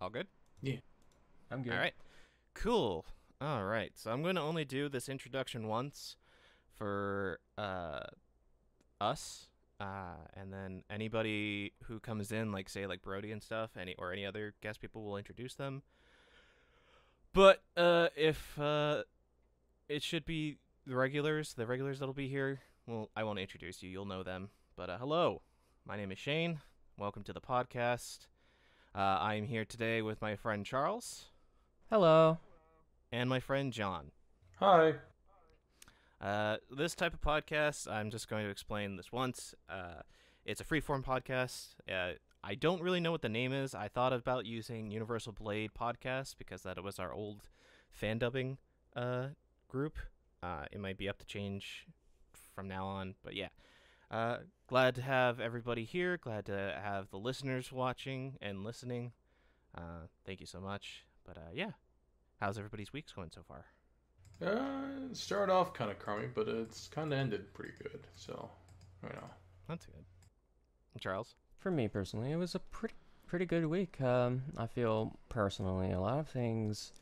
All good? Yeah, I'm good. All right. Cool. All right. So I'm going to only do this introduction once for us. And then anybody who comes in, like say like Brody and stuff, any other guest people will introduce them. But if it should be the regulars that'll be here. Well, I won't introduce you. You'll know them. But hello, my name is Shane. Welcome to the podcast. I'm here today with my friend Charles Hello. and my friend John. Hi. This type of podcast, I'm just going to explain this once. It's a freeform podcast. I don't really know what the name is. I thought about using Universal Blade Podcast because that was our old fan dubbing group. It might be up to change from now on, but yeah. Glad to have everybody here. Glad to have the listeners watching and listening. Thank you so much. But yeah, how's everybody's weeks going so far? Started off kind of crummy, but it's kind of ended pretty good. So, That's good. Charles? For me personally, it was a pretty good week. I feel personally a lot of things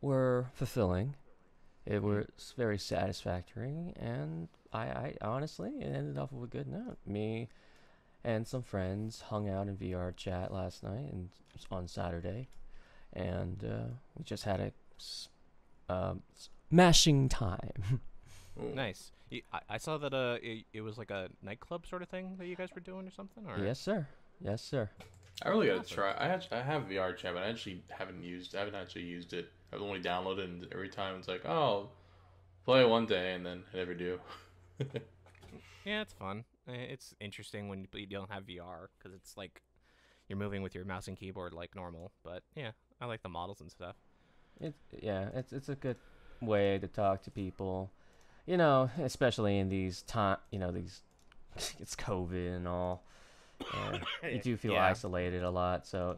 were fulfilling. It was very satisfactory, and I honestly, it ended off with a good note. Me and some friends hung out in VR chat last night and on Saturday, and we just had a mashing time. Nice. I saw that it was like a nightclub sort of thing that you guys were doing or something? Or? Yes, sir. Yes, sir. I really gotta try. I have VR chat, but I haven't actually used it. I've only downloaded it, and every time it's like, oh, play it one day, and then I never do. Yeah, it's fun. It's interesting when you don't have VR because it's like you're moving with your mouse and keyboard like normal. But yeah, I like the models and stuff. It's a good way to talk to people, especially in these these it's COVID and all. You do feel isolated a lot, so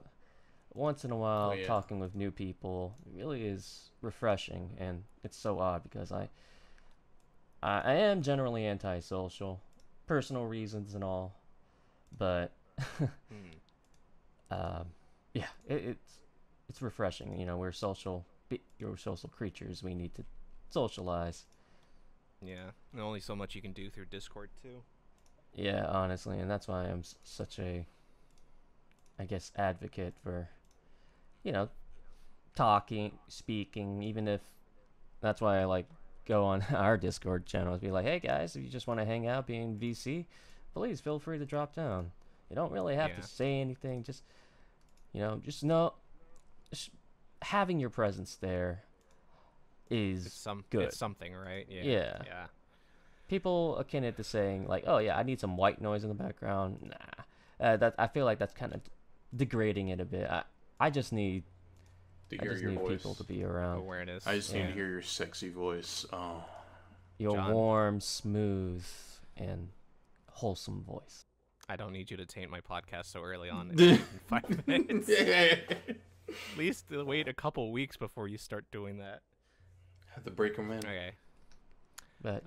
once in a while talking with new people really is refreshing, and it's so odd because I am generally antisocial, personal reasons and all, but it's refreshing. We're you're social creatures. We need to socialize. Yeah, and only so much you can do through Discord too. Yeah, honestly, and that's why I'm such a, I guess, advocate for, talking, speaking, even if that's why I like go on our Discord channels, be like, hey guys, if you just want to hang out, being VC, please feel free to drop down. You don't really have to say anything, just having your presence there is good. It's something, right? Yeah. People akin it to saying like, "Oh yeah, I need some white noise in the background." Nah, that I feel like that's kind of degrading it a bit. I just need people to be around. Awareness. I just need to hear your sexy voice. Oh, your John. warm, smooth, and wholesome voice. I don't need you to taint my podcast so early on. In 5 minutes. At least wait a couple weeks before you start doing that. Have to break them in. Okay. But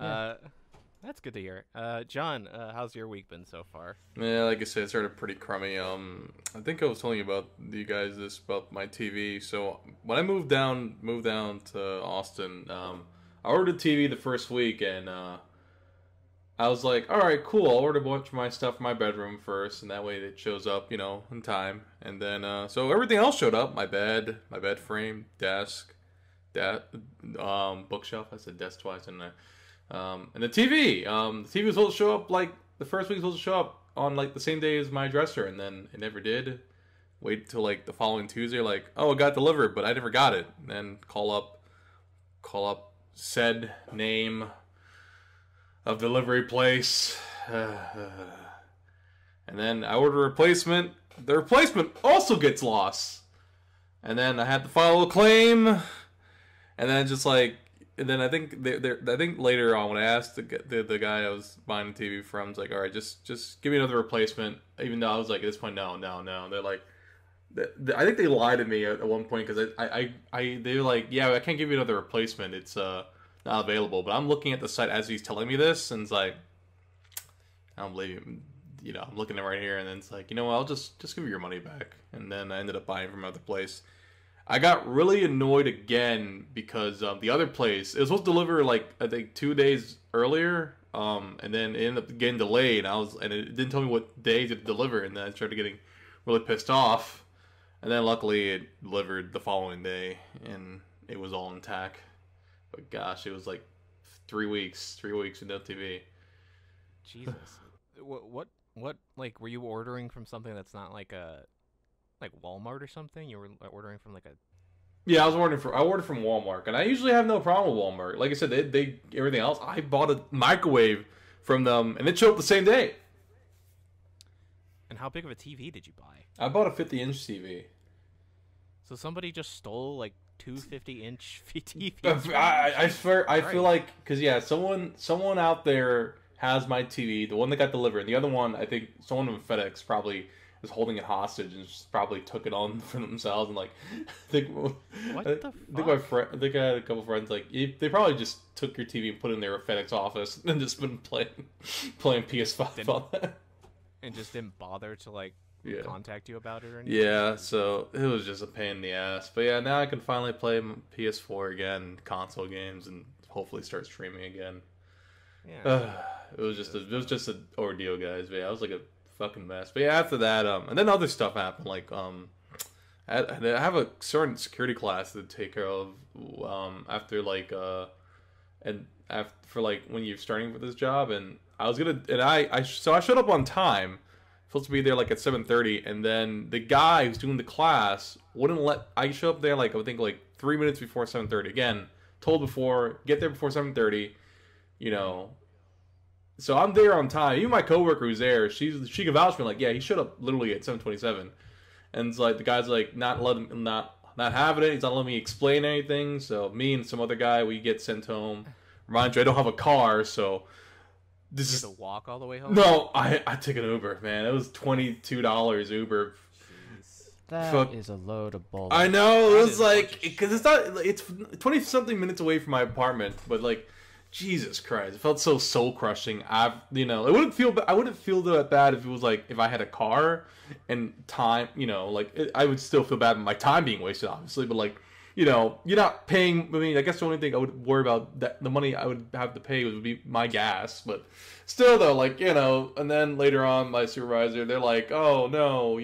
that's good to hear. John, how's your week been so far? Yeah, like I said, it started pretty crummy. I think I was telling you about my TV. So when I moved down to Austin, I ordered a TV the first week, and I was like, all right, cool. I'll order a bunch of my stuff for my bedroom first, and that way it shows up, in time. And then so everything else showed up: my bed frame, desk, bookshelf. I said desk twice, didn't I? And the TV. The TV was supposed to show up like the first week was supposed to show up on like the same day as my dresser, and then it never did. Wait till like the following Tuesday, like, oh, it got delivered, but I never got it. And then call up said name of delivery place, and then I order a replacement. The replacement also gets lost, and then I had to file a claim, and then just like. And then I think later on when I asked the guy I was buying the TV from, it's like, all right, just give me another replacement. Even though I was like, at this point, no. They're like, I think they lied to me at one point because they were like, yeah, I can't give you another replacement. It's not available. But I'm looking at the site as he's telling me this, and it's like, I don't believe you. I'm looking at it right here, and then it's like, I'll just give you your money back. And then I ended up buying from another place. I got really annoyed again because the other place, it was supposed to deliver like I think 2 days earlier, and then it ended up getting delayed. And it didn't tell me what day to deliver, and then I started getting really pissed off. And then luckily it delivered the following day, and it was all intact. But gosh, it was like 3 weeks with no TV. Jesus, what like were you ordering from something that's not like Walmart or something? You were ordering from like a... Yeah, I ordered from Walmart, and I usually have no problem with Walmart. Like I said, they everything else. I bought a microwave from them, and it showed up the same day. And how big of a TV did you buy? I bought a 50-inch TV. So somebody just stole like two 50-inch TVs? I swear, I feel like, because yeah, someone out there has my TV, the one that got delivered, and the other one, I think someone from FedEx probably is holding it hostage and just probably took it on for themselves, and like, I think I think I had a couple friends like they probably just took your TV and put it in their FedEx office and just been playing PS5 on that, and just didn't bother to like contact you about it or anything. Yeah, so it was just a pain in the ass. But yeah, now I can finally play PS4 again, console games, and hopefully start streaming again. Yeah, it was just an ordeal, guys. But yeah, I was like a fucking mess. But yeah, after that, and then other stuff happened. Like, I have a certain security class to take care of. After like, and after like when you're starting for this job, and I was gonna, and I showed up on time. Supposed to be there like at 7:30, and then the guy who's doing the class wouldn't let I show up there like I think like 3 minutes before 7:30. Again, told before, get there before 7:30. So I'm there on time. Even my coworker who's there, she can vouch for me, like, yeah, he showed up literally at 7:27, and it's like the guy's like not having it. He's not letting me explain anything. So me and some other guy, we get sent home. Remind you, I don't have a car, so. This is to walk all the way home. No, I took an Uber, man. It was $22 Uber. Jeez. That is a load of bull. I know, it was like because it's 20 something minutes away from my apartment, but like, Jesus Christ, it felt so soul crushing. I wouldn't feel that bad if it was like if I had a car and time, I would still feel bad with my time being wasted, obviously, but like. You're not paying. I mean, I guess the only thing I would worry about that the money I would have to pay would be my gas. But still, though, like and then later on, my supervisor, they're like, "Oh no,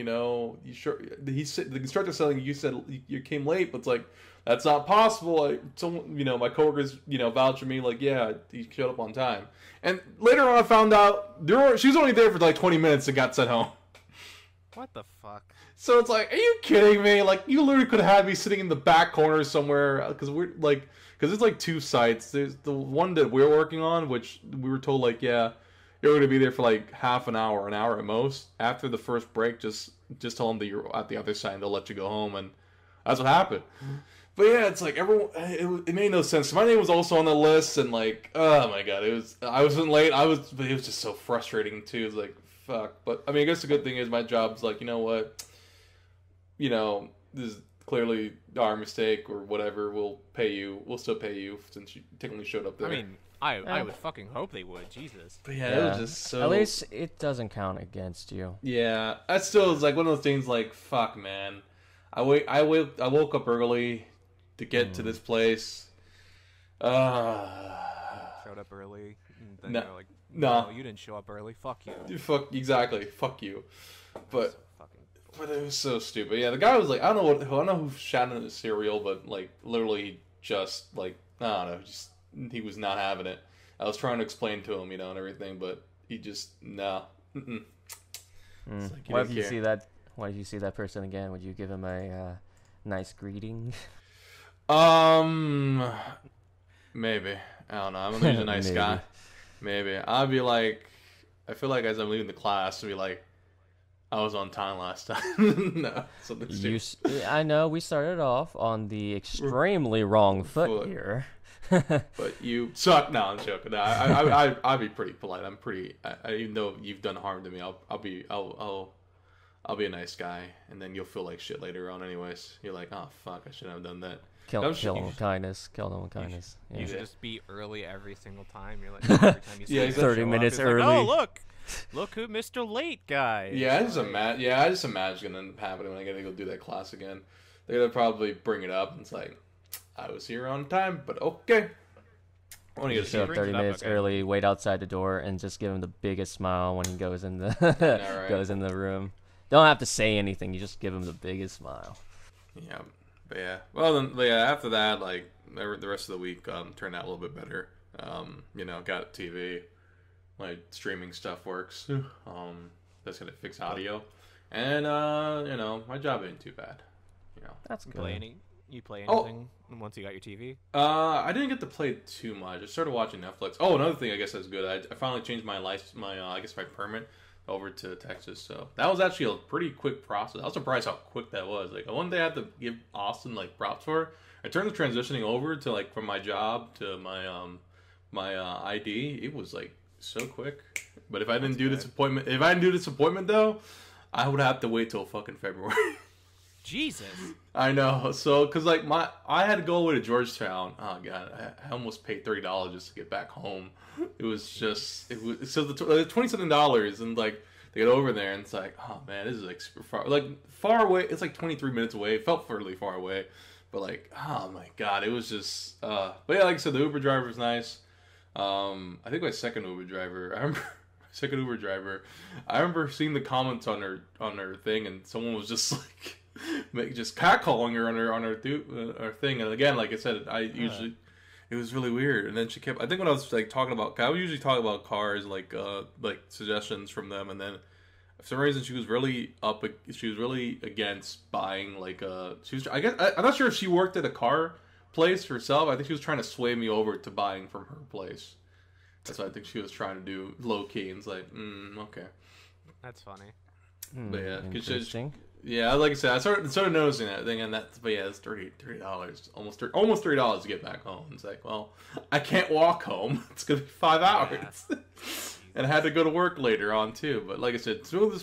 you sure?" The instructor saying you said you came late, but it's like that's not possible. My coworkers, vouch for me, like, yeah, he showed up on time. And later on, I found out she was only there for like 20 minutes and got sent home. What the fuck? So it's like, are you kidding me? Like, you literally could have had me sitting in the back corner somewhere, because it's like two sites. There's the one that we're working on, which we were told, like, yeah, you're going to be there for like half an hour at most. After the first break, just tell them that you're at the other side and they'll let you go home, and that's what happened. But yeah, it's like everyone. It made no sense. My name was also on the list, and like, oh my god, I wasn't late. But it was just so frustrating too. It's like, fuck. But I mean, I guess the good thing is my job's like, you know what. This is clearly our mistake or whatever. We'll still pay you since you technically showed up there. I mean, I would fucking hope they would. Jesus. But yeah, it was just so. At least it doesn't count against you. Yeah, that still is like one of those things. Like, fuck, man. I woke up early to get to this place. Showed up early. And then you're like, no, you didn't show up early. Fuck you. Fuck you. But it was so stupid. Yeah, the guy was like, I don't know who shot in the cereal, but like literally just like I don't know, he was not having it. I was trying to explain to him, and everything, but he just no. Like, What if you see that person again? Would you give him a nice greeting? Maybe. I don't know. I'm gonna use a nice guy. Maybe I'll be like, I feel like as I'm leaving the class, I'll be like. I was on time last time. No, something stupid. I know we started off on the extremely wrong foot here. But you suck. No, I'm joking. No, I'll be pretty polite. Even though you've done harm to me, I'll be a nice guy, and then you'll feel like shit later on. Anyways, you're like, oh fuck, I shouldn't have done that. Kill them with kindness. You should just be early every single time. You're like every time you see 30 minutes early. Like, oh look. Look who Mr. Late guy. Yeah, I just imagine. Yeah, I just imagine it's gonna end up happening when I gotta go do that class again. They're gonna probably bring it up, and it's like, I was here on time, but okay. I want to You get to show see up brings it 30 up, minutes okay. early, wait outside the door, and just give him the biggest smile when he goes in the right. goes in the room. Don't have to say anything. You just give him the biggest smile. Yeah, but yeah. Well, then, yeah. After that, like the rest of the week turned out a little bit better. Got TV. My streaming stuff works. That's gonna fix audio, and my job ain't too bad. That's You good. play Oh. anything once you got your TV? I didn't get to play too much. I started watching Netflix. Oh, another thing I guess that's good. I finally changed my my permit over to Texas. So that was actually a pretty quick process. I was surprised how quick that was. Like one day I had to give Austin like props for. I turned the transitioning over to like from my job to my ID. It was like so quick. But if I didn't do this appointment though, I would have to wait till fucking February. Jesus. I know. So, cause like I had to go away to Georgetown. Oh god, I almost paid $30 just to get back home. It was so the $20-something and like to get over there, and it's like, oh man, this is like super far away. It's like 23 minutes away. It felt fairly far away, but like, oh my god, it was just. But yeah, like I said, the Uber driver was nice. I think my second Uber driver. I remember seeing the comments on her thing, and someone was just like. Just catcalling her on her thing, and again, like I said, it was really weird. And then she kept. I think when I was like talking about, I would usually talk about cars, like suggestions from them, and then for some reason she was really against buying like she was. I guess I'm not sure if she worked at a car place herself. I think she was trying to sway me over to buying from her place. That's what I think she was trying to do, low key. And it's like, okay. That's funny. But yeah, 'cause Interesting. yeah, like I said, I started noticing that thing, and but yeah, it's $30, almost $30 to get back home. It's like, well, I can't walk home. It's gonna be 5 hours, and I had to go to work later on too. But like I said, through this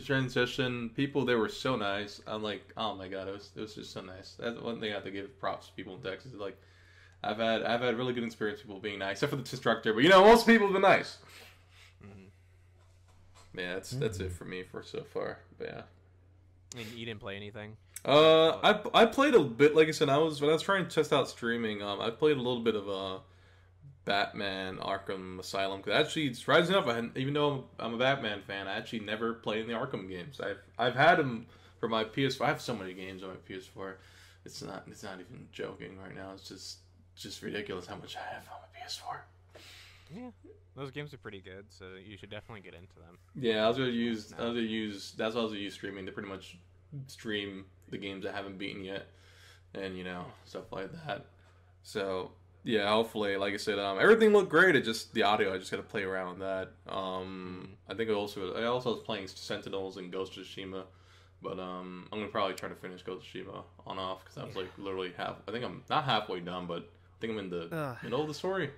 transition, people they were so nice. I'm like, oh my god, it was just so nice. That's one thing I have to give props to people in Texas. Like, I've had really good experience with people being nice, except for the instructor. But most people have been nice. Mm-hmm. Yeah, that's it for me for so far. But yeah. And you didn't play anything? I played a bit. Like I said, when I was trying to test out streaming. I played a little bit of Batman Arkham Asylum. Because actually, surprisingly enough, even though I'm a Batman fan, I actually never played in the Arkham games. I've had them for my PS4. I have so many games on my PS4. It's not even joking right now. It's just ridiculous how much I have on my PS4. Yeah, those games are pretty good, so you should definitely get into them. Yeah, that's what I was gonna use streaming to pretty much stream the games I haven't beaten yet, and stuff like that. So yeah, hopefully, like I said, everything looked great. It just the audio. I just got to play around with that. I think I also was playing Sentinels and Ghost of Tsushima, but I'm gonna probably try to finish Ghost of Tsushima on off because I was like literally half. I think I'm not halfway done, but I think I'm in the middle of the story.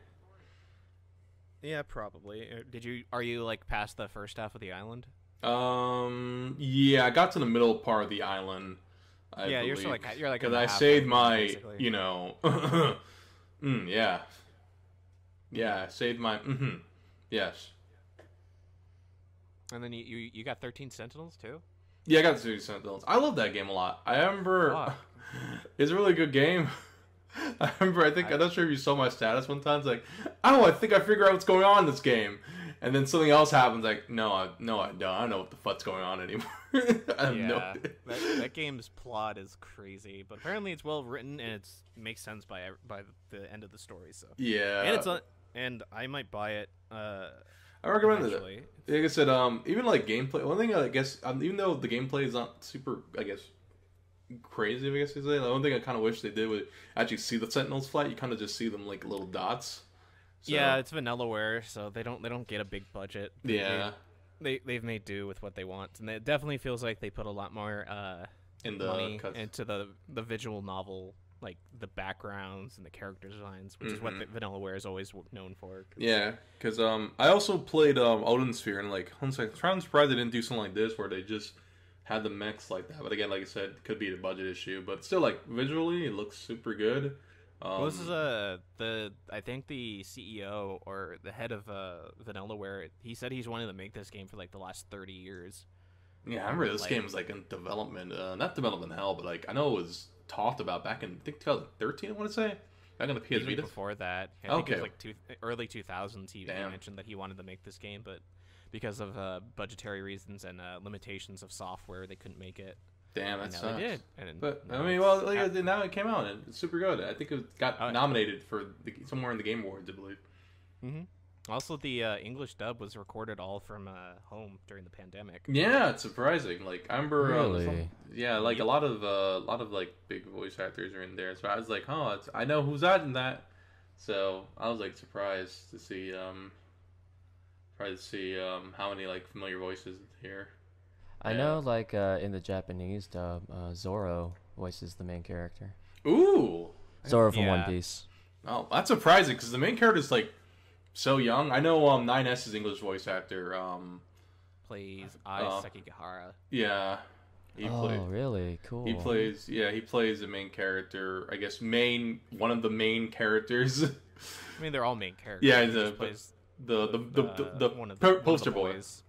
Yeah, probably. Are you like past the first half of the island? Yeah, I got to the middle part of the island. I Yeah, believe. you're still you're like in Because the I halfway saved point, my, basically. yeah. Yeah, I saved my, yes. And then you got 13 Sentinels too? Yeah, I got the City Sentinels. I love that game a lot. I remember, Fuck. it's a really good game. I'm not sure if you saw my status one time. It's like, oh, I think I figure out what's going on in this game. And then something else happens. Like, no, I don't. I don't know what the fuck's going on anymore. I have no Yeah, idea. that game's plot is crazy, but apparently it's well written and it makes sense by the end of the story. So Yeah. and and I might buy it. I recommend it. Eventually. Like I said, even like gameplay. One thing I guess, even though the gameplay is not super, I guess, crazy, I guess you say. The one thing I kind of wish they did would actually see the Sentinels fight. You kind of just see them like little dots. So, Yeah, it's vanillaware, so they don't get a big budget. Yeah. They've made do with what they want, and it definitely feels like they put a lot more in the money cuts. into the visual novel, like the backgrounds and the character designs, which is what the vanillaware is always known for. Yeah, because I also played Odin Sphere, and like I'm surprised they didn't do something like this where they just had the mechs like that. But again, like I said, it could be a budget issue, but still, like visually, it looks super good. Well, this is I think the CEO or the head of Vanillaware. He said he's wanted to make this game for like the last 30 years. Yeah, I remember this Like, game was like in development, not development hell, but like I know it was talked about back in I think 2013. I want to say back on the PS even Vita. before that, I think it Okay. was like early 2000s. He Damn. mentioned that he wanted to make this game, but because of budgetary reasons and limitations of software, they couldn't make it. Damn, And that now sucks. they did. And But I now mean, it's well, like, out. now it came out and it's super good. I think it got Oh, nominated for somewhere in the Game Awards, I believe. Mm-hmm. Also, the English dub was recorded all from home during the pandemic. Yeah, it's surprising. Like I remember, Really? yeah, like a lot of like big voice actors are in there. So I was like, oh, I know who's that in that. So I was like surprised to see how many like familiar voices here. I know, like in the Japanese dub, Zoro voices the main character. Ooh, Zoro from Yeah. One Piece. oh, that's surprising because the main character's like so young. I know 9S's English voice actor. Plays Ai Oh. Sekigahara. Yeah, he Oh, really? Cool. He plays the main character. I guess one of the main characters. I mean, they're all main characters. Yeah, He the just plays the one of poster boy. boys.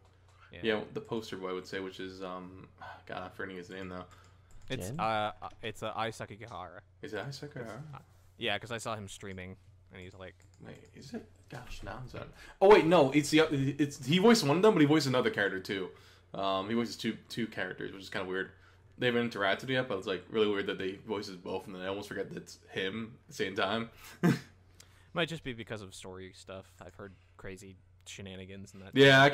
Yeah, the poster boy I would say, which is God, I'm forgetting his name though. It's Jin? Ai Sekigahara. Is it Isaac? Yeah, because I saw him streaming, and he's like, Wait, is it? Gosh, now it's oh wait, no, it's he voiced one of them, but he voiced another character too. He voices two characters, which is kind of weird. They haven't interacted yet, but it's like really weird that they voices both, and then I almost forget that it's him at the same time. might just be because of story stuff. I've heard crazy shenanigans and that. Yeah, I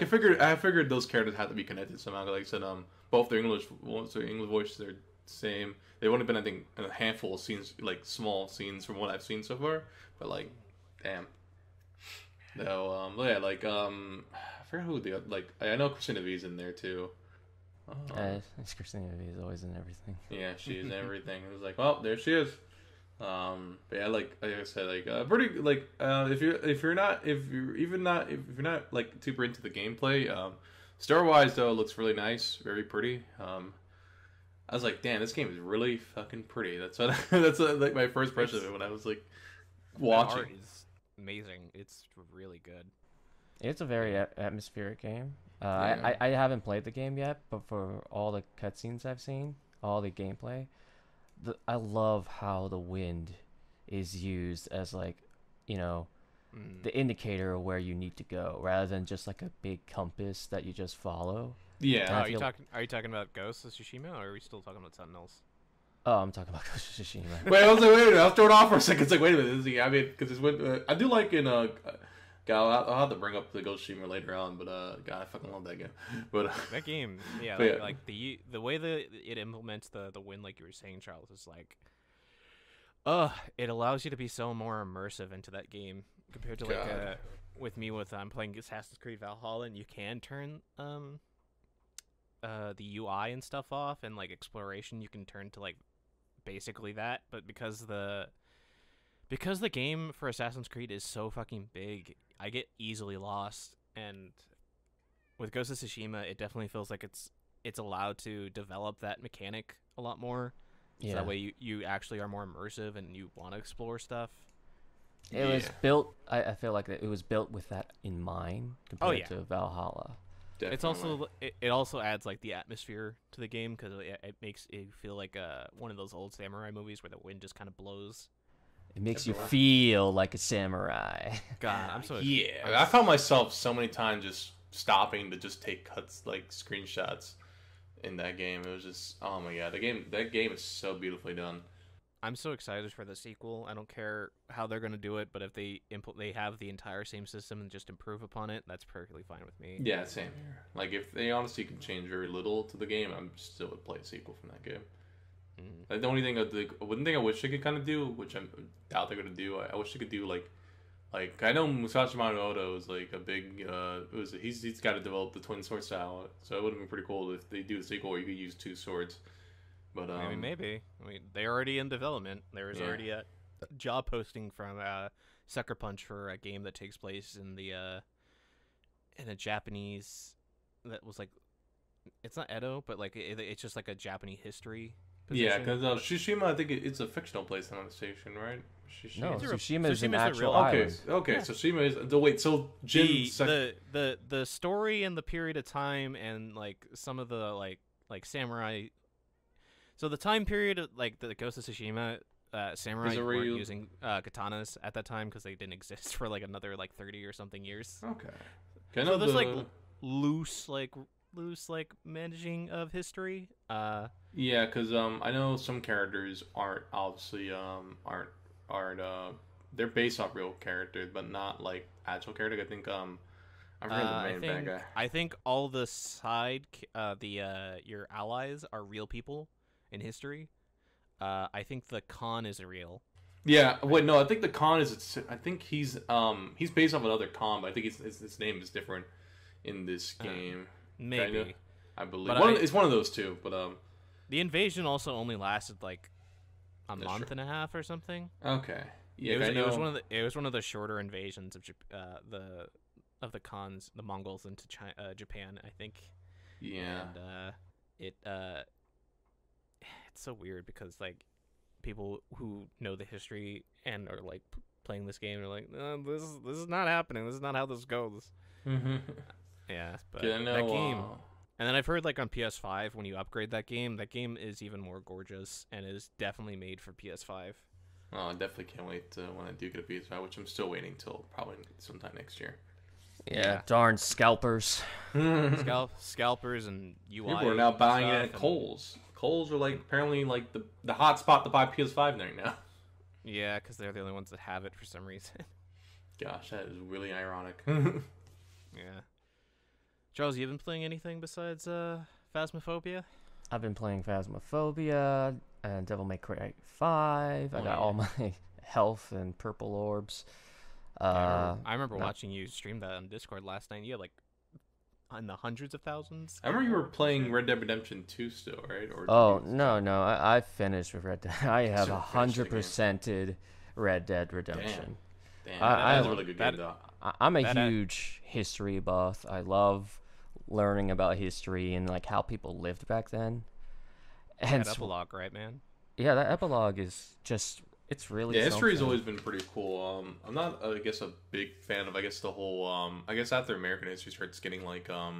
figured those characters had to be connected somehow. Like I said, both their English voices are the same. They've only been, I think, in a handful of scenes, like small scenes from what I've seen so far. But like, damn. No, yeah, like I forgot who the like. I know Christina V's in there too. Christina Ricci is always in everything. Yeah, she's in everything. It was like, well, there she is. But yeah, like I said, like pretty like if you're not like super into the gameplay, story wise though, it looks really nice, very pretty. I was like, damn, this game is really fucking pretty. That's what that's like my first impression of it when I was like The watching. art is amazing. It's really good. It's a very atmospheric game. Yeah. I haven't played the game yet, but for all the cutscenes I've seen, all the gameplay, I love how the wind is used as like, the indicator of where you need to go, rather than just like a big compass that you just follow. Yeah. Oh, I are you feel- talking about Ghost of Tsushima, or are we still talking about Sentinels? Oh, I'm talking about Ghost of Tsushima. Wait, I was like, wait a minute, I'll throw it off for a second. It's like, wait a minute, I mean, because it's when I do like in I'll have to bring up the Ghost Streamer later on, but God, I fucking love that game. But That game, yeah, But yeah. like the way that it implements the wind, like you were saying, Charles, is like, it allows you to be so more immersive into that game compared to like God. with me with playing Assassin's Creed Valhalla, and you can turn the UI and stuff off, and like exploration you can turn to like basically that, but because the game for Assassin's Creed is so fucking big, I get easily lost. And with Ghost of Tsushima, it definitely feels like it's allowed to develop that mechanic a lot more. So Yeah. that way you actually are more immersive and you want to explore stuff. It was Yeah. built. I feel like it was built with that in mind compared yeah. to Valhalla. It's also it also adds like the atmosphere to the game, because it makes it feel like one of those old samurai movies where the wind just kind of blows. It makes you Everywhere. feel like a samurai. God, I'm so yeah. I found myself so many times just stopping to just take cuts, like screenshots in that game. It was just, oh my god, that game is so beautifully done. I'm so excited for the sequel. I don't care how they're gonna do it, but if they have the entire same system and just improve upon it, that's perfectly fine with me. Yeah, same here. Like if they honestly can change very little to the game, I'm still would play a sequel from that game. Mhm. Like the only thing one thing I wish they could kind of do, which I doubt they're gonna do, I wish they could do like I know Musashi Matsumoto is like a big he's got to develop the twin sword style, so it would have been pretty cool if they do a sequel where you could use two swords. But Maybe. I mean, they're already in development. There was Yeah. already a job posting from Sucker Punch for a game that takes place in a Japanese, that was like, it's not Edo, but like it's just like a Japanese history Yeah, position. because Tsushima, I think it's a fictional place on the station, right? No, It's a real- Tsushima is an Tsushima's a actual real- Okay, island. okay. Yeah. So Tsushima is. Wait, so Jin. The story and the period of time and like some of the like samurai. So the time period of, like the Ghost of Tsushima, samurai Is it weren't real- using katanas at that time because they didn't exist for like another like 30 or something years. Okay. Kind So of there's the, like loose like managing of history. yeah, because I know some characters aren't obviously aren't they're based off real characters, but not like actual characters. I think I forgot the main bad guy. I think all the your allies are real people in history. I think the Khan is real. Yeah, wait, no, I think the Khan is. I think he's based off another Khan, but I think his name is different in this game. Maybe. Kinda, I believe But it's one of those two. But the invasion also only lasted like a That's month true. and a half or something. okay, yeah, it was one of the shorter invasions of the Khans, the Mongols into Japan, I think. yeah. And it's so weird because like people who know the history and are like playing this game are like, this is not happening. This is not how this goes. Yeah, but Yeah, I know, that game. And then I've heard like on PS5 when you upgrade that game is even more gorgeous and is definitely made for PS5. Oh, I definitely can't wait when I do get a PS5, which I'm still waiting till probably sometime next year. Yeah, darn scalpers. Scalpers and UI. People are now buying it stuff at and- Kohl's. Kohl's are like apparently like the hot spot to buy PS5 right now. Yeah, because they're the only ones that have it for some reason. Gosh, that is really ironic. Yeah. Charles, you been playing anything besides Phasmophobia? I've been playing Phasmophobia and Devil May Cry 5. I Oh, got all my health and purple orbs. I remember no. watching you stream that on Discord last night. You had like in the hundreds of thousands. I remember you were playing Red Dead Redemption 2 still, right? Or Oh, did you- no. I finished with Red Dead. I have Still finished the game. 100%ed Red Dead Redemption. Damn, I- that's I- a really good that- game though. I'm a That- huge history buff. I love learning about history and like how people lived back then. And That epilogue, right, man? yeah, that epilogue is just it's really Yeah, history has something. always been pretty cool. I'm not, I guess, a big fan of, I guess, the whole, I guess after American history starts getting, like, I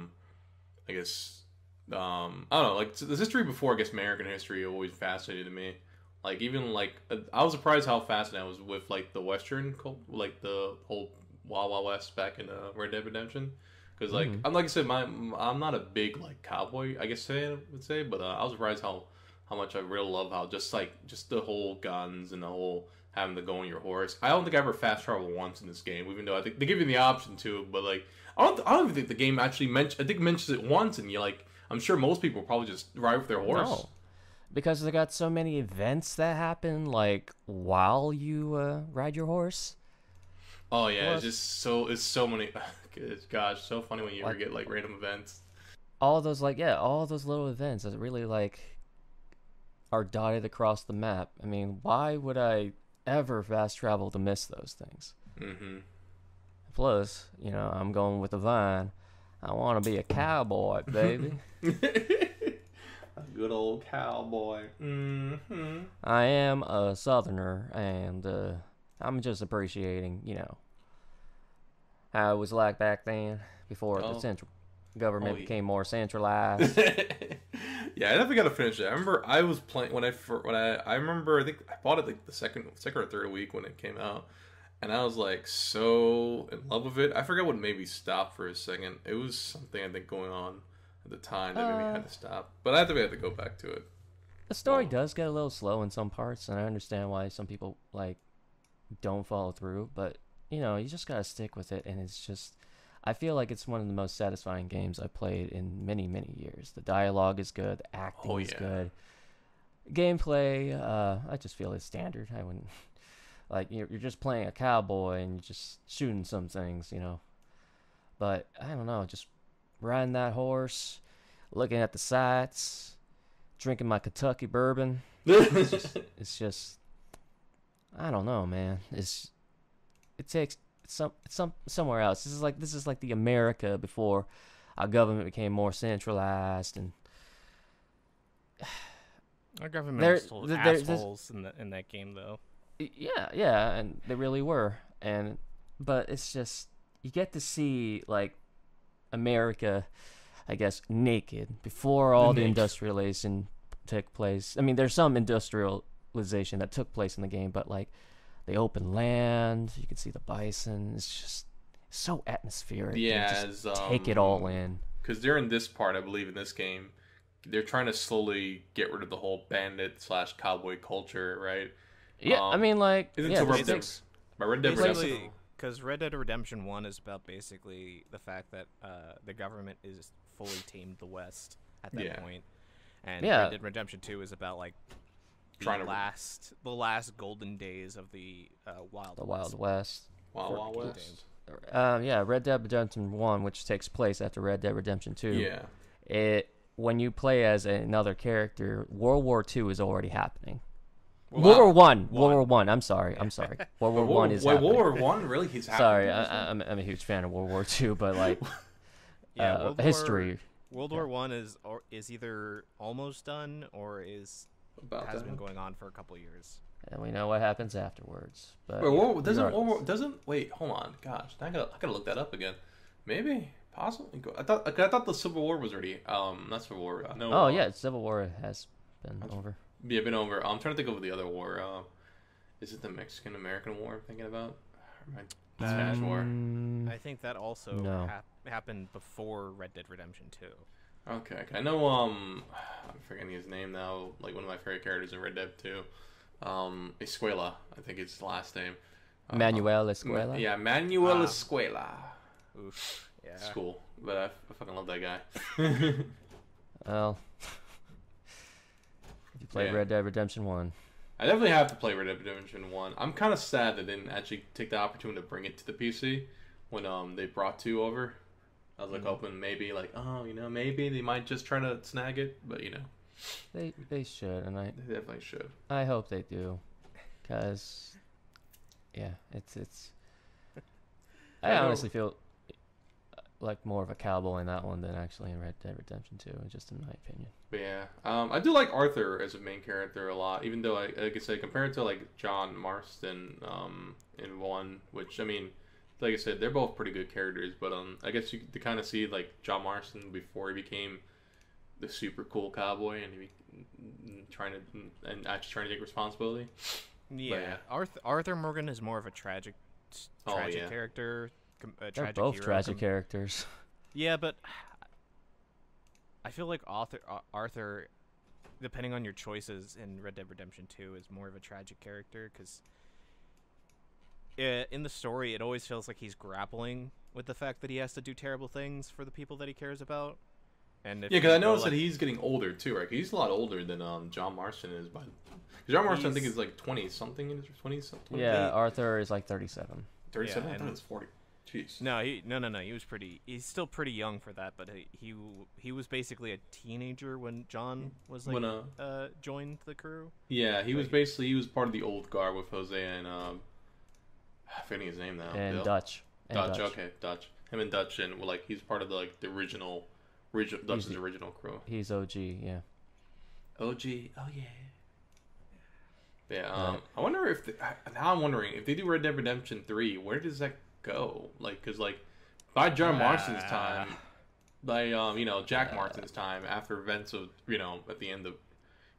guess, I don't know, like, the history before, I guess, American history always fascinated me. Like, even, like, I was surprised how fascinated I was with, like, the Western, like, the whole Wild Wild West back in Red Dead Redemption. Because, like, I'm like I said, I'm not a big, like, cowboy, I guess I would say, but I was surprised how much I really love how just the whole guns and the whole having to go on your horse. I don't think I ever fast traveled once in this game, even though I think they give you the option to. But like, I don't even think the game actually mentions it once, and you like, I'm sure most people probably just ride with their horse. No, because they got so many events that happen like while you ride your horse. Oh yeah, Plus- it's so many. Gosh, so funny when you ever get like random events. All those all those little events that really like are dotted across the map. I mean, why would I ever fast travel to miss those things? Mm-hmm. Plus, I'm going with the vine. I want to be a cowboy, baby. A good old cowboy. Mm-hmm. I am a southerner, and I'm just appreciating, how it was like back then before the central government yeah. became more centralized. Yeah, I definitely got to finish it. I remember I was playing when I remember I think I bought it like the second or third week when it came out, and I was like so in love with it. I forgot what made me stop for a second. It was something I think going on at the time that made me had to stop. But I had to go back to it. The story does get a little slow in some parts, and I understand why some people like don't follow through, but you just gotta stick with it, and it's just I feel like it's one of the most satisfying games I've played in many, many years. The dialogue is good, the acting is good. Gameplay, I just feel it's standard. I wouldn't like you're just playing a cowboy and you're just shooting some things, But I don't know, just riding that horse, looking at the sights, drinking my Kentucky bourbon. It's just I don't know, man. It takes somewhere else. This is like the America before our government became more centralized, and Our government There- is still there- there's- assholes in that game, though. Yeah, and they really were. But it's just you get to see like America, I guess, naked before all the naked. industrialization took place. I mean, there's some industrialization that took place in the game, but like the open land, you can see the bison. It's just so atmospheric. You Yeah, just take it all in. Because during this part, I believe in this game, they're trying to slowly get rid of the whole bandit / cowboy culture, right? Yeah, I mean, like, Isn't yeah, it this Red Dead? takes- By Red Dead Basically, Redemption. because Red Dead Redemption 1 is about basically the fact that the government is fully tamed the West at that Yeah. point. And Yeah. Red Dead Redemption 2 is about like Trying the to- last golden days of the Wild the Wild West. Wild Fort West. Yeah, Red Dead Redemption 1, which takes place after Red Dead Redemption 2. Yeah. When you play as another character, World War II is already happening. Wow. World War One. World War One. I'm sorry. World War One is Wait, happening. World War One really? He's Sorry, happening. I'm a huge fan of World War II, but like Yeah, history. World War 1 is either almost done or has About been going on for a couple years. And we know what happens afterwards. But Wait, regardless. doesn't wait? Hold on, gosh, I gotta look that up again. Maybe, possibly. I thought the Civil War was already not Civil War. No. Oh yeah, Civil War has been over. Yeah, been over. I'm trying to think of the other war. Is it the Mexican American War I'm thinking about? Or am I- Spanish War. I think that also No. happened before Red Dead Redemption 2. Okay, I know. I'm forgetting his name now. Like one of my favorite characters in Red Dead 2. Escuela, I think it's his last name. Manuel Escuela. Yeah, Manuel Escuela. Oof. Yeah. It's cool, but I fucking love that guy. Well, you played Yeah. Red Dead Redemption 1. I definitely have to play Red Dead Redemption 1. I'm kind of sad they didn't actually take the opportunity to bring it to the PC when they brought 2 over. I was like hoping maybe maybe they might just try to snag it, but They should, and they definitely should. I hope they do, cause yeah, it's. I I know- honestly feel like more of a cowboy in that one than actually in Red Dead Redemption 2, just in my opinion. But yeah, I do like Arthur as a main character a lot, even though like I said, compared to like John Marston in 1, which I mean, like I said, they're both pretty good characters, but I guess you to kind of see like John Marston before he became the super cool cowboy and he actually trying to take responsibility. Yeah. Arthur Morgan is more of a tragic yeah. character. A They're tragic both hero tragic characters. Yeah, but I feel like Arthur, depending on your choices in Red Dead Redemption 2, is more of a tragic character because in the story, it always feels like he's grappling with the fact that he has to do terrible things for the people that he cares about. And if Yeah, because I you go, noticed like, that he's getting older too, right? He's a lot older than John Marston is. But John Marston, I think, He's- is like 20 something in his 20s. Yeah, Arthur is like 37. 37. Yeah, I thought and- it was 40. Jeez. No, he was pretty. He's still pretty young for that, but he was basically a teenager when John was like When, joined the crew. Yeah, he was part of the old guard with Jose and I'm forgetting his name now. And Bill? Dutch. Okay, Dutch. Him and Dutch, and like he's part of the original Dutch's original crew. He's OG, yeah. OG, oh yeah. Yeah, I wonder if now I'm wondering if they do Red Dead Redemption 3, where does that go? Like, cause like by John Marston's time, by Jack Marston's time, after events of at the end of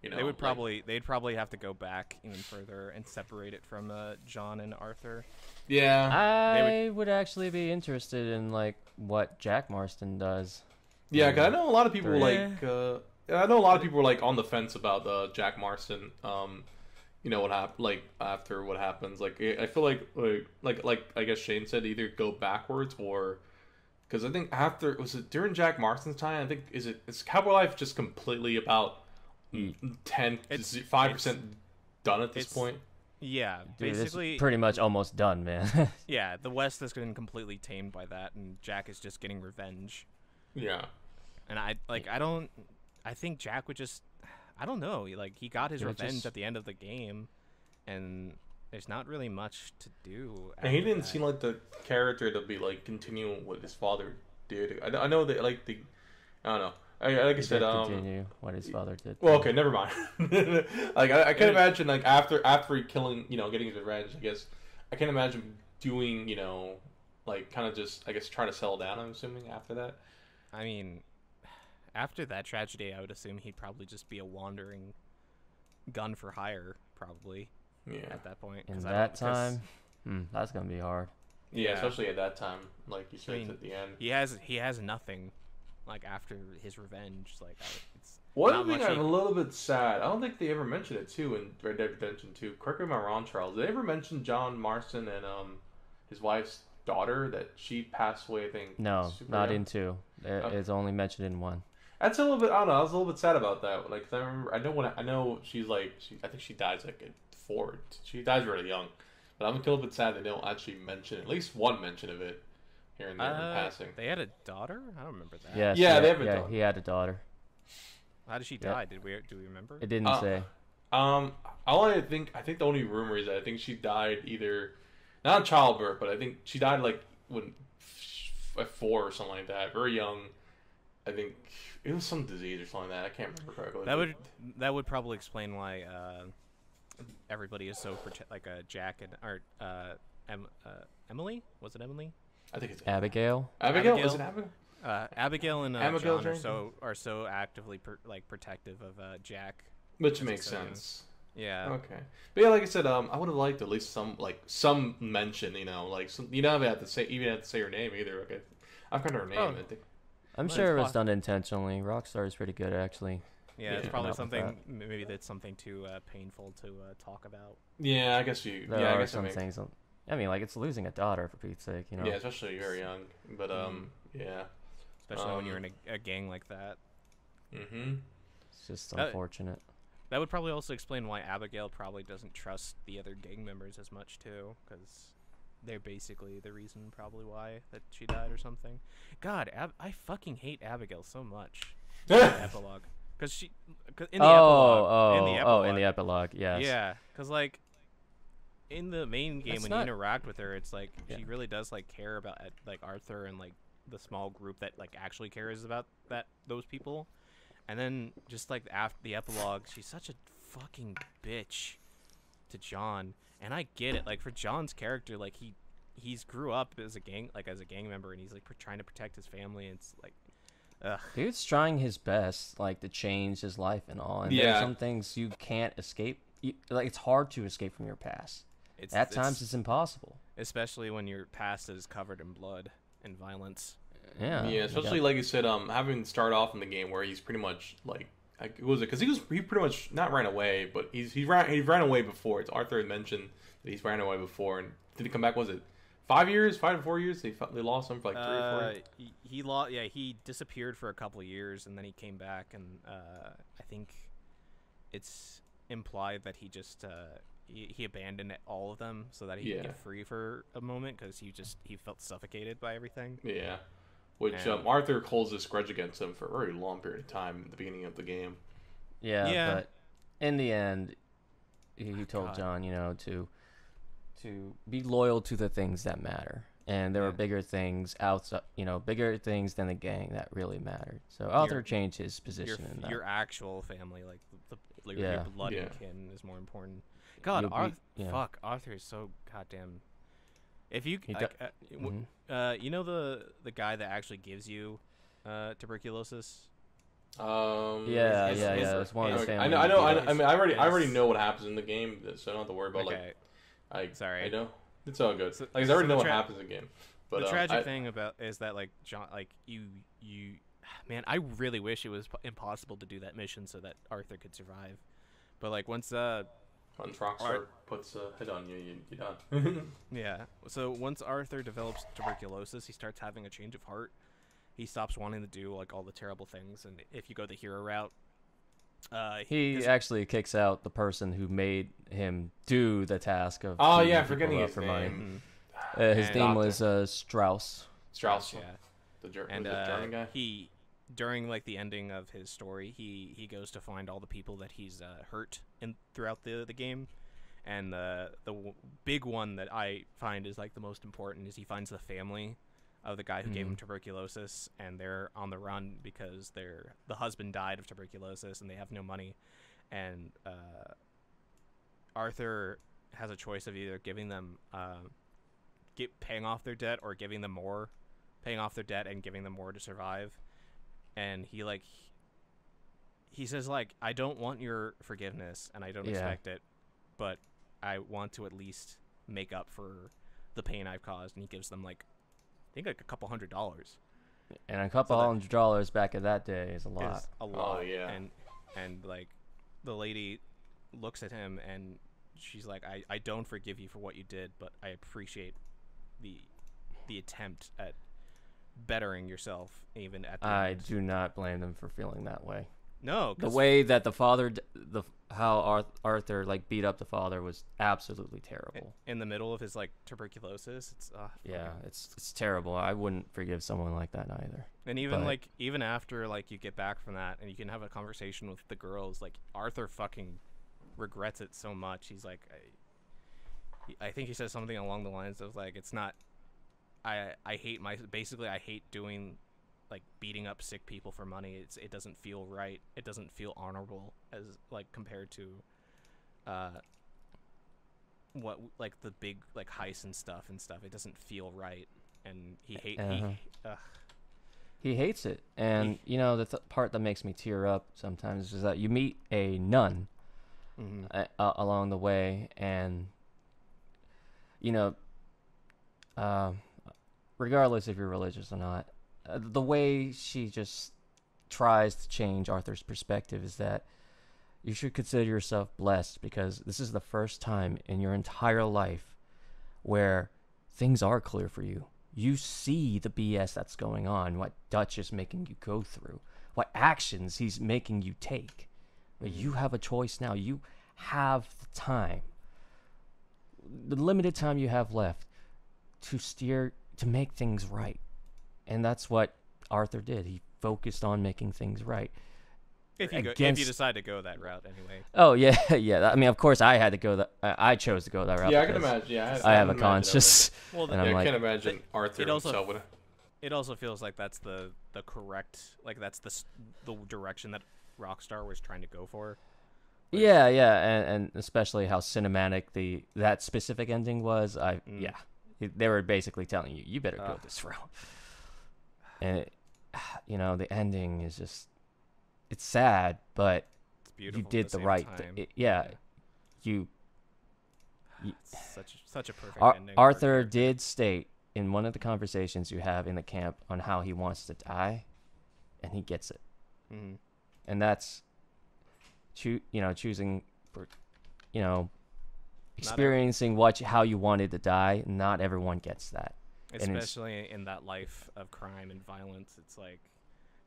They'd probably have to go back even further and separate it from John and Arthur. yeah. I would actually be interested in like what Jack Marston does. Yeah, because I know a lot of people Yeah. I know a lot of people were like on the fence about Jack Marston. What happened? Like after what happens, like I feel like I guess Shane said either go backwards or because I think after was it during Jack Marston's time? I think is Cowboy Life just completely about 5% done at this point? Yeah, Dude, basically. it's pretty much almost done, man. Yeah, the West has been completely tamed by that, and Jack is just getting revenge. Yeah. And I think Jack would just, I don't know, like he got his He would revenge just- at the end of the game, and there's not really much to do. And he after didn't that. seem like the character to be like continuing what his father did. I know that like I don't know. like I He said, did continue what his father did. well, okay, never mind. Like I can imagine, like after he killing, getting his revenge. I guess I can imagine doing, like kind of just, I guess, trying to settle down. I'm assuming after that. I mean, after that tragedy, I would assume he'd probably just be a wandering gun for hire, probably. Yeah. At that point. In that time, that's gonna be hard. Yeah, especially at that time, like you said, at the end. He has nothing, like after his revenge. Like it's one thing I'm a little bit sad. I don't think they ever mentioned it too in Red Dead Redemption 2. Correct me if I'm wrong, Charles. Did they ever mention John Marston and his wife's daughter that she passed away? I think. No, not in 2. It's only mentioned in 1. That's a little bit. I don't know. I was a little bit sad about that. Like, 'cause I remember. I know she's like. I think she dies like at 4. She dies really young. But I'm a little bit sad they don't actually mention at least one mention of it here and there in passing. They had a daughter? I don't remember that. Yeah, they have a daughter. He had a daughter. How did she die? Do we remember? It didn't say. I think the only rumor is that I think she died either not in childbirth, but I think she died like when at 4 or something like that, very young. I think it was some disease or something like that. I can't remember correctly. That would probably explain why everybody is so Jack and Emily, was it Emily? I think it's Abigail. Abigail? Was it Abigail? Abigail and Abigail John are so actively protective of Jack, which makes sense. Yeah. Okay. But yeah, like I said, I would have liked at least some mention. Like some, you don't have to say her name either. Okay, I've got her name. I think. I'm sure it was done intentionally. Rockstar is pretty good, actually. Yeah, it's probably something. Maybe that's something too painful to talk about. Yeah, I guess you. There are some things. I mean, like it's losing a daughter for Pete's sake, Yeah, especially very young. But yeah. Especially when you're in a gang like that. Mm-hmm. It's just unfortunate. That would probably also explain why Abigail probably doesn't trust the other gang members as much too, because they're basically the reason probably why that she died or something. God, I fucking hate Abigail so much. In the epilogue. Because in the epilogue, yes. Yeah, because like in the main game when you interact with her, it's like she really does like care about like Arthur and like the small group that like actually cares about those people. And then just like after the epilogue, she's such a fucking bitch to John. And I get it, like for John's character, like he's grew up as a gang member, and he's like trying to protect his family. And it's like, ugh. Dude's trying his best, like to change his life and all. And there's some things you can't escape. Like it's hard to escape from your past. At times, it's impossible. Especially when your past is covered in blood and violence. Yeah. Yeah, especially like you said, having start off in the game where he's pretty much like what was it? Because he pretty much not ran away, but he ran away before. It's Arthur had mentioned that he's ran away before, and did he come back? Was it 5 years, 5 to 4 years? They lost him for like 3 or 4. He disappeared for a couple of years, and then he came back, and I think it's implied that he just he abandoned all of them so that he could get free for a moment because he felt suffocated by everything. Yeah. Which Arthur holds this grudge against him for a very long period of time at the beginning of the game. Yeah. But in the end, he told John, to be loyal to the things that matter, and there were bigger things outside, bigger things than the gang that really mattered. So Arthur changed his position in that. Your actual family, like your blood and kin, is more important. God, Arthur is so goddamn. If you you know the guy that actually gives you tuberculosis. It's one of his family. I know. I mean, I already know what happens in the game, so I don't have to worry about Sorry. I know it's all good. I already know what happens in the game. But the tragic thing is that like John, like you, man, I really wish it was impossible to do that mission so that Arthur could survive. But like once Rockstar puts a hit on you, you're done. Yeah. So once Arthur develops tuberculosis, he starts having a change of heart. He stops wanting to do like all the terrible things, and if you go the hero route, he actually kicks out the person who made him do the task of forgetting his name. His name was Strauss. Strauss, yeah, the German guy. He during like the ending of his story, he goes to find all the people that he's hurt throughout the game, and the big one that I find is like the most important is he finds the family of the guy who gave him tuberculosis, and they're on the run because the husband died of tuberculosis and they have no money, and Arthur has a choice of either giving them paying off their debt or giving them more, paying off their debt and giving them more to survive. And he says, like, I don't want your forgiveness and I don't expect it, but I want to at least make up for the pain I've caused. And he gives them, like, I think like $200. And a couple $100 back in that day is a lot. Is a lot. Oh, yeah. And like, the lady looks at him and she's like, I don't forgive you for what you did, but I appreciate the attempt at bettering yourself even at the I end. do not blame them for feeling that way. No, the way that the father, how Arthur like beat up the father was absolutely terrible. In the middle of his like tuberculosis, it's it's terrible. I wouldn't forgive someone like that either. And even after like you get back from that and you can have a conversation with the girls, like Arthur fucking regrets it so much. He's like, I think he says something along the lines of like, it's not, I hate doing, like, beating up sick people for money. It doesn't feel right. It doesn't feel honorable as like compared to what like the big like heists and stuff. It doesn't feel right, and he hates it. And you know the part that makes me tear up sometimes is that you meet a nun along the way, and you know, regardless if you're religious or not, the way she just tries to change Arthur's perspective is that you should consider yourself blessed because this is the first time in your entire life where things are clear for you. You see the BS that's going on, what Dutch is making you go through, what actions he's making you take. But you have a choice now. You have the time, the limited time you have left to make things right. And that's what Arthur did. He focused on making things right. If you decide to go that route, anyway. Oh yeah, yeah. I mean, of course, I had to go I chose to go that route. Yeah, I can imagine. Yeah, I have a conscience. Well, and I can't imagine Arthur himself would. It also feels like that's the correct, like that's the direction that Rockstar was trying to go for. Like, yeah, and especially how cinematic that specific ending was. They were basically telling you better go this route. And the ending is just, it's sad, but it's beautiful. You did the right thing. Such a perfect ending. Arthur did state in one of the conversations you have in the camp on how he wants to die, and he gets it. Mm-hmm. And that's choosing for experiencing how you wanted to die. Not everyone gets that, especially in that life of crime and violence. It's like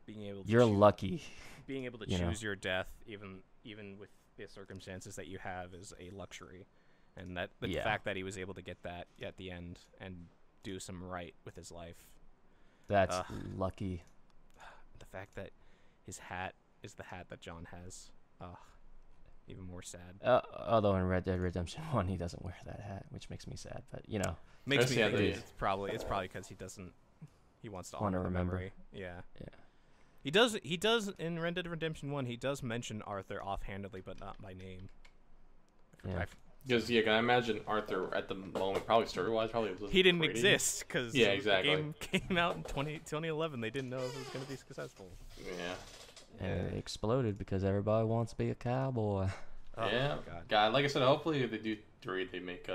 being able to lucky. Being able to choose your death, even with the circumstances that you have, is a luxury. And that the fact that he was able to get that at the end and do some right with his life, that's lucky. The fact that his hat is the hat that John has, even more sad. Although in Red Dead Redemption 1 he doesn't wear that hat, which makes me sad. But makes me think it's probably because he wants to honor the memory. Yeah. He does in Red Dead Redemption 1. He does mention Arthur offhandedly, but not by name. Yeah. Because can I imagine Arthur at the moment, probably story-wise, he didn't exist because the game came out in 2011. They didn't know if it was going to be successful. Yeah. And it exploded because everybody wants to be a cowboy. Yeah. God, like I said, hopefully if they do 3, they make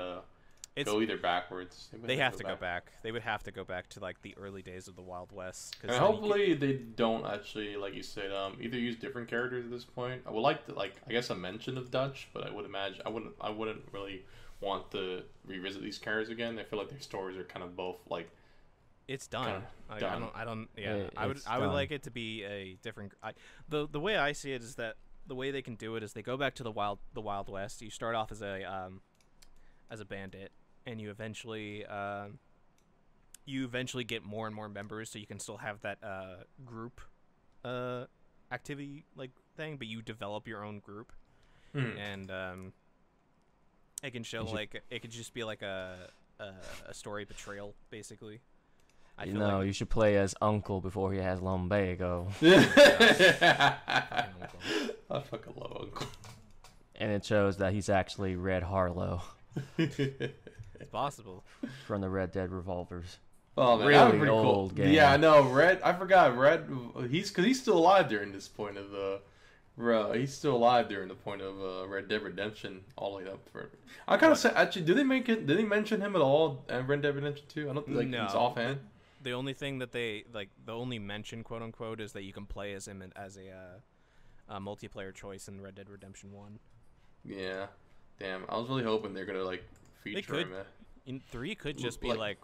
go either backwards. They have to go back. They would have to go back to like the early days of the Wild West. And hopefully they don't actually, like you said, either use different characters at this point. I would like to, I guess, a mention of Dutch, but I would imagine I wouldn't really want to revisit these characters again. I feel like their stories are kind of both like. It's done. Done. I don't. Yeah, I would like it to be a different. The way I see it is that the way they can do it is they go back to the Wild West. You start off as a bandit, and you eventually get more and more members, so you can still have that group activity like thing, but you develop your own group, and it can show it could just be like a story betrayal basically. I You feel know, like you should play as Uncle before he has lumbago. fucking Uncle. I fucking love Uncle. And it shows that he's actually Red Harlow It's possible. from the Red Dead revolvers. Oh man, that was Really pretty old cool. game. Yeah, I know. Red. I forgot. Red. He's still alive during this point of the. He's still alive during the point of Red Dead Redemption, all the way up for. I kind of said actually, did they make it? Did they mention him at all in Red Dead Redemption 2? I don't like No. it's offhand. The only thing that they like, the only mention, quote unquote, is that you can play as him as a multiplayer choice in Red Dead Redemption 1. Yeah, damn. I was really hoping they're gonna like feature could. him. In 3 could just be like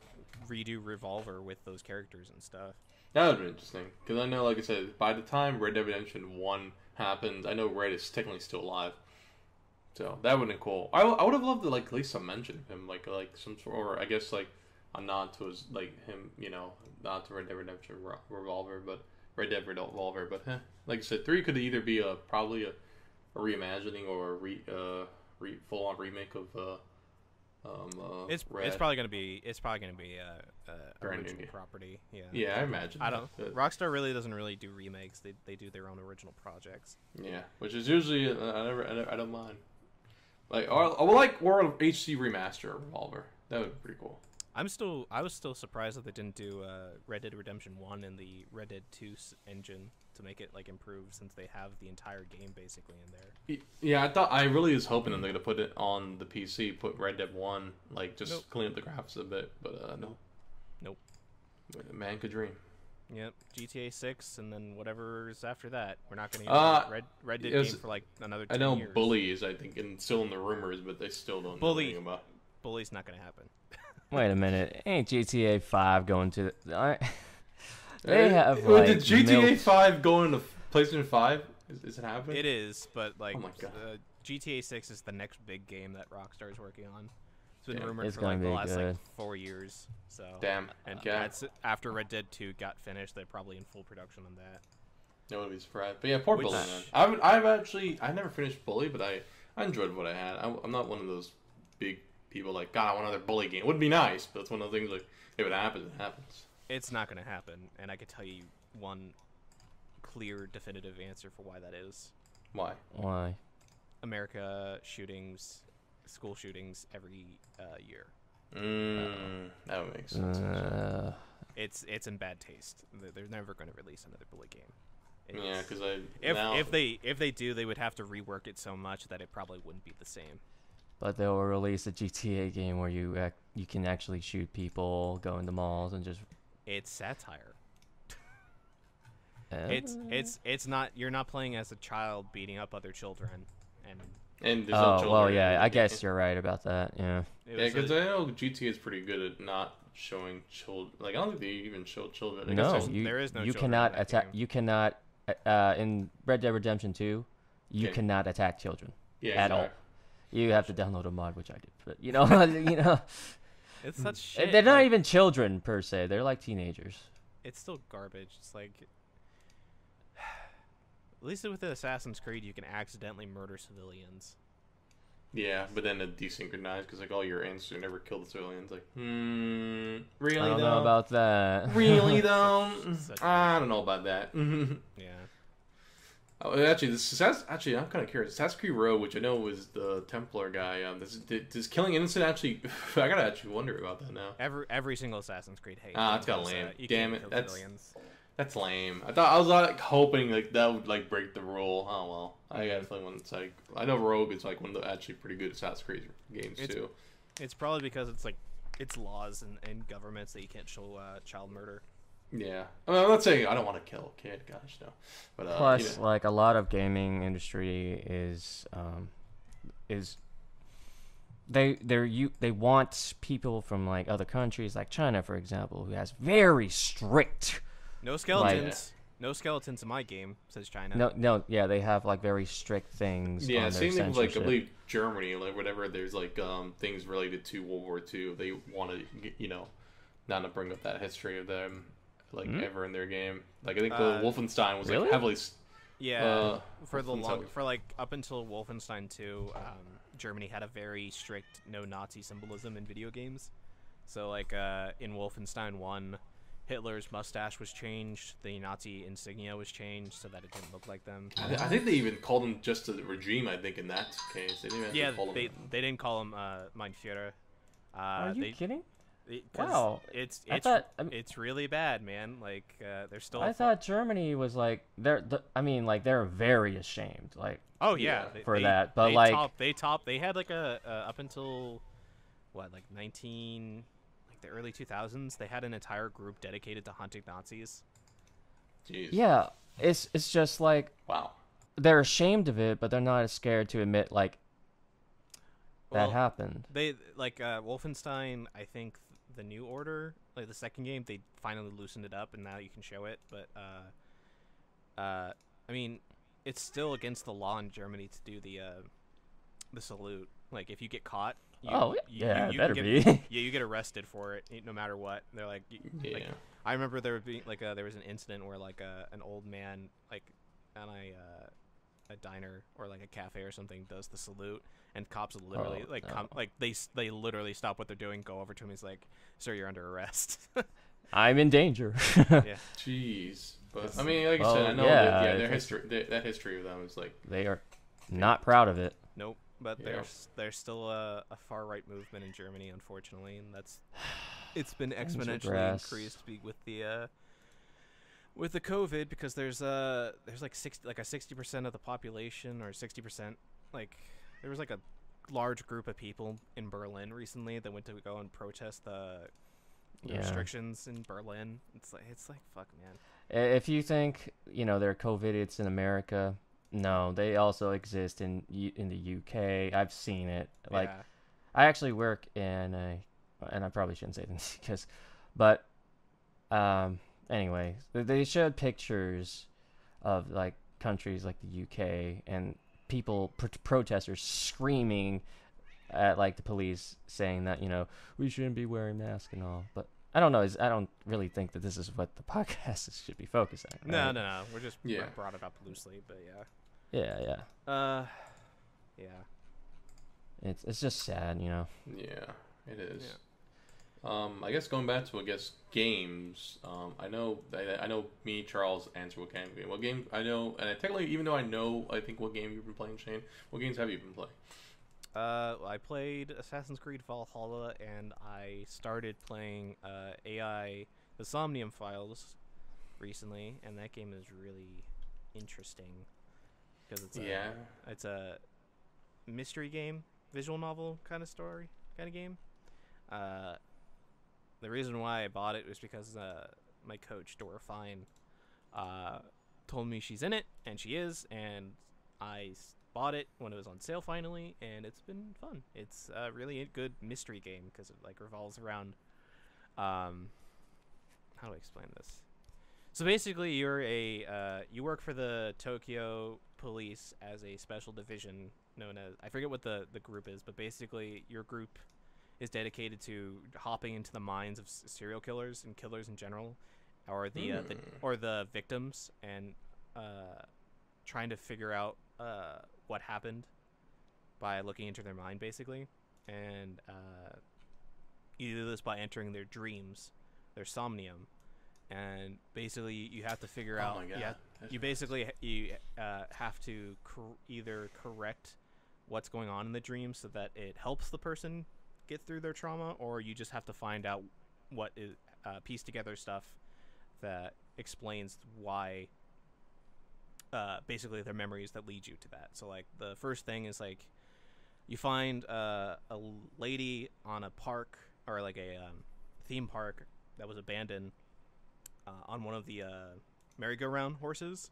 redo Revolver with those characters and stuff. That would be interesting because I know, like I said, by the time Red Dead Redemption 1 happens, I know Red is technically still alive. So that would have been cool. I would have loved to like at least some mention of him, like some sort, or I guess like a nod to his like him, you know, not to Red Dead Redemption Revolver, but Red Dead Revolver. But like I said, 3 could either be probably a reimagining or a full on remake of It's Red. probably gonna be a Brand new original game. property. Yeah. Yeah, I imagine. I don't. But, Rockstar really doesn't really do remakes. They do their own original projects. yeah, which is usually I don't mind. Like I would like or an HD remaster of Revolver. That would be pretty cool. I was still surprised that they didn't do Red Dead Redemption 1 and the Red Dead 2 engine to make it like improved, since they have the entire game basically in there. Yeah, I really was hoping that they're gonna put it on the PC, put Red Dead 1, like just clean up the graphics a bit, but no. Nope. Man could dream. Yep. GTA 6 and then whatever's after that. We're not gonna use Red Dead game for like another 10 I know years. Bully is, I think, and still in the rumors, but they still don't know anything about. Bully's not gonna happen. Wait a minute. Ain't GTA 5 going to... They have, like... Did GTA 5 go into PlayStation 5? Is it happening? It is, but like Oh my God. GTA 6 is the next big game that Rockstar is working on. It's been Damn. rumored It's for like gonna the be last good. like 4 years. So Damn. and Okay. that's after Red Dead 2 got finished. They're probably in full production on that. No one would be surprised. But yeah, poor Which- Bully, man. I never finished Bully, but I enjoyed what I had. I'm not one of those big people like, God, I want another Bully game. It would be nice, but it's one of the things like, if it happens, it happens. It's not going to happen, and I could tell you one clear, definitive answer for why that is. Why? Why? America shootings, school shootings every year. That would make sense. It's in bad taste. They're never going to release another Bully game. Yeah, because If they do, they would have to rework it so much that it probably wouldn't be the same. But they'll release a GTA game where you can actually shoot people, go into malls, and just... It's satire. It's not. You're not playing as a child beating up other children, and and there's no Oh, children well, in yeah, the I game. guess you're right about that, yeah. it Yeah, was because I know GTA is pretty good at not showing children. Like I don't think they even show children. I guess No, there's- there is no you children cannot in that attack... game. You cannot... in Red Dead Redemption 2, you Okay. cannot attack children yeah, at all. exactly. You have to download a mod, which I did. But, you know, It's such shit. they're not like, even children, per se. They're like teenagers. It's still garbage. It's like. At least with Assassin's Creed, you can accidentally murder civilians. Yeah, but then it desynchronized because like all your answers never kill the civilians. Like, really I don't though? know about that. Really though? Such I don't know about that. Yeah. Oh, actually, I'm kind of curious. Assassin's Creed Rogue, which I know was the Templar guy. Does killing innocent actually? I gotta actually wonder about that now. Every single Assassin's Creed hates. That's kinda lame. You Damn can't it, kill civilians. That's lame. I was like hoping like that would like break the rule. Oh well, I got a feeling when it's like I know Rogue is like one of the actually pretty good Assassin's Creed games too. It's probably because it's laws and governments that you can't show child murder. Yeah, I mean, I'm not saying I don't want to kill a kid. Gosh, no. But Plus, like a lot of gaming industry is they want people from like other countries, like China, for example, who has very strict. No skeletons. No skeletons in my game, says China. No, yeah, they have like very strict things. yeah, on their same thing with like I censorship. believe Germany, like whatever. There's like things related to World War II. They want to not to bring up that history of them like ever in their game. Like I think the Wolfenstein was really? like heavily. Yeah, for the Wolfenstein. for like up until Wolfenstein 2, Germany had a very strict no Nazi symbolism in video games. So like in Wolfenstein 1, Hitler's mustache was changed. The Nazi insignia was changed so that it didn't look like them. I think they even called him just the regime. I think in that case, they didn't Yeah, call him. they didn't call him Mein Führer. Are you kidding? Wow, it's it's really bad, man. Like they're still. I thought Germany was like they're very ashamed, like. Oh yeah, for that, but like they had like a up until what, like the early 2000s, they had an entire group dedicated to hunting Nazis. Jeez. Yeah, it's just like, wow, they're ashamed of it, but they're not as scared to admit like that happened. They like Wolfenstein. I think the New Order, like the second game, they finally loosened it up, and now you can show it. But I mean, it's still against the law in Germany to do the salute. Like if you get caught. You better be. Yeah, you get arrested for it no matter what. They're like, like I remember there would be like there was an incident where like an old man like on a diner or like a cafe or something does the salute, and cops literally they literally stop what they're doing, go over to him. He's like, "Sir, you're under arrest." I'm in danger. Yeah. Jeez. But I mean, like you said, I know their history, that history of them is like they are not proud of it. Nope. But there's still a far right movement in Germany, unfortunately, and it's been exponentially increased with the COVID, because there's like 60% of the population, or 60%, like there was like a large group of people in Berlin recently that went to go and protest the restrictions in Berlin. It's like fuck, man. If you think they're COVID, it's in America. No, they also exist in the UK. I've seen it. Like, yeah. I actually work in and I probably shouldn't say this but anyway, they showed pictures of like countries like the UK and people, protesters screaming at like the police, saying that we shouldn't be wearing masks and all. But I don't know. I don't really think that this is what the podcast should be focusing on. Right? No. We're just brought it up loosely, but yeah. Yeah. Yeah. It's just sad, Yeah, it is. Yeah. I guess going back to games. I know me, Charles, answer what game I know, and technically, even though I think what game you've been playing, Shane. What games have you been playing? I played Assassin's Creed Valhalla, and I started playing AI the Somnium Files recently, and that game is really interesting. Because it's a mystery game, visual novel kind of story, kind of game. The reason why I bought it was because my coach, Dora Fine, told me she's in it, and she is, and I bought it when it was on sale finally, and it's been fun. It's a really good mystery game because it like revolves around how do I explain this? So basically, you're you work for the Tokyo police as a special division known as, I forget what the group is, but basically your group is dedicated to hopping into the minds of serial killers and killers in general, or the victims, and trying to figure out what happened by looking into their mind, basically. And you do this by entering their dreams, their somnium. And basically, you have to figure out. You have to either correct what's going on in the dream so that it helps the person get through their trauma, or you just have to find out what is piece together stuff that explains why. Basically, their memories that lead you to that. So, like, the first thing is like you find a lady on a park, or like a theme park that was abandoned. On one of the merry-go-round horses,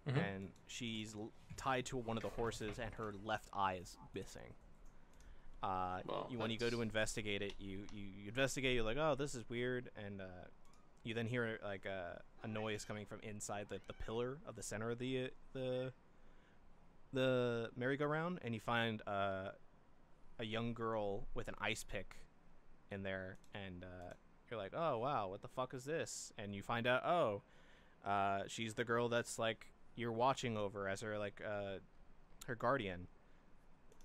and she's tied to one of the horses, and her left eye is missing. When you go to investigate it, you investigate. You're like, oh, this is weird, and you then hear like a noise coming from inside the pillar of the center of the merry-go-round, and you find a young girl with an ice pick in there, and you're like, oh wow, what the fuck is this? And you find out, she's the girl that's like you're watching over as her like her guardian.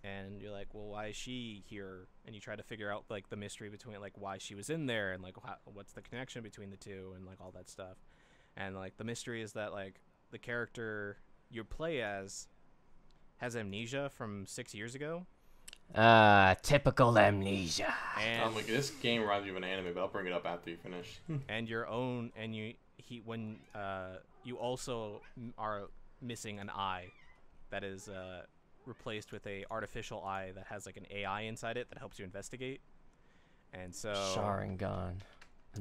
and you're like, well, why is she here? And you try to figure out like the mystery between like why she was in there and like what's the connection between the two and like all that stuff. And like the mystery is that like the character you play as has amnesia from 6 years ago. Typical amnesia. And I'm like, this game reminds me of an anime, but I'll bring it up after you finish. and your own and you also are missing an eye that is replaced with a artificial eye that has like an AI inside it that helps you investigate. And so Sharingan.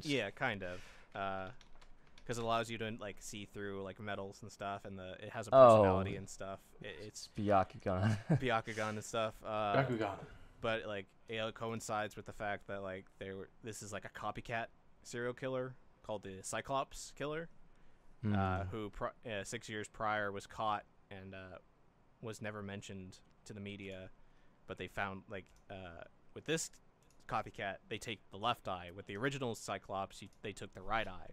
yeah, kind of, because it allows you to like see through like metals and stuff, and it has a personality and stuff. It's Byakugan. Byakugan and stuff. Bakugan. But like it coincides with the fact that like this is like a copycat serial killer called the Cyclops Killer, who 6 years prior was caught and was never mentioned to the media, but they found like with this copycat they take the left eye. With the original Cyclops, they took the right eye,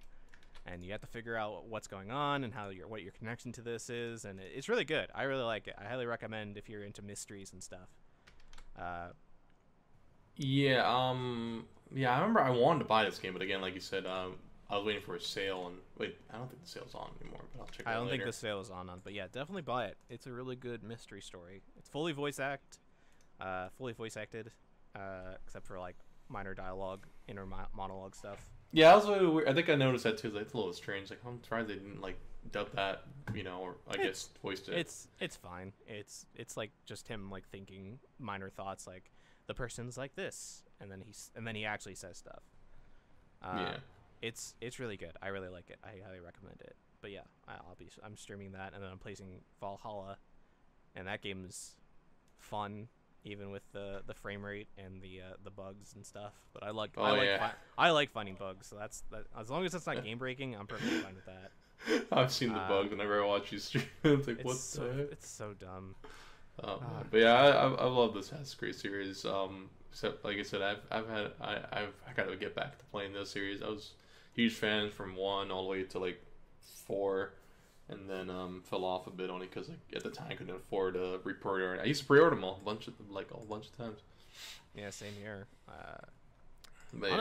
and you have to figure out what's going on and what your connection to this is, and it's really good. I really like it. I highly recommend if you're into mysteries and stuff. Yeah, I remember I wanted to buy this game, but again, like you said, I was waiting for a sale, and wait, I don't think the sale's on anymore, but I'll check it out I don't later. think the sale is on, but yeah, definitely buy it. It's a really good mystery story. It's fully voice acted, except for like minor dialogue, inner monologue stuff. Yeah, that was really weird. I think I noticed that too. It's like, it's a little strange. Like, I'm surprised they didn't like dub that, or I guess voiced it. It's fine. It's like just him like thinking minor thoughts, like the person's like this, and then he actually says stuff. Yeah. It's really good. I really like it. I highly recommend it. But yeah, I'm streaming that, and then I'm playing Valhalla, and that game is fun, even with the frame rate and the bugs and stuff. But I like finding bugs. So that's as long as it's not game breaking, I'm perfectly fine with that. I've seen the bugs whenever I watch you stream. It's like, what the heck? It's so dumb. But yeah, I love this Assassin's Creed series. Except like I said, I've got to get back to playing this series. I was a huge fan from 1 all the way to like 4, and then fell off a bit only because like at the time I couldn't afford a pre-order. I used to pre-order them a bunch of times. Yeah, same here. But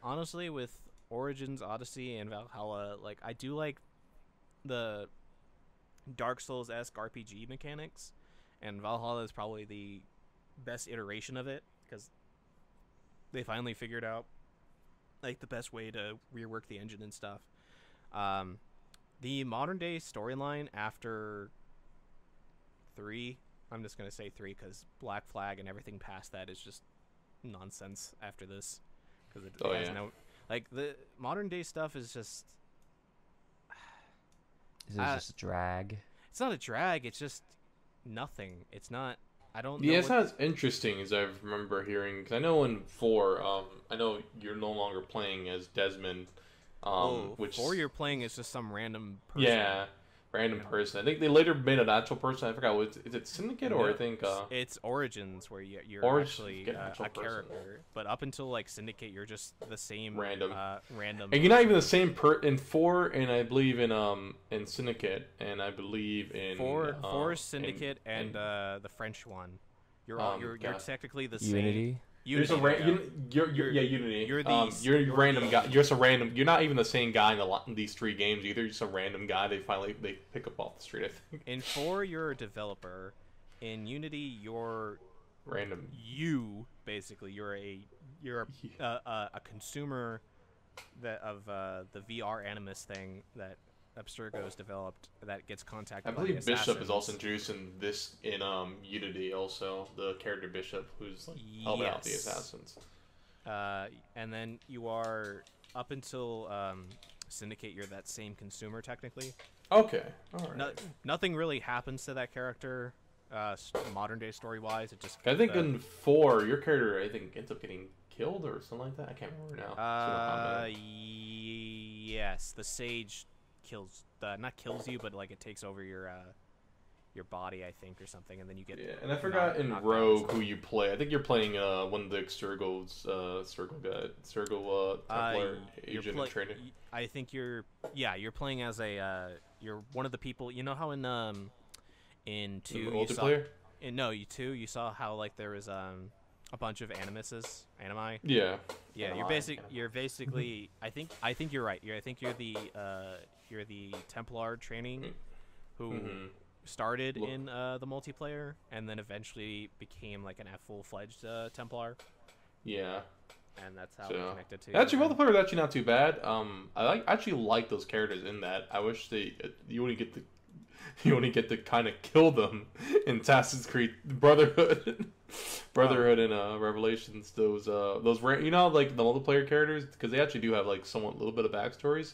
Honestly, with Origins, Odyssey, and Valhalla, like I do like the Dark Souls-esque RPG mechanics, and Valhalla is probably the best iteration of it because they finally figured out like the best way to rework the engine and stuff. The modern day storyline after 3, I'm just gonna say 3 because Black Flag and everything past that is just nonsense after this, because it has no, like, the modern day stuff is just just a drag. It's not a drag, it's just nothing. It's not, I don't know. Yeah, it's not as interesting as I remember hearing, because I know in 4, I know you're no longer playing as Desmond, which 4 you're playing is just some random person. Yeah, random person. I think they later made an actual person. I forgot. Is it Syndicate or I think it's Origins where you're actually a character. But up until like Syndicate, you're just the same random. Random. And you're not even the same in 4, and I believe in Syndicate, and I believe in 4 Syndicate and the French one. You're technically the same. Unity. Unity. Unity. You're a random guy. You're just a random. You're not even the same guy in these 3 games either. You're just a random guy. They pick up off the street. I think. In 4, you're a developer. In Unity, you're random. You basically you're a consumer of the VR Animus thing that Abstergo's developed that gets contacted. I believe by the Bishop is also introduced in this in Unity also, the character Bishop who's like helping out the assassins. And then you are up until Syndicate. You're that same consumer technically. Okay, all right. Nothing really happens to that character, modern day story wise. It just. I think in 4, your character ends up getting killed or something like that. I can't remember now. Yes, the Sage not kills you, but like it takes over your body, I think, or something, and then you get. Yeah, and I forgot in Rogue who you play. I think you're playing one of the Extergo's Templar agent and trainer. I think you're playing as you're one of the people. You know how in 2 multiplayer. no, you saw how like there was a bunch of animi. Yeah. Yeah, you're basically I think you're right. I think you're the Templar training who started in the multiplayer and then eventually became like a full-fledged Templar. Yeah. And that's how we connected to. Actually, multiplayer was actually not too bad. Actually like those characters in that. I wish you only get to kind of kill them in Assassin's Creed Brotherhood. Brotherhood and Revelations, like the multiplayer characters, because they actually do have like somewhat little bit of backstories,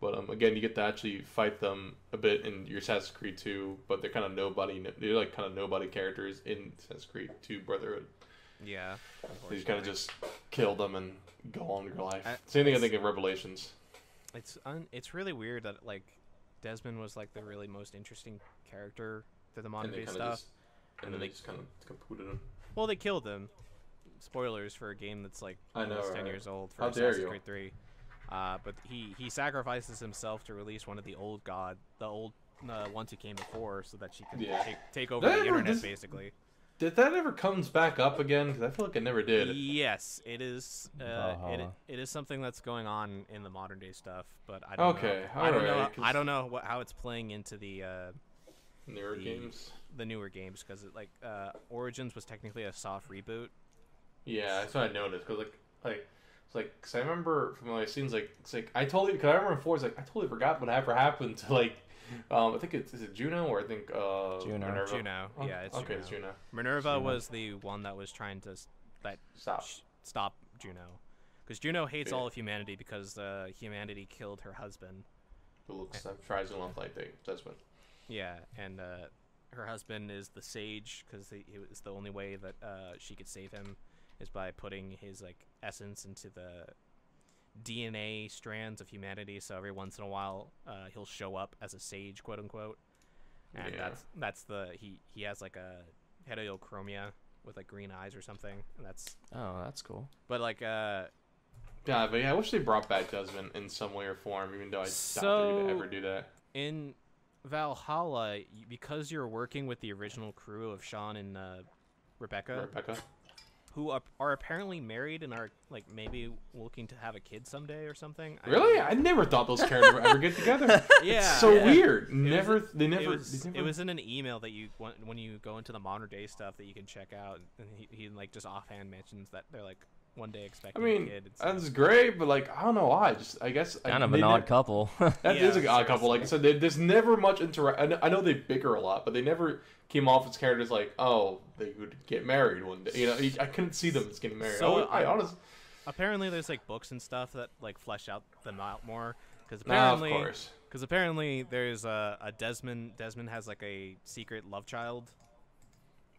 but again you get to actually fight them a bit in your Assassin's Creed 2, but they're kind of nobody characters in Assassin's Creed 2 Brotherhood. Yeah, you just kind of just kill them and go on with your life. Same thing I think in Revelations. It's really weird that like Desmond was like the really most interesting character to the modern day stuff. And then they just kind of pooted him. Well, they killed him. Spoilers for a game that's like almost 10 years old for How dare Assassin's you. Creed 3. But he sacrifices himself to release one of the old ones who came before, so that she can take over the internet, basically. Did that ever comes back up again? Because I feel like it never did. Yes, it is. It is something that's going on in the modern day stuff, but I don't know. I don't know how it's playing into the newer games. The newer games, because Origins was technically a soft reboot. Yeah, that's what I noticed. Because cause I remember from my scenes, because I remember before, I totally forgot what ever happened to I think is it Juno, or I think Juno. Minerva? Juno. Yeah, it's okay, Juno. it's Juno. Minerva was the one that was trying to stop Juno, because Juno hates all of humanity because humanity killed her husband. Who tries to love like Desmond. Yeah, and her husband is the sage, because it was the only way that she could save him is by putting his essence into the DNA strands of humanity. So every once in a while, he'll show up as a sage, quote unquote, and that's he has a heterochromia with green eyes or something. And that's cool. But I wish they brought back Desmond in some way or form, even though I doubt they're gonna ever do that. In Valhalla, because you're working with the original crew of Sean and Rebecca, who are apparently married and are maybe looking to have a kid someday or something. Really? I never thought those characters would ever get together. Yeah, it's so weird. It was in an email that you when you go into the modern day stuff that you can check out, and he just offhand mentions that they're one day expecting a kid. That's great, but I don't know why. I guess kind of an odd couple. That is an odd couple. Like I said, there's never much interaction. I know they bicker a lot, but they never came off as characters they would get married one day. I couldn't see them as getting married. So honestly, apparently there's books and stuff that flesh them out more, because apparently there's a Desmond has a secret love child.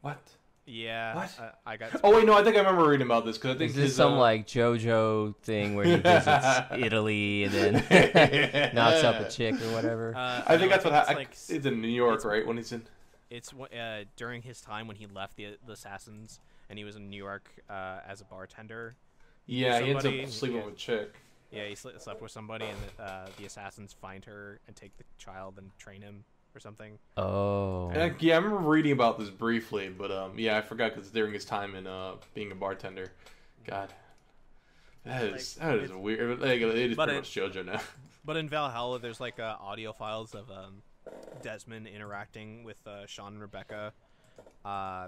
What? Yeah. What? I got. Oh wait, no. I think I remember reading about this, because I think is this some JoJo thing where he visits Italy and then knocks up a chick or whatever? I think that's what happened. It's in New York, right? When he's in. It's during his time when he left the Assassins, and he was in New York as a bartender. Yeah, he ends up sleeping with a chick. Yeah, he slept with somebody, and the Assassins find her and take the child and train him or something. Oh. Yeah, I remember reading about this briefly, but I forgot, because during his time in being a bartender. God, that is weird. It is pretty much JoJo now. But in Valhalla, there's audio files of Desmond interacting with Sean and Rebecca.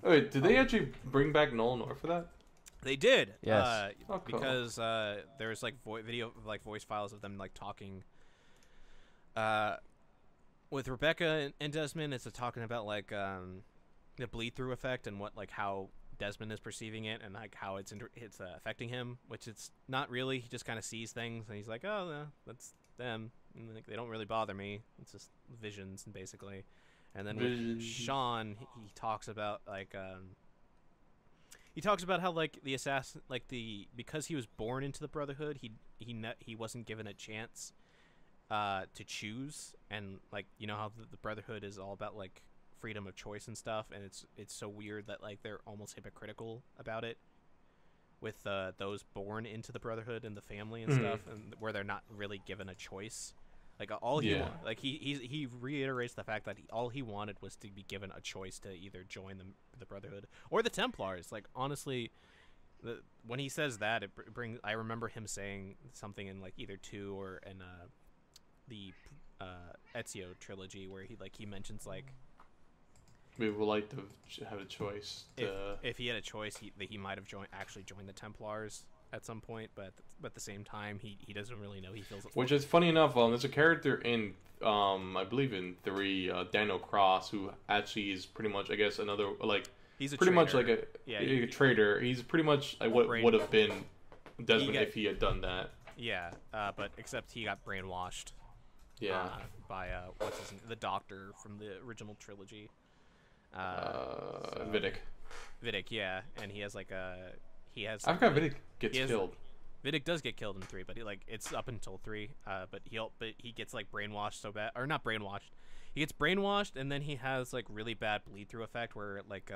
Wait, did they actually bring back Nolan North for that? They did. Yes. Cool. Because there's video voice files of them talking. With Rebecca and Desmond, it's talking about the bleed through effect and what how Desmond is perceiving it, and how it's affecting him, which it's not really. He just kind of sees things and he's like, oh no, that's them, and they don't really bother me. It's just visions, basically. And then with Sean, he talks about how the assassin, because he was born into the Brotherhood, he wasn't given a chance to choose, and how the Brotherhood is all about freedom of choice and stuff, and it's so weird that they're almost hypocritical about it with those born into the Brotherhood and the family and stuff, and where they're not really given a choice. Like all he Yeah. like he reiterates the fact that all he wanted was to be given a choice to either join the Brotherhood or the Templars. Like honestly, when he says that, it brings. I remember him saying something in like either 2 or in the Ezio trilogy where he mentions like We would like to have a choice. if he had a choice, he might have actually joined the Templars at some point, but at the same time, he doesn't really know. He feels Which is funny enough. There's a character in I believe in 3, Daniel Cross, who actually is pretty much, I guess, another like he's a pretty traitor. much like a traitor. He's pretty much like what would have been Desmond if he had done that. Yeah, but except he got brainwashed. Yeah. By what's his name? The Doctor from the original trilogy. Vidic. Vidic, yeah, and he has like I forgot Vidic gets killed. Vidic does get killed in 3, but it's up until 3. But he gets like brainwashed so bad, or not brainwashed. He gets brainwashed, and then he has like really bad bleed through effect where like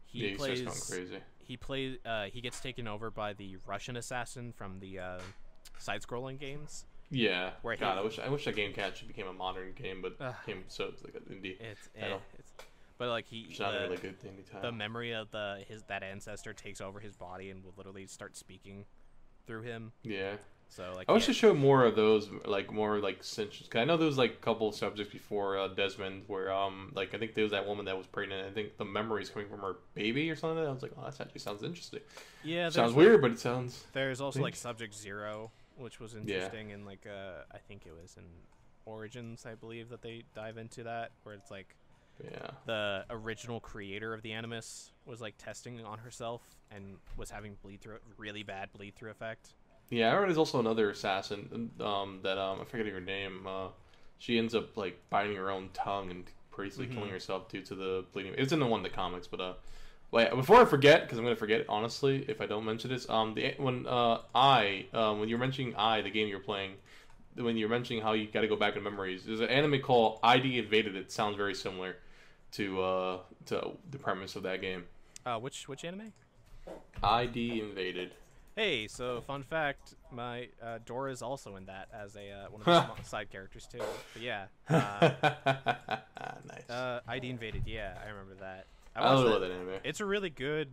he plays. He starts going crazy. He gets taken over by the Russian assassin from the side-scrolling games. Yeah. God, I wish that game actually became a modern game, but became so it's like an indie. But like it's not a really good indie title. The memory of that ancestor takes over his body and will literally start speaking through him. Yeah. So like I wish to show more of those, like more like sentience. Cause I know there was like a couple of subjects before Desmond where like I think there was that woman that was pregnant. I think the memories coming from her baby or something. I was like, oh, that actually sounds interesting. Yeah, sounds weird, but it sounds. There's also like Subject 0, which was interesting, and like I think it was in Origins, I believe, that they dive into that, where it's like the original creator of the Animus was like testing on herself and was having really bad bleed through effect. Yeah, I heard there's also another assassin that I forget her name. She ends up like biting her own tongue and basically killing herself due to the bleeding. It's in the one of the comics, but wait, before I forget, because I'm gonna forget it, honestly if I don't mention this. When you're mentioning the game you're playing, when you're mentioning how you got to go back in memories, there's an anime called ID Invaded. It sounds very similar to the premise of that game. Which anime? ID Invaded. Hey, so fun fact, my Dora is also in that as one of the side characters too. But yeah, nice. ID Invaded. Yeah, I remember that. I love that anime. It's a really good.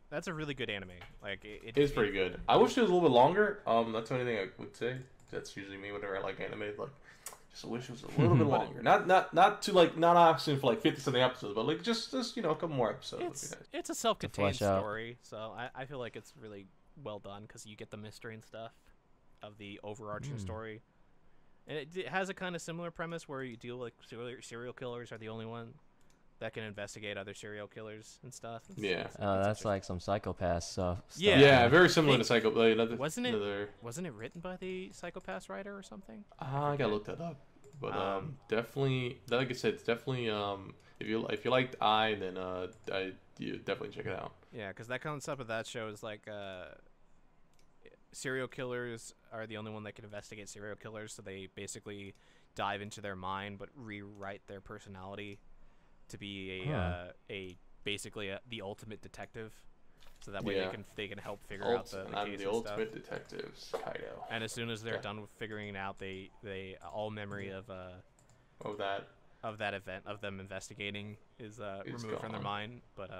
That's a really good anime. Like it is pretty good. I wish it was a little bit longer. That's the only thing I would say. That's usually me whenever I like anime. Like, just wish it was a little bit longer. Not to like not asking for like 50 something episodes, but like just a couple more episodes. It's a self-contained story, so I feel like it's really well done because you get the mystery and stuff of the overarching story, and it has a kind of similar premise where you deal with serial killers are the only one that can investigate other serial killers and stuff. That's like some Psychopath stuff. Yeah, very similar to Psycho. Wasn't it written by the Psychopath writer or something? I gotta look that up, but definitely, like I said, it's definitely if you liked then you definitely check it out. Yeah, because that concept of that show is like serial killers are the only one that can investigate serial killers, so they basically dive into their mind but rewrite their personality to be the ultimate detective, so that way they can help figure out the case. I'm the ultimate detective, Kaido. And as soon as they're done with figuring it out, they all memory of that event of them investigating is removed from their mind. But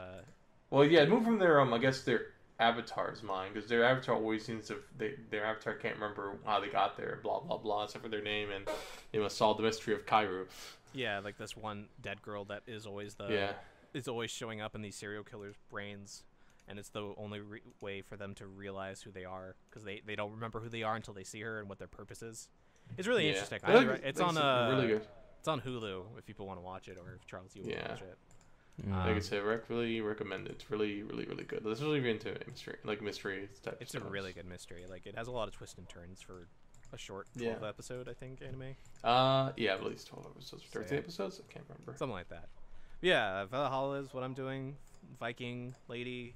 move from their I guess their avatar's mind, because their avatar always seems to their avatar can't remember how they got there, blah blah blah, except for their name, and they must solve the mystery of Kairu. Yeah, like this one dead girl that is always is always showing up in these serial killers' brains, and it's the only way for them to realize who they are, because they don't remember who they are until they see her and what their purpose is. It's really interesting. It's on really good. It's on Hulu if people want to watch it, or if Charles you want to watch it. Like I said, really recommend it. It's really good. This is really into mystery type. It's a really good mystery. Like it has a lot of twists and turns for a short 12 episode, I think, anime. At least 12 episodes, 13 episodes. I can't remember. Something like that. Yeah, Valhalla is what I'm doing. Viking lady.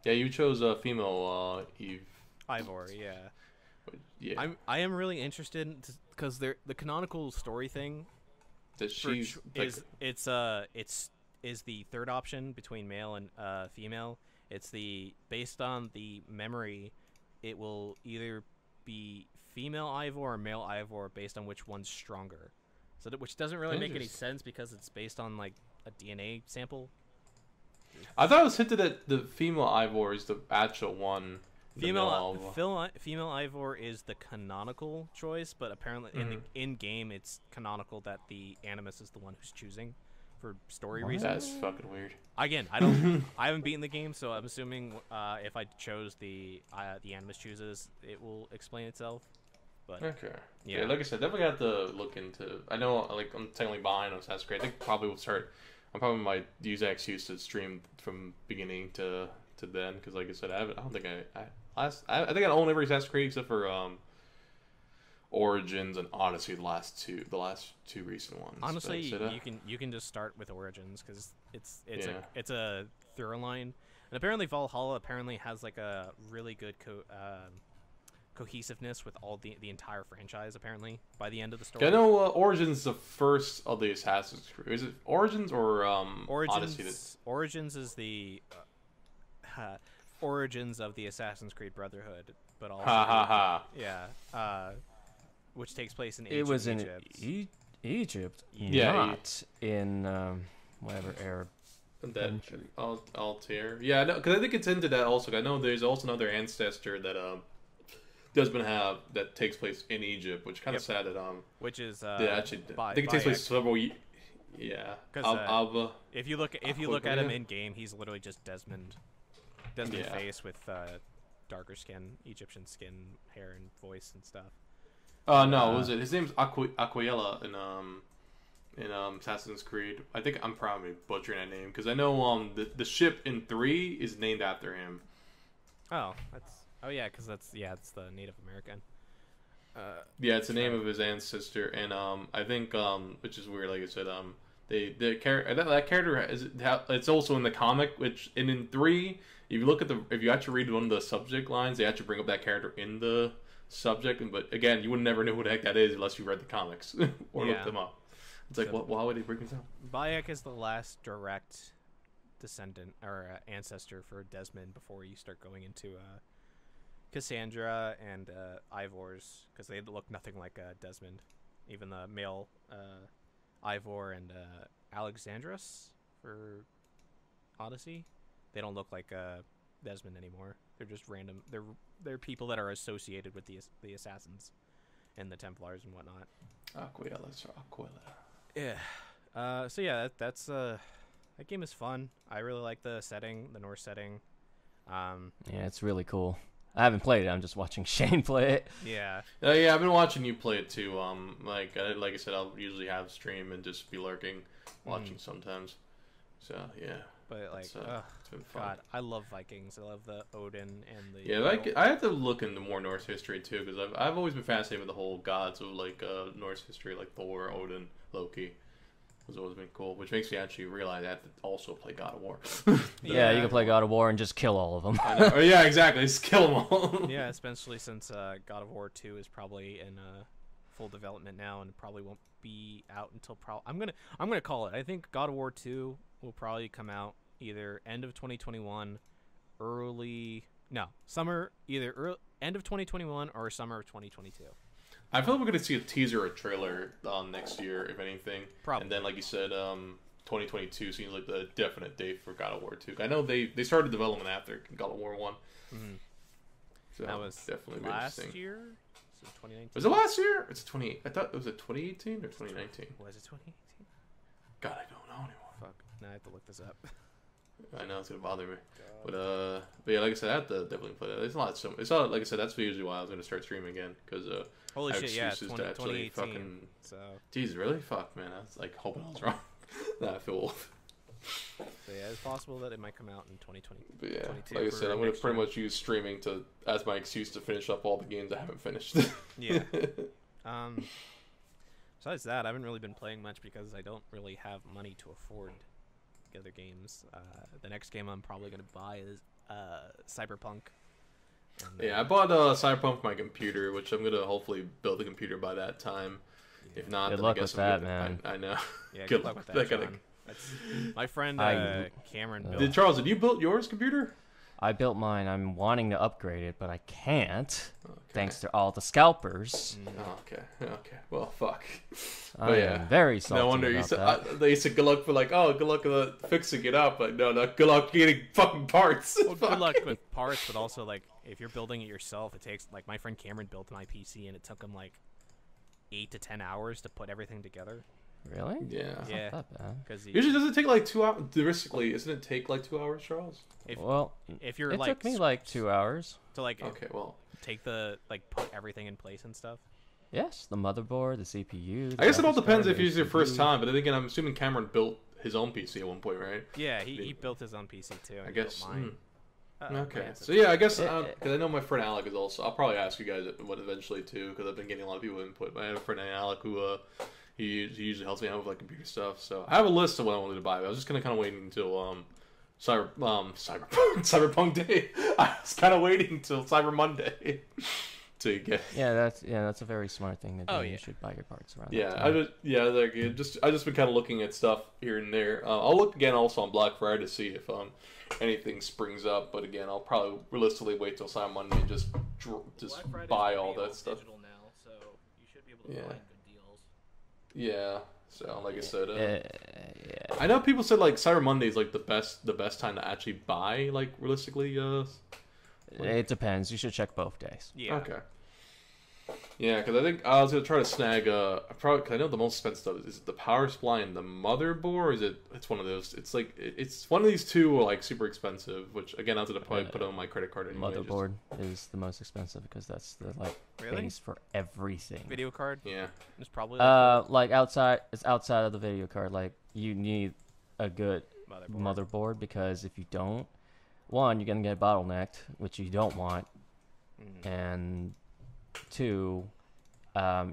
You chose a female Eve. Ivor, yeah. But, yeah. I am really interested because the canonical story thing. That she's is the third option between male and female. It's based on the memory. It will either be female Ivor or male Ivor based on which one's stronger. So which doesn't really make any sense because it's based on like a DNA sample. I thought it was hinted that the female Ivor is the actual one. Female Ivor is the canonical choice, but apparently in game it's canonical that the Animus is the one who's choosing for story reasons. That's fucking weird. Again, I haven't beaten the game, so I'm assuming if I chose the Animus chooses, it will explain itself. But okay. Yeah, like I said, definitely have to look into. I know, like I'm technically behind on Assassin's Creed. I think probably will start. I probably might use that excuse to stream from beginning to then, because like I said, I don't think I think I own every Assassin's Creed except for Origins and Odyssey, the last two recent ones. Honestly, you can just start with Origins because it's a thorough line, and apparently Valhalla has like a really good cohesiveness with all the entire franchise. Apparently, by the end of the story, I know Origins is the first of the Assassin's Creed. Is it Origins or Odyssey? Origins is the origins of the Assassin's Creed Brotherhood, but also which takes place in Egypt. It was in Egypt, not in whatever Arab country. Altair. Yeah, because I think it's into that also. I know there's also another ancestor that Desmond have that takes place in Egypt, which kind of sad that which is I think it takes place several. Yeah, because if you look at him in game, he's literally just Desmond face with darker skin, Egyptian skin, hair, and voice and stuff. No, was it? His name's Aquila in Assassin's Creed. I think I'm probably butchering that name because I know the ship in 3 is named after him. Because it's the Native American. It's the name of his ancestor, and I think which is weird. Like I said, that character it's also in the comic, which and in 3, if you actually read one of the subject lines, they actually bring up that character in the subject. But again, you would never know who the heck that is unless you read the comics or looked them up. It's like, why would they bring this up? Bayek is the last direct descendant or ancestor for Desmond before you start going into Cassandra and Ivor's, because they look nothing like Desmond. Even the male Ivor and Alexandros for Odyssey, they don't look like Desmond anymore. They're just random. They're people that are associated with the assassins and the Templars and whatnot. Aquila. Yeah. So yeah, that's that game is fun. I really like the setting, the Norse setting. Yeah, it's really cool. I haven't played it. I'm just watching Shane play it. Yeah. I've been watching you play it too. Like I said, I'll usually have stream and just be lurking, watching sometimes. So yeah. But like, it's been fun. God, I love Vikings. I love the Odin and the. Yeah, I have to look into more Norse history too, because I've always been fascinated with the whole gods of like Norse history, like Thor, Odin, Loki. Has always been cool, which makes me actually realize I have to also play God of War. Yeah, you can play God of War and just kill all of them. I know. Yeah, exactly. Just kill them all. Yeah, especially since God of War 2 is probably in full development now, and it probably won't be out until I'm gonna call it. I think God of War 2 will probably come out either end of 2021, end of 2021 or summer of 2022. I feel like we're going to see a teaser or trailer next year, if anything. Probably. And then, like you said, 2022 seems like the definite date for God of War 2. I know they started development after God of War 1. Mm-hmm. So that was definitely last interesting. year? So 2019? Was it last year? It's 20. I thought it was 2018 or 2019. Was it 2018? God, I don't know anymore. Fuck. Now I have to look this up. I know it's gonna bother me, but yeah, like I said, I have to definitely play that. It's not like I said. That's usually why I was gonna start streaming again, because holy I have shit, yeah, excuses to actually 2018. fucking. So. Jeez, really? Fuck, man. I was like hoping I was wrong. Nah, I feel old. So yeah, it's possible that it might come out in 2020. But yeah, like I said, I'm gonna pretty much use streaming as my excuse to finish up all the games I haven't finished. Yeah. Besides that, I haven't really been playing much because I don't really have money to afford other games. The next game I'm probably gonna buy is Cyberpunk. And, yeah, I bought Cyberpunk for my computer, which I'm gonna hopefully build a computer by that time. Yeah. If not, good then luck I guess with that, man. I know. Yeah, good luck with that, John. My friend Cameron built. Charles, did you build yours computer? I built mine. I'm wanting to upgrade it, but I can't, Okay. thanks to all the scalpers. Oh, okay. Well, fuck. I But am very salty no wonder about you said that. they said good luck for like, oh, good luck fixing it up. Like, no, good luck getting fucking parts. Well, good luck with parts, but also like if you're building it yourself, it takes like my friend Cameron built my PC and it took him like 8 to 10 hours to put everything together. Really? Yeah. Yeah. Not that bad. Because Usually, does it take like 2 hours? Realistically, isn't it take like 2 hours, Charles? if you're it like took me like 2 hours. to like Okay, well, take the like put everything in place and stuff. Yes, the motherboard, the CPU. The I guess it all graphics depends card, if the it's your first HDD. time. But then again, I'm assuming Cameron built his own PC at one point, right? Yeah, he built his own PC too. And I he built guess. mine. Okay. Yeah, So yeah, I guess It- because I know my friend Alec is also. I'll probably ask you guys what eventually too, because I've been getting a lot of people input. I have a friend Alec who he usually helps me out with like computer stuff. So I have a list of what I wanted to buy. But I was just kind of waiting until Cyberpunk Day. I was kind of waiting until Cyber Monday to get. Yeah, that's a very smart thing to do. Oh, yeah. You should buy your parts around. Yeah, that time. I just been kind of looking at stuff here and there. I'll look again also on Black Friday to see if anything springs up. But again, I'll probably realistically wait till Cyber Monday and just buy all that stuff. Digital now, so you should be able to Yeah. find good deals. Yeah. So like I said, Yeah. I know people said like Cyber Monday is like the best time to actually buy like realistically. It depends. You should check both days. Yeah. Okay. Yeah, because I think I was gonna try to snag probably cause I know the most expensive stuff is it the power supply and the motherboard. Or is it? It's one of those. It's like it's one of these two are like super expensive. Which again, I was gonna probably put on my credit card anyway. Motherboard is the most expensive because that's the like Really? base for everything. Video card Yeah. is probably Like outside, it's outside of the video card. Like you need a good motherboard because if you don't, one, you're gonna get bottlenecked, which you don't want, and two,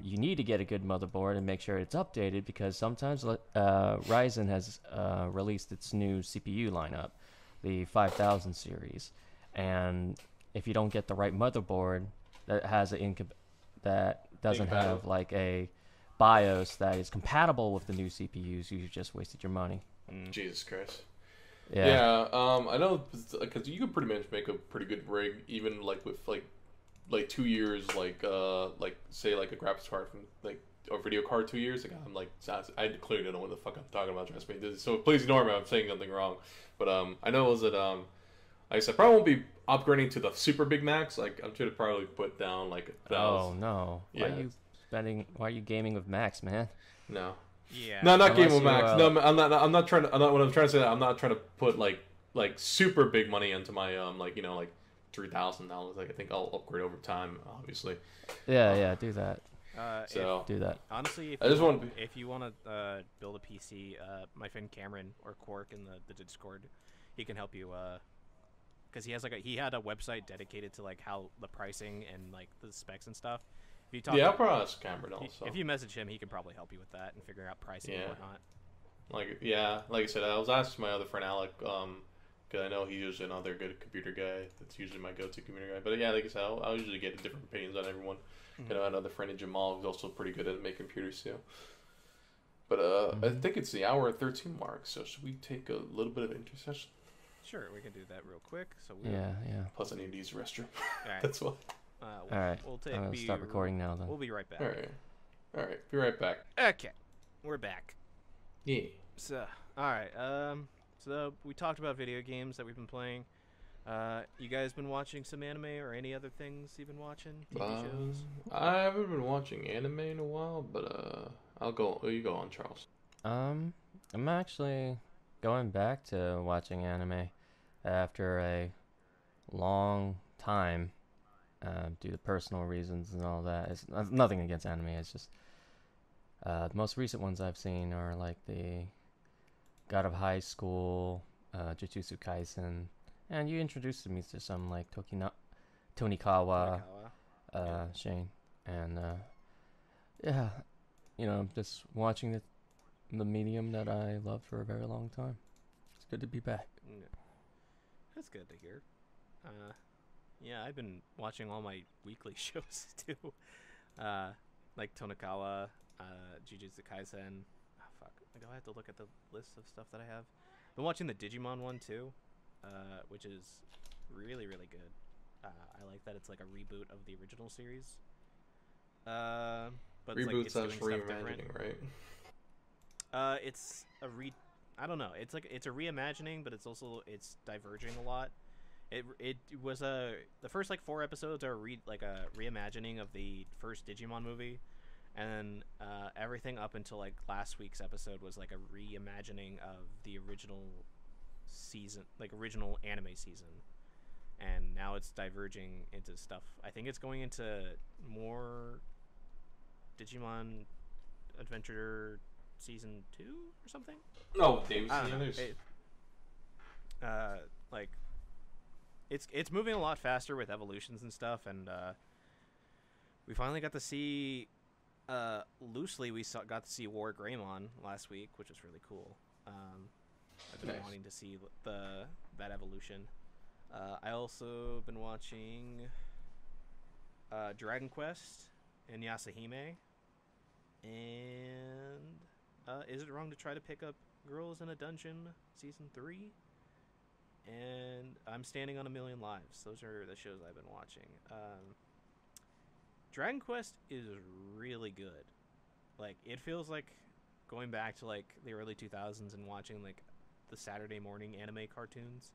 you need to get a good motherboard and make sure it's updated because sometimes Ryzen has released its new CPU lineup, the 5000 series, and if you don't get the right motherboard that has that doesn't have like a BIOS that is compatible with the new CPUs, you just wasted your money. Jesus Christ. Yeah. Yeah. I know because you can pretty much make a pretty good rig even like with like 2 years like say like a graphics card from like or video card 2 years ago. I'm like I clearly don't know what the fuck I'm talking about. Trust me. So please ignore me. I'm saying something wrong. But I know it was that like I said, probably won't be upgrading to the super big max. Like I'm trying to probably put down like 1,000. Oh no! Yeah. Why are you gaming with Max, man? No. Yeah. No, not Unless Game of you, Max. No, I'm not. I'm not trying to. What I'm trying to say. I'm not trying to put like super big money into my like like $3,000. Like I think I'll upgrade over time. Obviously. Yeah, do that. So Do that. Honestly, I just want if you want to build a PC, my friend Cameron or Quark in the Discord, he can help you. Because he has he had a website dedicated to like how the pricing and like the specs and stuff. If you talk I'll probably ask Cameron also. if you message him, he can probably help you with that and figure out pricing and whatnot. Like I said, I was asking my other friend Alec, because I know he's usually another good computer guy. That's usually my go-to computer guy. But yeah, like I said, I'll usually get different opinions on everyone. You know, another friend Jamal who's also pretty good at making computers too. But I think it's the hour 13 mark. So should we take a little bit of intercession? Sure, we can do that real quick. So Yeah. Plus, I need to use the restroom. All right. That's why. All right. We'll I'm gonna stop recording now then. We'll be right back. All right. Be right back. Okay, we're back. Yeah. So, all right. So we talked about video games that we've been playing. You guys been watching some anime or any other things you've been watching? TV shows? I haven't been watching anime in a while, but I'll go. You go on, Charles. I'm actually going back to watching anime after a long time due to personal reasons and all that. It's nothing against anime. It's just the most recent ones I've seen are like the God of High School, Jujutsu Kaisen, and you introduced me to some like Tonikawa, Shane, and yeah, just watching the medium that I loved for a very long time. It's good to be back. Yeah. That's good to hear. Yeah, I've been watching all my weekly shows too, like Tonikawa, Jujutsu Kaisen. Oh, fuck, do I have to look at the list of stuff that I have? Been watching the Digimon one too, which is really really good. I like that it's like a reboot of the original series. But it's like Reboot it's slash doing stuff different. reimagining, right? It's a I don't know. It's a reimagining, but it's diverging a lot. It was the first like 4 episodes are a reimagining of the first Digimon movie, and then everything up until like last week's episode was like a reimagining of the original season, like original anime season, and now it's diverging into stuff. I think it's going into more Digimon Adventure season 2 or something. No, David. I don't know. Like it's moving a lot faster with evolutions and stuff, and we finally got to see loosely got to see War Greymon last week, which was really cool. I've been wanting to see that evolution. I also been watching Dragon Quest and Yasahime, and Is It Wrong to Try to Pick Up Girls in a Dungeon season 3, and I'm Standing on a Million Lives. Those are the shows I've been watching. Dragon Quest is really good. Like, it feels like going back to like the early 2000s and watching like the Saturday morning anime cartoons,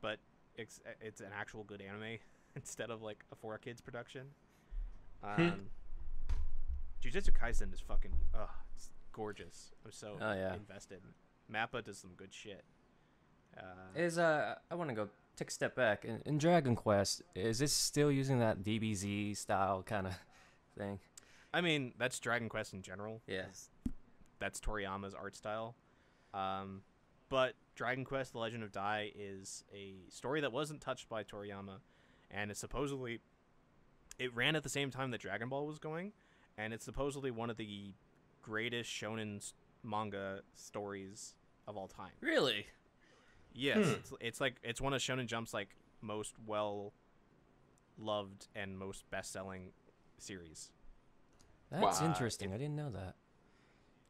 but it's an actual good anime instead of like a 4Kids production. Jujutsu Kaisen is fucking it's gorgeous. I'm so invested. Mappa does some good shit. I want to go take a step back. In Dragon Quest, is this still using that DBZ style kind of thing? I mean, that's Dragon Quest in general. Yeah. That's Toriyama's art style. But Dragon Quest: The Legend of Dai is a story that wasn't touched by Toriyama, and it's supposedly it ran at the same time that Dragon Ball was going, and it's supposedly one of the greatest shonen manga stories of all time. Really? Yes, it's one of Shonen Jump's like most well loved and most best-selling series. That's interesting. I didn't know that.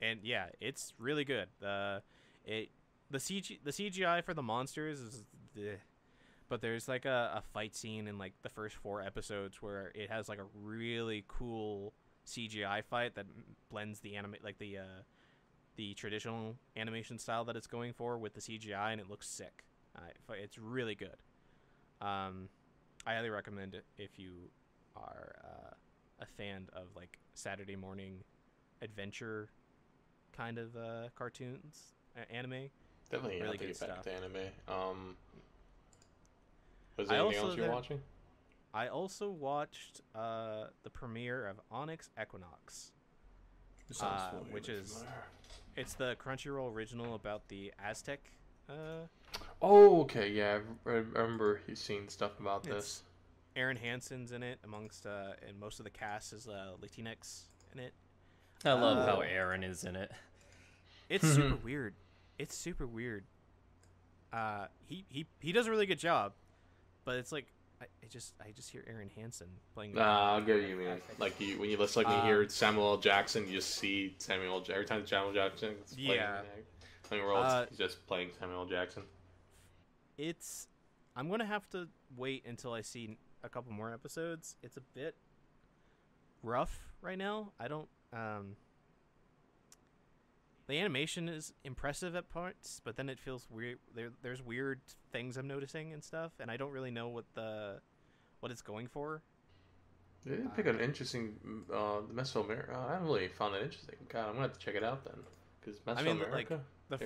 And yeah, it's really good. The CGI for the monsters is but there's like a fight scene in like the first 4 episodes where it has like a really cool CGI fight that blends the the traditional animation style that it's going for with the CGI, and it looks sick. It's really good. I highly recommend it if you are a fan of like Saturday morning adventure kind of cartoons, anime. Definitely, really have to good get back stuff. to anime. Was there anything else you're watching? I also watched the premiere of Onyx Equinox, which is it's the Crunchyroll original about the Aztec. Oh, okay, yeah, I remember he's seen stuff about this. Aaron Hansen's in it amongst and most of the cast is Latinx in it. I love how Aaron is in it. It's super weird. It's super weird. He does a really good job, but it's like I just hear Aaron Hansen playing. I'll give you, man. Like when you listen, when you hear Samuel L. Jackson, you just see Samuel. Every time Samuel Jackson, he's just playing Samuel L. Jackson. I'm gonna have to wait until I see a couple more episodes. It's a bit rough right now. I don't. The animation is impressive at parts, but then it feels weird. There's weird things I'm noticing and stuff, and I don't really know what it's going for. They didn't pick an interesting Mesoamerica. I haven't really found that interesting. God, I'm gonna have to check it out then, because Mesoamerica. Like the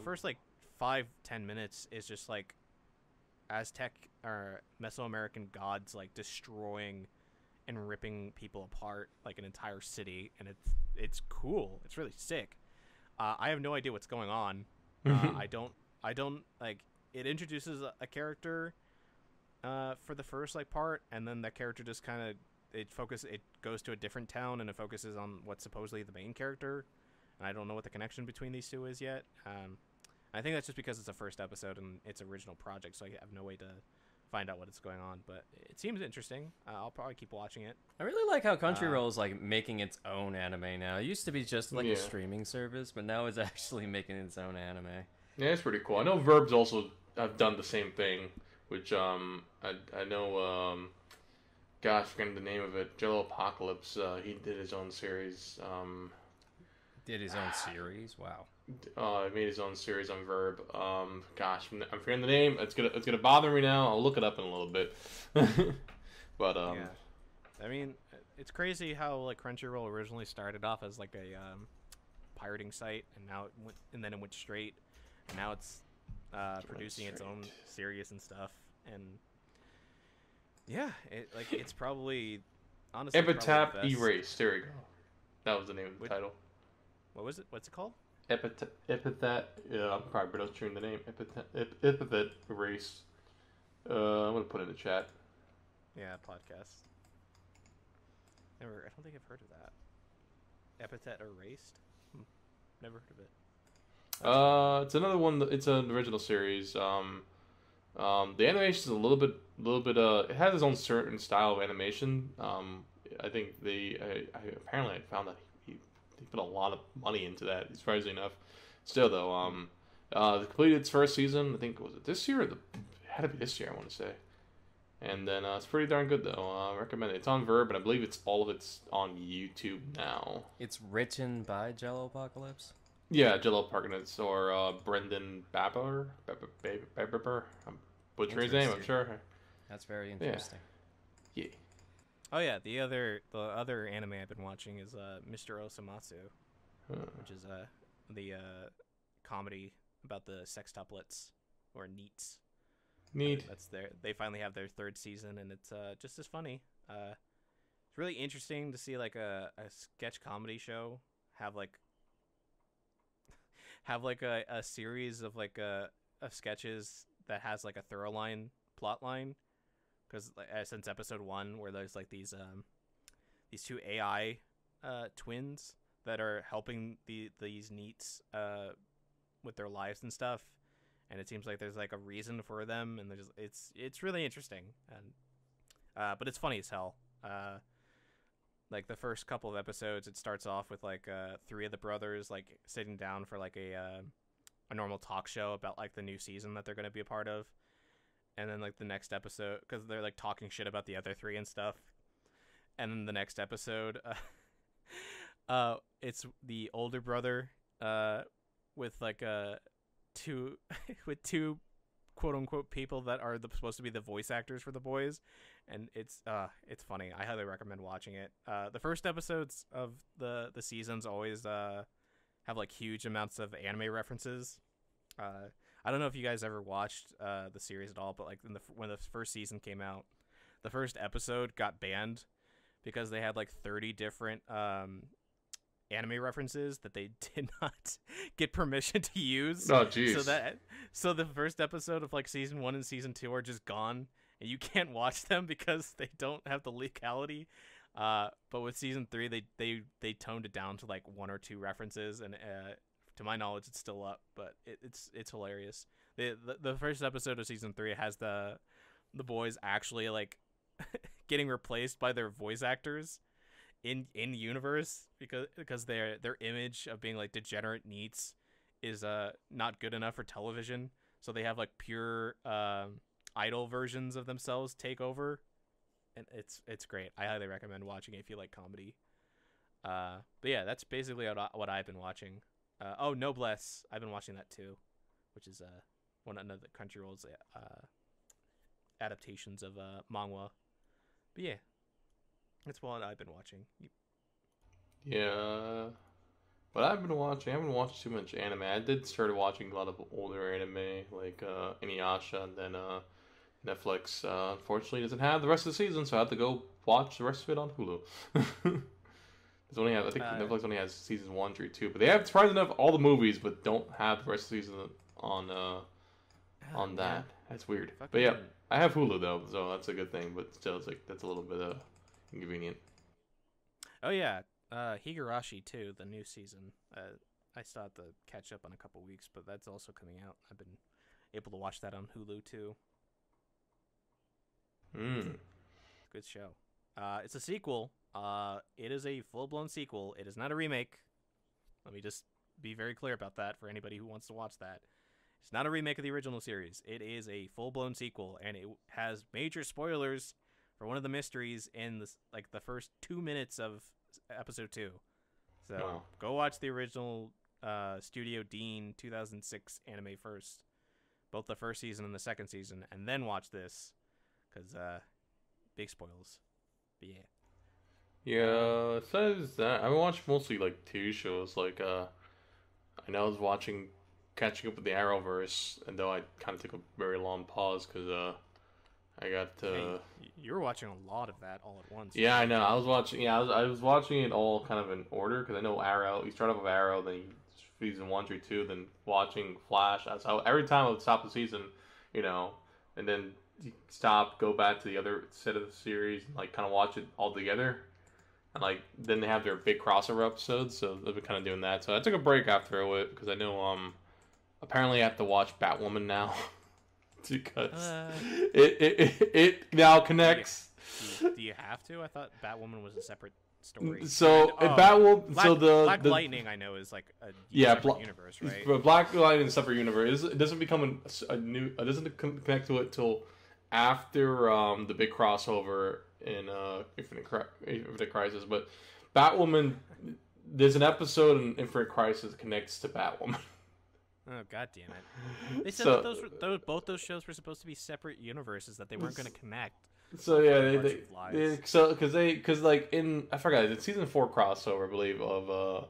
first like 5-10 minutes is just like Aztec or Mesoamerican gods like destroying and ripping people apart like an entire city, and it's cool. It's really sick. I have no idea what's going on. I don't like it introduces a character for the first like part, and then that character just kind of it goes to a different town, and it focuses on what's supposedly the main character, and I don't know what the connection between these two is yet. I think that's just because it's a first episode and it's an original project, so I have no way to find out what is going on, but it seems interesting. I'll probably keep watching it. I really like how Crunchyroll is like making its own anime now. It used to be just like a streaming service, but now it's actually making its own anime. Yeah, it's pretty cool. I know Verbs also have done the same thing, which I know gosh, forgetting the name of it. Jello Apocalypse. He did his own series. Did his own series? Wow. He made his own series on Verb. Gosh, I'm forgetting the name. It's gonna bother me now. I'll look it up in a little bit. But Yeah. I mean, it's crazy how like Crunchyroll originally started off as like a pirating site, and now then it went straight, and now it's producing its own series and stuff, and yeah, it's probably honestly Epitaph probably the best. Erased. There we go. That was the name of the title. What was it? What's it called? Epithet. Yeah, I'm probably butchering the name. Epithet Erased. I'm gonna put it in the chat. Yeah, podcast. I don't think I've heard of that. Epithet Erased? Never heard of it. It's another one. It's an original series. The animation is a little bit. It has its own certain style of animation. I think apparently I found that he put a lot of money into that. Surprisingly enough, still though, it completed its first season. I think was it this year? It had to be this year. I want to say. And then it's pretty darn good though. I recommend it. It's on Verb, and I believe all of it's on YouTube now. It's written by Jello Apocalypse. Yeah, Jello Parkinson or Brendan Baber. I'm butchering his name, I'm sure. That's very interesting. Yeah. Oh yeah, the other anime I've been watching is Mr. Osamatsu, which is the comedy about the sextuplets or neats. Neat. They finally have their third season, and it's just as funny. It's really interesting to see like a sketch comedy show have a series of of sketches that has like a thorough plot line, because since episode 1 where there's like these two AI twins that are helping these neats with their lives and stuff, and it seems like there's like a reason for them, and it's really interesting, and but it's funny as hell. Like the first couple of episodes, it starts off with like 3 of the brothers like sitting down for like a normal talk show about like the new season that they're going to be a part of, and then like the next episode, because they're like talking shit about the other 3 and stuff, and then the next episode, it's the older brother with like two with 2 quote unquote people that are supposed to be the voice actors for the boys, and it's funny. I highly recommend watching it. The first episodes of the seasons always have like huge amounts of anime references. I don't know if you guys ever watched the series at all, but like when the first season came out, the first episode got banned because they had like 30 different anime references that they did not get permission to use. Oh, jeez. So the first episode of like season 1 and season 2 are just gone, and you can't watch them because they don't have the legality. But with season 3, they toned it down to like 1 or 2 references, and to my knowledge, it's still up. But it's hilarious. The first episode of season 3 has the boys actually like getting replaced by their voice actors in universe, because their image of being like degenerate neats is not good enough for television, so they have like pure idol versions of themselves take over, and it's great. I highly recommend watching it if you like comedy. But yeah, that's basically what I've been watching. Noblesse, I've been watching that too, which is one of the Crunchyroll's adaptations of manga. But yeah, that's what I've been watching. Yeah. But I haven't watched too much anime. I did start watching a lot of older anime, like Inuyasha, and then Netflix unfortunately doesn't have the rest of the season, so I have to go watch the rest of it on Hulu. I think Netflix only has seasons 1 through 2, but they have, surprisingly enough, all the movies, but don't have the rest of the season on that. Yeah. That's weird. But yeah, I have Hulu though, so that's a good thing. But still, it's like that's a little bit inconvenient. Oh yeah, Higurashi too, the new season. I still have to catch up on a couple weeks, but that's also coming out. I've been able to watch that on Hulu too. Good show. It's a sequel. It is a full-blown sequel. It is not a remake. Let me just be very clear about that for anybody who wants to watch that. It's not a remake of the original series. It is a full-blown sequel, and it has major spoilers for one of the mysteries in the first 2 minutes of episode 2. So go watch the original Studio Dean 2006 anime first, both the first season and the second season, and then watch this, because big spoilers. But yeah. Yeah, it says that I watch mostly like TV shows. Like I know I was catching up with the Arrowverse, and though I kind of took a very long pause because I got you were watching a lot of that all at once. Yeah, I know. I was watching. Yeah, I was watching it all kind of in order because I know Arrow. You start off with Arrow, then season 1 through 2, then watching Flash. So every time I would stop the season, and then you stop, go back to the other set of the series, and like kind of watch it all together. And like then they have their big crossover episodes, so they've been kind of doing that. So I took a break after it because I know apparently I have to watch Batwoman now because it now connects. Do you have to? I thought Batwoman was a separate story. So Batwoman, Black Lightning, I know, is like a separate universe, right? But Black Lightning is a separate universe. It doesn't become a new. It doesn't connect to it till after the big crossover in Infinite Crisis. But Batwoman, there's an episode in Infinite Crisis that connects to Batwoman. Oh, god damn it! They said that both those shows were supposed to be separate universes, that they weren't going to connect. So yeah, because like in I forgot it's season 4 crossover I believe of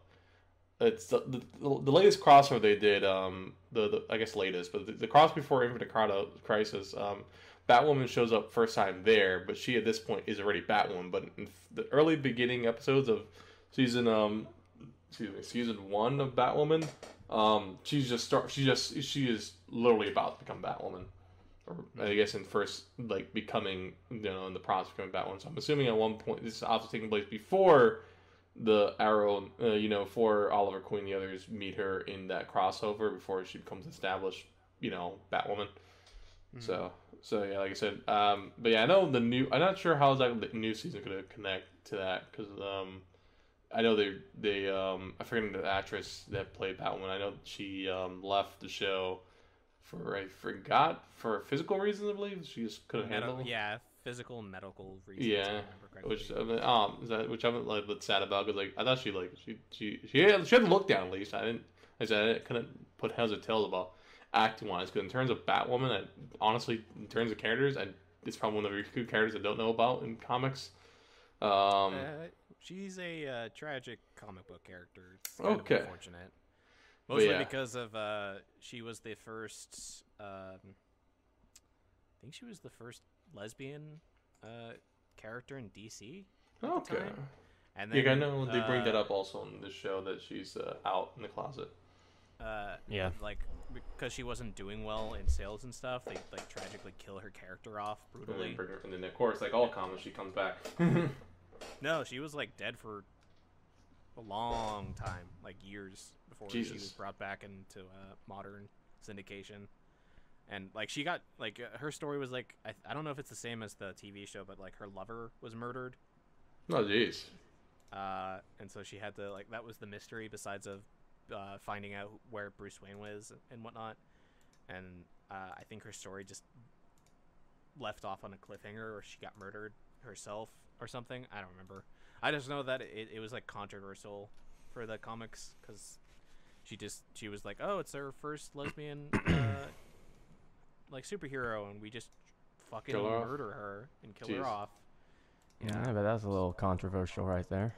it's the latest crossover they did the I guess latest, but the cross before Infinite Crisis, Batwoman shows up first time there, but she at this point is already Batwoman. But in the early beginning episodes of season 1 of Batwoman, she is literally about to become Batwoman. Or I guess in first, like, becoming, in the process of becoming Batwoman. So I'm assuming at one point, this is obviously taking place before the Arrow, before Oliver Queen and the others meet her in that crossover, before she becomes established, Batwoman. Mm-hmm. So yeah, like I said, but yeah, I know I'm not sure how exactly the new season is going to connect to that, because, I know they I forget the actress that played Batwoman. I know she, left the show for physical reasons, I believe. She just couldn't handle it. Yeah, physical and medical reasons. Yeah, which I haven't like been sad about, because like I thought she had the look down at least. I couldn't put heads or tails about acting wise, because in terms of Batwoman, honestly, in terms of characters, it's probably one of the few characters I don't know about in comics. She's a tragic comic book character. It's kind of unfortunate. Mostly because of she was the first. I think she was the first lesbian character in DC. Okay. And then, I know they bring that up also in this show, that she's out in the closet. Like because she wasn't doing well in sales and stuff, they like tragically kill her character off brutally. And then of course, like all comics, she comes back. No, she was like dead for a long time, like years before she was brought back into modern syndication. And like she got like her story was like I don't know if it's the same as the TV show, but like her lover was murdered. Oh jeez. And so she had to like, that was the mystery besides of finding out where Bruce Wayne was and whatnot. And I think her story just left off on a cliffhanger, or she got murdered herself or something. I don't remember. I just know that it was like controversial for the comics, because she was like, oh, it's her first lesbian like superhero, and we just fucking murder her and kill her off. Yeah, but that's a little controversial right there.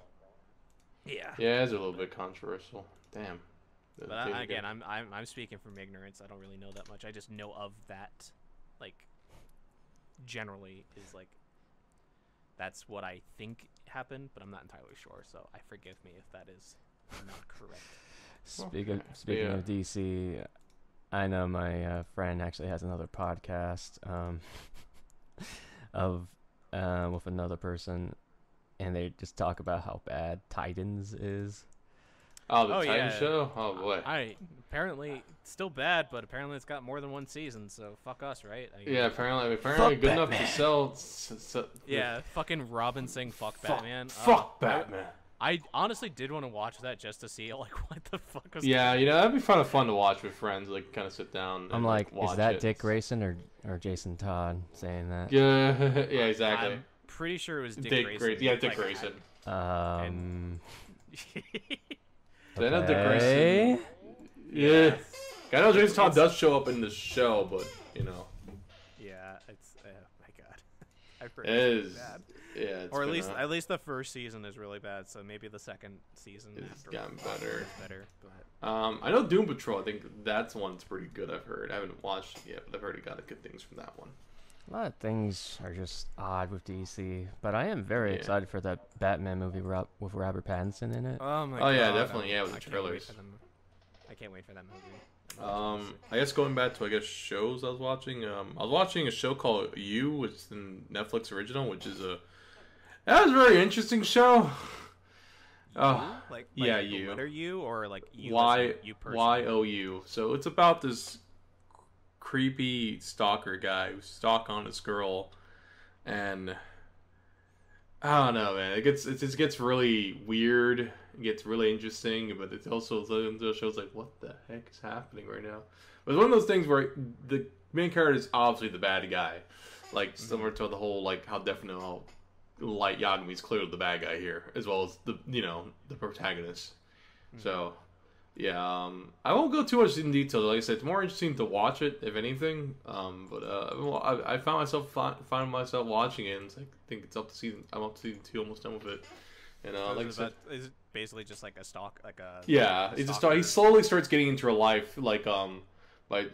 Yeah. Yeah, it's a little bit controversial. Damn. But again, I'm speaking from ignorance. I don't really know that much. I just know of that, like, generally is like, that's what I think happened, but I'm not entirely sure. So forgive me if that is not correct. Speaking of DC, I know my friend actually has another podcast with another person, and they just talk about how bad Titans is. Oh, the Titans show? Oh, boy. Apparently, it's still bad, but apparently it's got more than one season, so fuck us, right? Apparently good Batman. enough to sell. Yeah, fucking Robin saying fuck Batman. Fuck Batman. I honestly did want to watch that just to see like what the fuck was. Yeah, you know, that'd be kind of fun to watch with friends, like kind of sit down. And, I'm like, watch is that it. Dick Grayson or Jason Todd saying that? Yeah, yeah, exactly. I'm pretty sure it was Dick Grayson. Yeah, Dick Like, Grayson. Then Okay. Dick Grayson. Yeah. I know Jason Todd does show up in the show, but you know. Yeah, it's oh my god. I've heard It it's is. bad. Yeah, it's Or been, at least the first season is really bad, so maybe the second season It's after gotten better. is better. But I know Doom Patrol. I think that's one's pretty good. I've heard. I haven't watched it yet, but I've heard it got good things from that one. A lot of things are just odd with DC, but I am very excited for that Batman movie with Robert Pattinson in it. oh my Oh god. yeah, definitely. Yeah, with the I can't wait trailers. for them. I can't wait for that movie. I guess going back to shows I was watching. I was watching a show called You, which is the Netflix original, which is that was a very interesting show. Like yeah, the You. letter U or like you? You personally? YOU. So it's about this creepy stalker guy who's stalking on this girl, and I don't know, man. It just gets really weird. It gets really interesting, but it also shows like what the heck is happening right now. But it's one of those things where the main character is obviously the bad guy, like similar to the whole like how definitely how Light Yagami is clearly the bad guy here, as well as the protagonist. So. Yeah, I won't go too much in detail. Like I said, it's more interesting to watch it, if anything. But I found myself watching it, and it's like, I think it's up to season. I'm up to season 2, almost done with it. And like I said, is it basically just like a stalk, like a yeah, he slowly starts getting into her life, like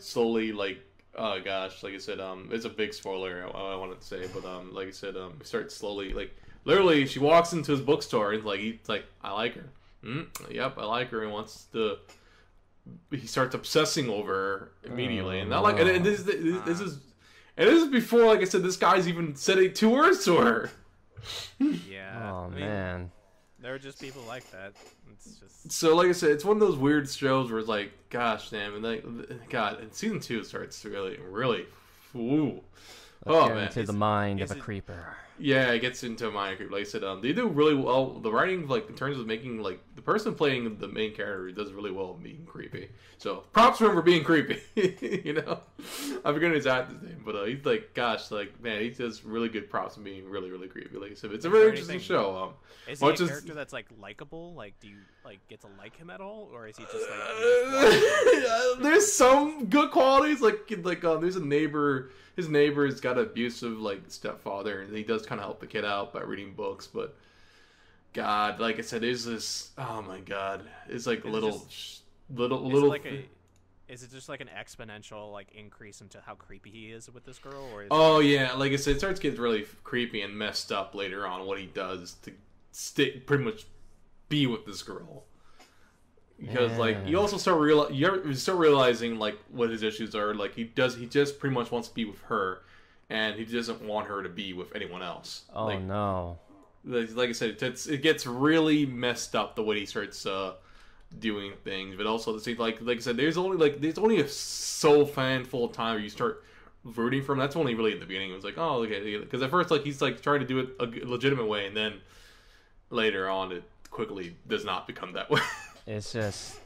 slowly, like oh gosh, like I said, it's a big spoiler. I wanted to say, but like I said, he starts slowly, like literally, she walks into his bookstore and he's like, I like her. Yep, I like her, and he starts obsessing over her immediately, and not like, and this is before, like I said, this guy's even said 2 words to her. Yeah. Oh I mean, man. there are just people like that. It's just So, like I said, it's one of those weird shows where it's like, gosh, damn, and like, God, and season 2 starts really, really, ooh. Let's Oh get man, into the mind is of a it- creeper. yeah, it gets into mind creep. Like I said, they do really well. The writing, like in terms of making, like the person playing the main character does really well at being creepy. So props for him for being creepy. You know, I forget his actor's name, but he's like, gosh, like man, he does really good props at being really, really creepy. Like I said, it's a very interesting show. is he a much as- character that's like likable? Like, do you like get to like him at all, or is he just like? There's some good qualities, like there's a neighbor. His neighbor's got an abusive like stepfather, and he does kind of help the kid out by reading books. But God, like I said, there's this. Oh my God, it's like little. Is it just like an exponential like increase into how creepy he is with this girl, or? Oh yeah, like I said, it starts getting really creepy and messed up later on. What he does to pretty much be with this girl. Because like you also start realizing like what his issues are. Like he just pretty much wants to be with her, and he doesn't want her to be with anyone else. Oh no! Like I said, it gets really messed up the way he starts doing things. But also like I said, there's only a so handful of time where you start rooting for him. That's only really in the beginning. It was like, oh okay, because at first like he's like trying to do it a legitimate way, and then later on it quickly does not become that way. It's just,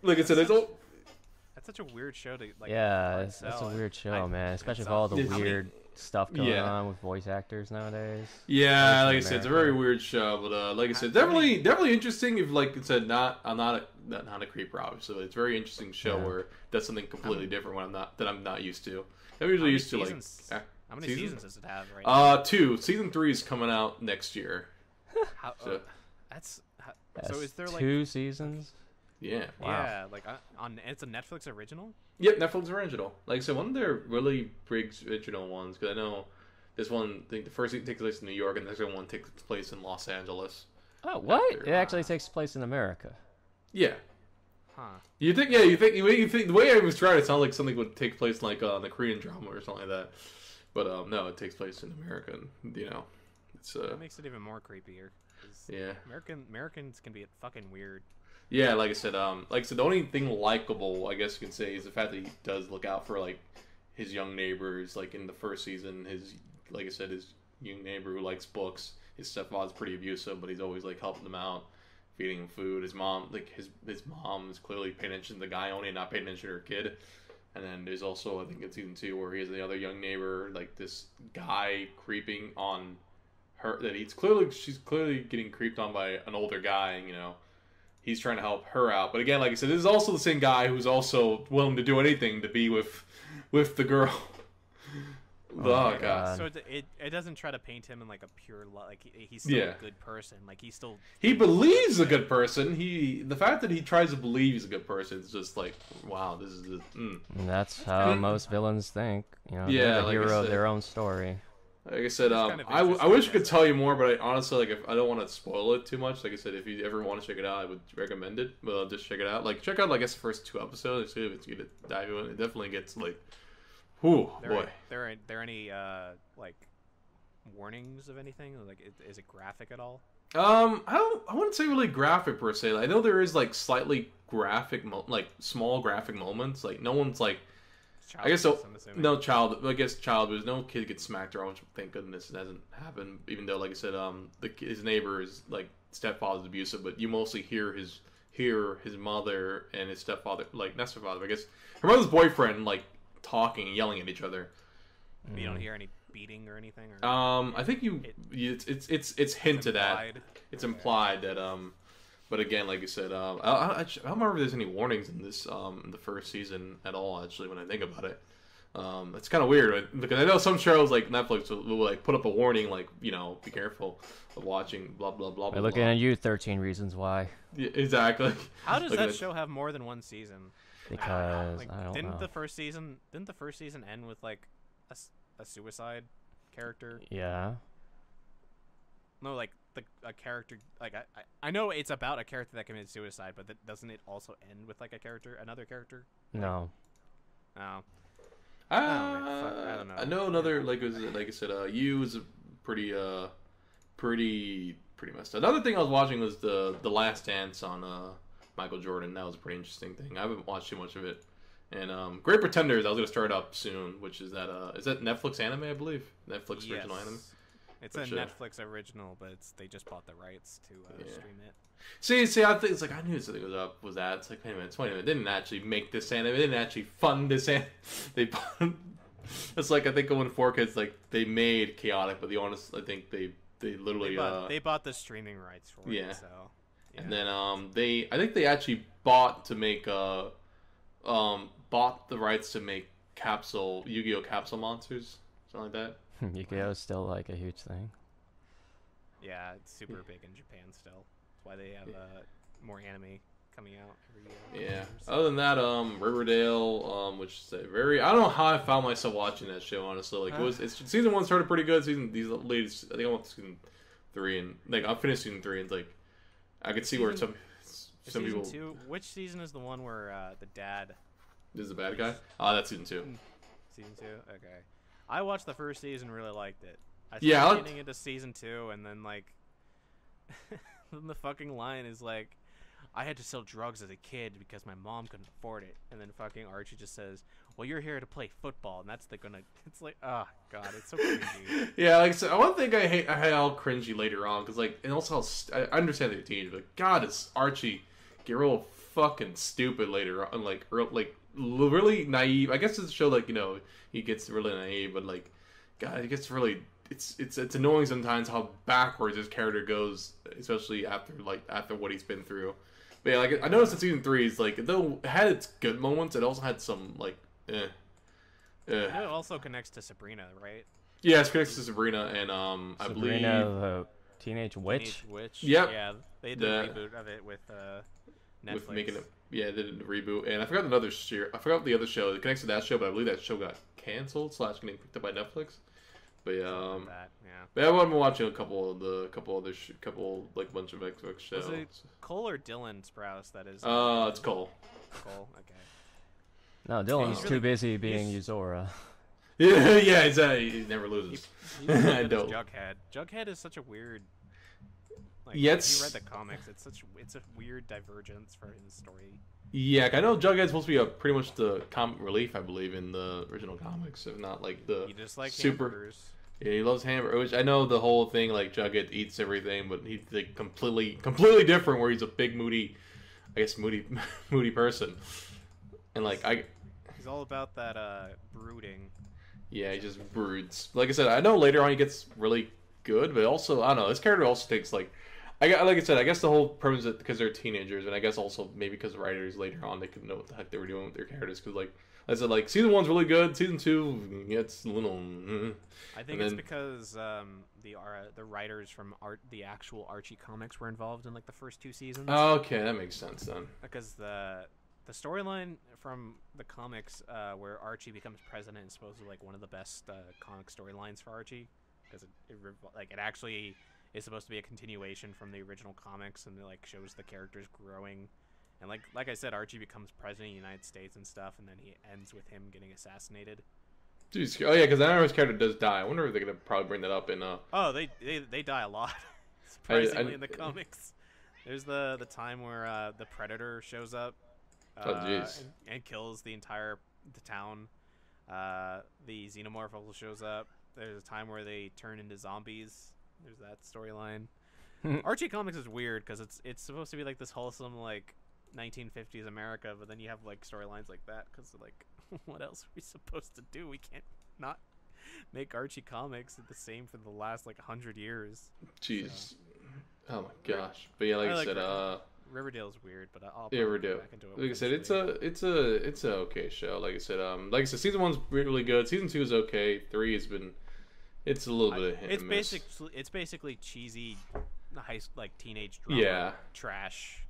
Like I said, that's such a weird show to like. that's a weird show, man. Especially with all the weird stuff going on with voice actors nowadays. Yeah, like I in said, it's a very weird show, but like I said, definitely interesting. If like I said, I'm not a creeper, obviously, but it's a very interesting show where that's something completely different when I'm not used to. I'm usually used to like. How many seasons does it have right now? 2. Season 3 is coming out next year. So So is there like 2 seasons? yeah. Yeah, like it's a Netflix original. Yep, Netflix original. Like I said, one of their really big original ones, because I know this one, I think the first season takes place in New York, and the second one takes place in Los Angeles. Oh, what? It actually takes place in America. Yeah. Huh. You think the way I was trying to sound like something would take place like on the Korean drama or something like that, but no, it takes place in America. And, you know, it's That makes it even more creepier. yeah. Americans can be fucking weird. Yeah, like I said, the only thing likable, I guess you could say, is the fact that he does look out for like his young neighbors. Like in the first season, like I said, his young neighbor who likes books. His stepfather's pretty abusive, but he's always like helping him out, feeding him food. His mom, like his mom, is clearly paying attention to the guy only, and not paying attention to her kid. And then there's also, I think in season 2, where he has the other young neighbor, like this guy creeping on her. That she's clearly getting creeped on by an older guy. And, he's trying to help her out. But again, like I said, this is also the same guy who's also willing to do anything to be with the girl. Oh god. So it doesn't try to paint him in like a pure like he's still a good person. Like he believes he's a good person. The fact that he tries to believe he's a good person is just like, wow, this is just, And that's how most villains think. They're the like hero of their own story. Like I said, I wish I could tell you more, but I honestly, like, if I don't want to spoil it too much. Like I said, if you ever want to check it out, I would recommend it. But just check it out. Like, check out, I guess, the first 2 episodes. See if it's good to dive in. It definitely gets like, whew, boy. There any like warnings of anything? Like, is it graphic at all? I wouldn't say really graphic per se. I know there is like slightly graphic, small graphic moments. Like, no one's like. Child I guess so. No child. I guess child. There's no kid gets smacked around. Which, thank goodness, it hasn't happened. Even though, like I said, his neighbor is like stepfather's abusive, but you mostly hear his mother and his stepfather, like not stepfather, I guess her mother's boyfriend, like talking and yelling at each other. You don't hear any beating or anything. Or I think it's hinted at. It's implied that But again, like I said, I don't remember if there's any warnings in this in the first season at all. Actually, when I think about it, it's kind of weird, right? Because I know some shows like Netflix will like put up a warning, like be careful of watching blah blah blah. We're looking at you, 13 Reasons Why. Yeah, exactly. How does that show have more than one season? Because I don't know. Didn't the first season end with like a suicide character? Yeah. No, like a character, like I know it's about a character that committed suicide, but doesn't it also end with like another character? No. Oh. I don't know. I know another like I said, You is pretty messed up. Another thing I was watching was the Last Dance on Michael Jordan. That was a pretty interesting thing. I haven't watched too much of it. And Great Pretenders, I was gonna start up soon, which is that Netflix anime, I believe, Netflix original anime. It's a Netflix original, but they just bought the rights to stream it. See, I think it's like I knew something was that. It's like, wait a minute, they didn't actually make this anime. They didn't actually fund this anime. It's like I think when 4Kids like they made Chaotic, but I think they literally they bought the streaming rights for it. So yeah. And then I think they actually bought the rights to make Yu-Gi-Oh Capsule Monsters, something like that. Yu-Gi-Oh is still like a huge thing. Yeah, it's super big in Japan still. That's why they have more anime coming out every year. Yeah. Other than that, Riverdale, which is I don't know how I found myself watching that show. Honestly, like season 1 started pretty good. These latest, I think I went to season 3, and like I finished season 3, and like I could see where some people. 2, which season is the one where the dad? This is the bad guy. That's season 2. Season 2, okay. I watched the first season, really liked it. I started getting into season 2, and then like, then the fucking line is like, I had to sell drugs as a kid because my mom couldn't afford it, and then fucking Archie just says, "Well, you're here to play football," and that's It's like, oh god, it's so cringy. Yeah, like so, one thing I hate how cringy later on, because like, and also I understand their teenage, but God, does Archie get real fucking stupid later on, like really naive. I guess it's a show like he gets really naive, but like, God, it gets really. It's annoying sometimes how backwards his character goes, especially after what he's been through. But yeah, like I noticed in season 3 is like though it had its good moments, it also had some like It also connects to Sabrina, right? Yeah, it connects to Sabrina and I believe the Teenage Witch. Yep. Yeah, they did a reboot of it with Netflix. With making it, they did a reboot, and I forgot the other show. It connects to that show, but I believe that show got canceled / getting picked up by Netflix. But but I've been watching a couple like bunch of Netflix shows. Was it Cole or Dylan Sprouse that is? It's Cole. Cole, okay. No, Dylan's too busy being Yuzora. Yeah, exactly. He never loses. I don't. Jughead is such a weird. Like, if you read the comics, it's a weird divergence for his story. Yeah, I know Jughead's supposed to be pretty much the comic relief, I believe, in the original comics, if not like the he just like super. hamburgers. Yeah, he loves hamburger. Which I know the whole thing, like Jughead eats everything, but he's like completely different. Where he's a big moody, I guess moody person, and like He's all about that brooding. yeah, he just broods. Like I said, I know later on he gets really good, but also I don't know. This character also takes like, like I said, I guess the whole premise is because they're teenagers, and I guess also maybe because writers later on they could know what the heck they were doing with their characters. Because like I said, like season 1's really good, season 2 gets a little. I think it's because the writers from the actual Archie comics were involved in like the first 2 seasons. Oh, okay, that makes sense then. Because the storyline from the comics where Archie becomes president is supposed to be like one of the best comic storylines for Archie, because it actually is supposed to be a continuation from the original comics, and it like shows the characters growing, and like I said, Archie becomes president of the United States and stuff, and then he ends with him getting assassinated. Jeez, oh yeah, because I know his character does die. I wonder if they're gonna probably bring that up in. Oh, they die a lot, surprisingly in the comics. There's the time where the Predator shows up. Oh jeez. And kills the town. The Xenomorph also shows up. There's a time where they turn into zombies. There's that storyline. Archie comics is weird because it's supposed to be like this wholesome like 1950s America, but then you have like storylines like that because like what else are we supposed to do? We can't not make Archie comics the same for the last like 100 years. Jeez. So. Oh my gosh. But yeah, like I said, Riverdale's weird, but I'll yeah, Riverdale. Back into it. Like I said, it's a okay show. Like I said, season 1's really good. Season 2 is okay. 3 has been, it's a little bit of hit and miss. It's basically cheesy, like teenage drama trash.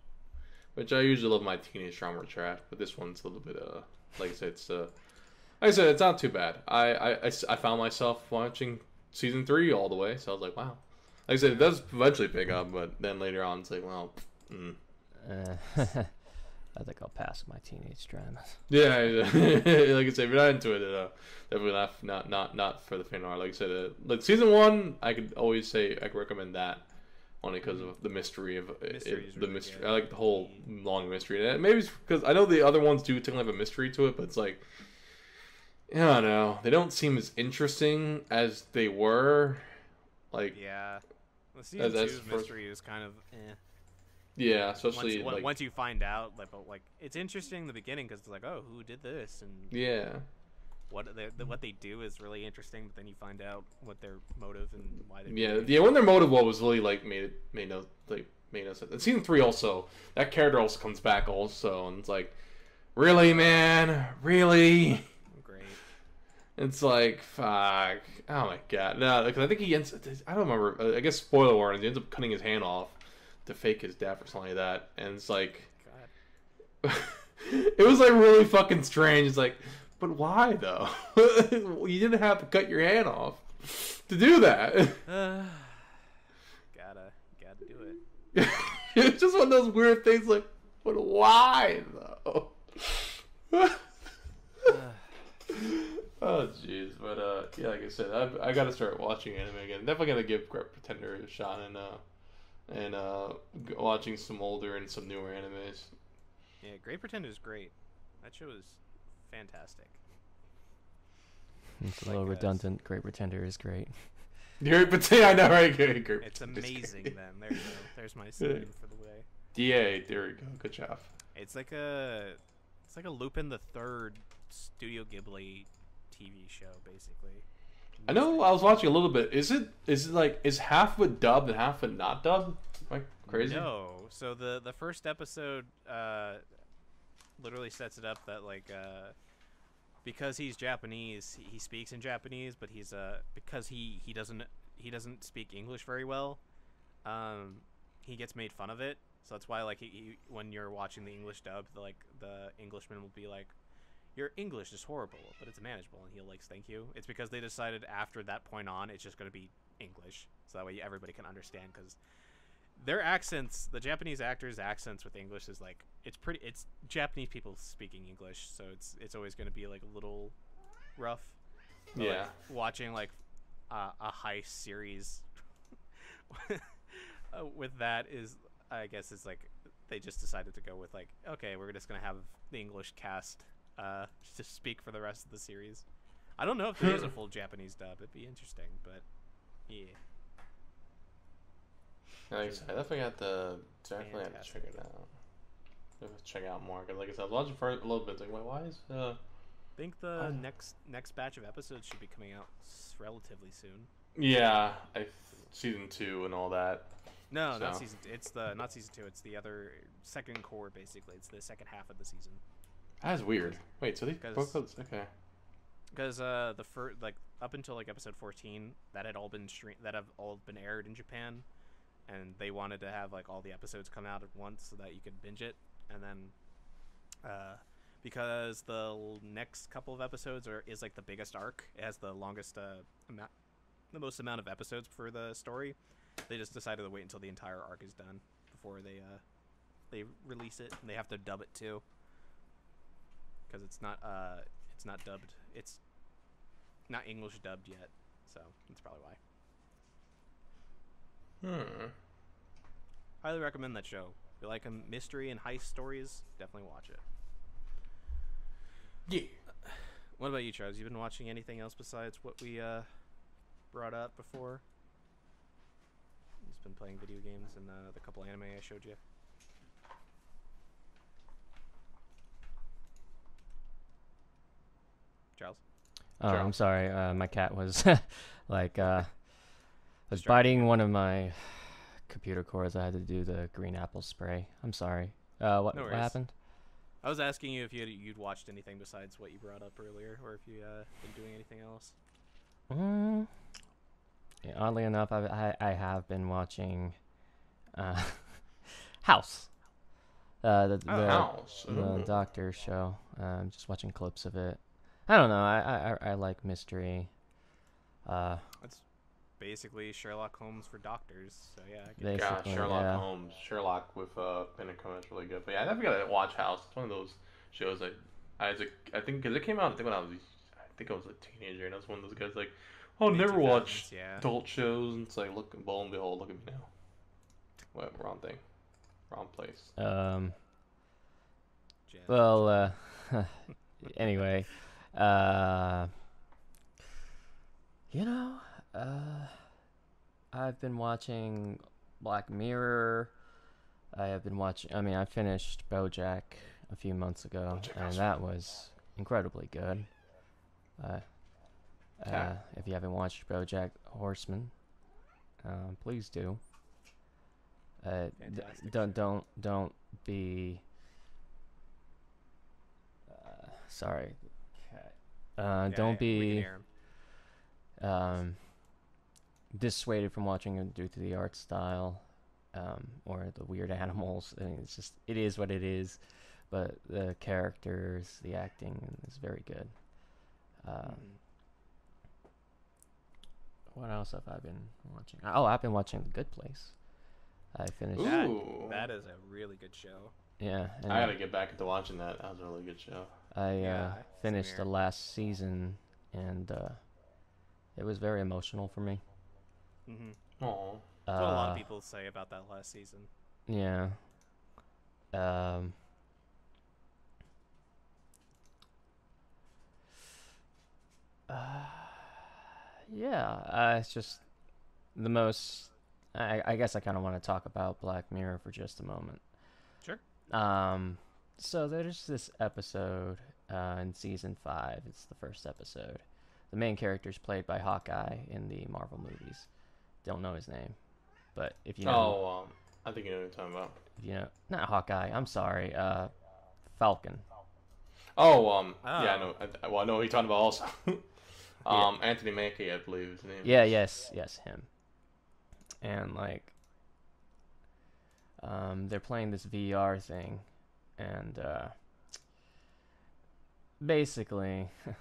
Which I usually love my teenage drama trash, but this one's a little bit like I said, it's not too bad. I found myself watching season 3 all the way, so I was like, wow. Like I said, it does eventually pick up, but then later on it's like, well. I think I'll pass my teenage dramas. Yeah, like I said, if you're not into it, definitely not for the faint of heart. Like I said, like season 1, I could always say I could recommend that only because of the mystery of the mystery. I like the whole long mystery. And maybe it's because I know the other ones do technically have a mystery to it, but it's like I don't know, they don't seem as interesting as they were. Like the season 2's mystery is kind of Yeah, especially once you find out, like it's interesting in the beginning because it's like, oh, who did this, and what they do is really interesting. But then you find out what their motive and why they. Yeah. When their motive was really like made no sense. And season 3 also, that character also comes back also, and it's like, really, man, really. Great. It's like, fuck. Oh my god. No, because I think he ends. I don't remember. I guess spoiler warning. He ends up cutting his hand off to fake his death or something like that, and it's like, God. It was like really fucking strange. It's like, but why though? You didn't have to cut your hand off to do that. Gotta do it. It's just one of those weird things. Like, but why though? Oh jeez, but yeah, like I said, I gotta start watching anime again. Definitely gonna give Great Pretender a shot and watching some older and some newer animes. Yeah, Great Pretender is great. That show is fantastic. It's a little redundant. Great Pretender is great. Great Pretender, I know, right? Great. It's amazing. Then there you go. There's my slogan for the way. Yeah, there we go. Good job. It's like a Lupin the Third Studio Ghibli TV show, basically. I know. I was watching a little bit. Is it like is half of it dubbed and half of it not dubbed? Am I crazy? No. So the first episode literally sets it up that like because he's Japanese, he speaks in Japanese, but he's because he doesn't speak English very well, he gets made fun of it. So that's why like he when you're watching the English dub, the Englishman will be like, your English is horrible, but it's manageable, and he'll like thank you. It's because they decided after that point on, it's just going to be English, so that way everybody can understand. Because their accents, the Japanese actors' accents with English is like it's Japanese people speaking English, so it's always going to be like a little rough. But, yeah. Like, watching like a heist series with that is, I guess, it's like they just decided to go with like, okay, we're just going to have the English cast just speak for the rest of the series. I don't know if there is a full Japanese dub. It'd be interesting, but yeah. Like I said, I definitely definitely have to check it out. Definitely check out more. Cause like I said, I was watching for a little bit. Like, why is I think the next batch of episodes should be coming out relatively soon. Yeah, season 2 and all that. No, So. not season. It's not season 2. It's the other second core, basically. It's the second half of the season. That's weird. Wait, so they broke up? Okay. Because the first, like, up until like episode 14, that have all been aired in Japan, and they wanted to have like all the episodes come out at once so that you could binge it, and then because the next couple of episodes is like the biggest arc, it has the longest the most amount of episodes for the story. They just decided to wait until the entire arc is done before they release it, and they have to dub it too, because it's not dubbed. It's not English dubbed yet, so that's probably why. Highly recommend that show. If you like mystery and heist stories, definitely watch it. Yeah. What about you, Charles? You been watching anything else besides what we brought up before? You've been playing video games and the couple anime I showed you. Charles? Oh, Sure. I'm sorry. My cat was like was Distracting biting one of my computer cores. I had to do the green apple spray. I'm sorry. What No what worries. happened? I was asking you if you'd watched anything besides what you brought up earlier, or if you been doing anything else. Yeah, oddly enough, I have been watching House. The House. the Doctor show. Just watching clips of it. I don't know. I like mystery. That's basically Sherlock Holmes for doctors. So yeah, I get Yeah, Basically, Sherlock yeah. Holmes. Sherlock with Pinnacle is really good. But yeah, I definitely gotta watch House. It's one of those shows that I think because it came out. I think when I was a teenager, and I was one of those guys like, oh, never mid-2000s, watch yeah. adult shows. And it's like, look, lo and behold, look at me now. What wrong thing, wrong place. Jen. Well, anyway, you know, I've been watching Black Mirror. I have been watching. I mean, I finished BoJack a few months ago, BoJack and Horseman. that was incredibly good. If you haven't watched BoJack Horseman, please do. Fantastic. Don't be. Sorry. Yeah, Don't we can be hear him. dissuaded from watching it due to the art style, or the weird animals. I mean, it is what it is. But the characters, the acting is very good. What else have I been watching? Oh, I've been watching The Good Place. I finished. Ooh. That is a really good show. Yeah, and I gotta get back into watching that. That was a really good show. I Yeah, finished same the here. last season, and it was very emotional for me. Mm-hmm. Oh. That's what a lot of people say about that last season. Yeah. Yeah. It's just the most. I guess I kind of want to talk about Black Mirror for just a moment. Sure. So there's this episode in season 5. It's the first episode. The main character is played by Hawkeye in the Marvel movies. Don't know his name, but if you know, I think you know what you're talking about. if you know, not Hawkeye. I'm sorry, Falcon. Yeah, I Oh. know. I know who you're talking about also. Anthony Mackie, I believe his name. Yeah, is. yes, him. And like, they're playing this VR thing, and basically, I'm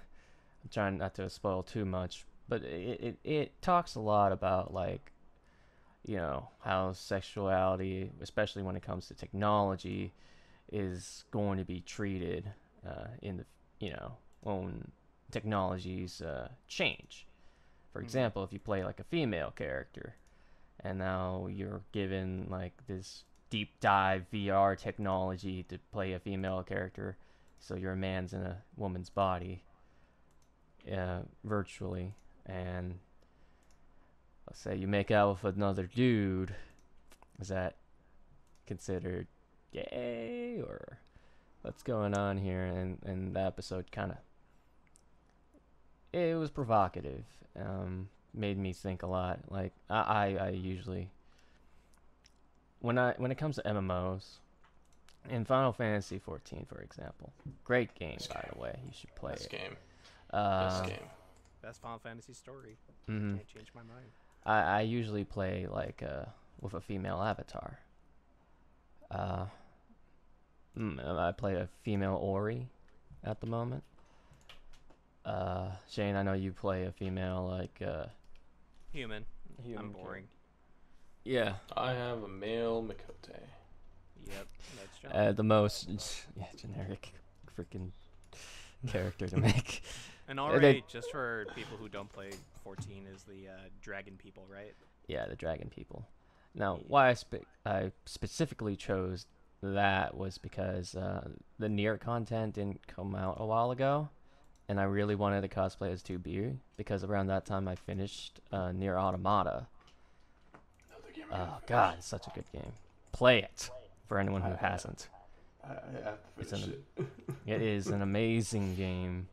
trying not to spoil too much, but it talks a lot about like, you know, how sexuality, especially when it comes to technology, is going to be treated in the, you know, when technologies change. For example, if you play like a female character, and now you're given like this deep dive VR technology to play a female character, so your man's in a woman's body. virtually, and let's say you make out with another dude, is that considered gay, or what's going on here? And the episode kind of, it was provocative, made me think a lot. Like I usually, when it comes to MMOs, in Final Fantasy 14, for example, great game, by the way, you should play Best it. game. Uh, Best game. Best Final Fantasy story. mhm. Can't change my mind. I usually play like with a female avatar. Uh, I play a female Ori at the moment. Shane, I know you play a female like Human. Human I'm boring. yeah. I have a male Mikote. Yep. That's John. The most generic freaking character to make. And already, just for people who don't play 14, is the dragon people, right? Yeah, the dragon people. Now, why I specifically chose that was because the Nier content didn't come out a while ago, and I really wanted to cosplay as 2B because around that time I finished Nier Automata. Oh God, it's such a good game. Play it for anyone who hasn't. I have to finish it. It is an amazing game,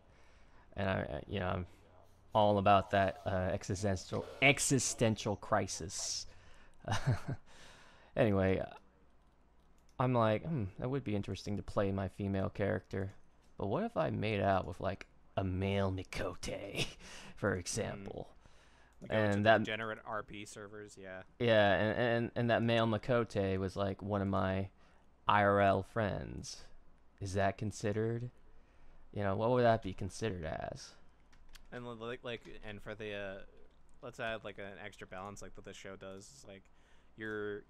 and I'm all about that existential crisis. Anyway, I'm like, that would be interesting to play my female character, but what if I made out with like a male Mikote, for example? We go to And the that degenerate RP servers, yeah. yeah, and that male Makote was like one of my IRL friends. Is that considered? What would that be considered as? And and for the let's add like an extra balance, like what the show does. Is like your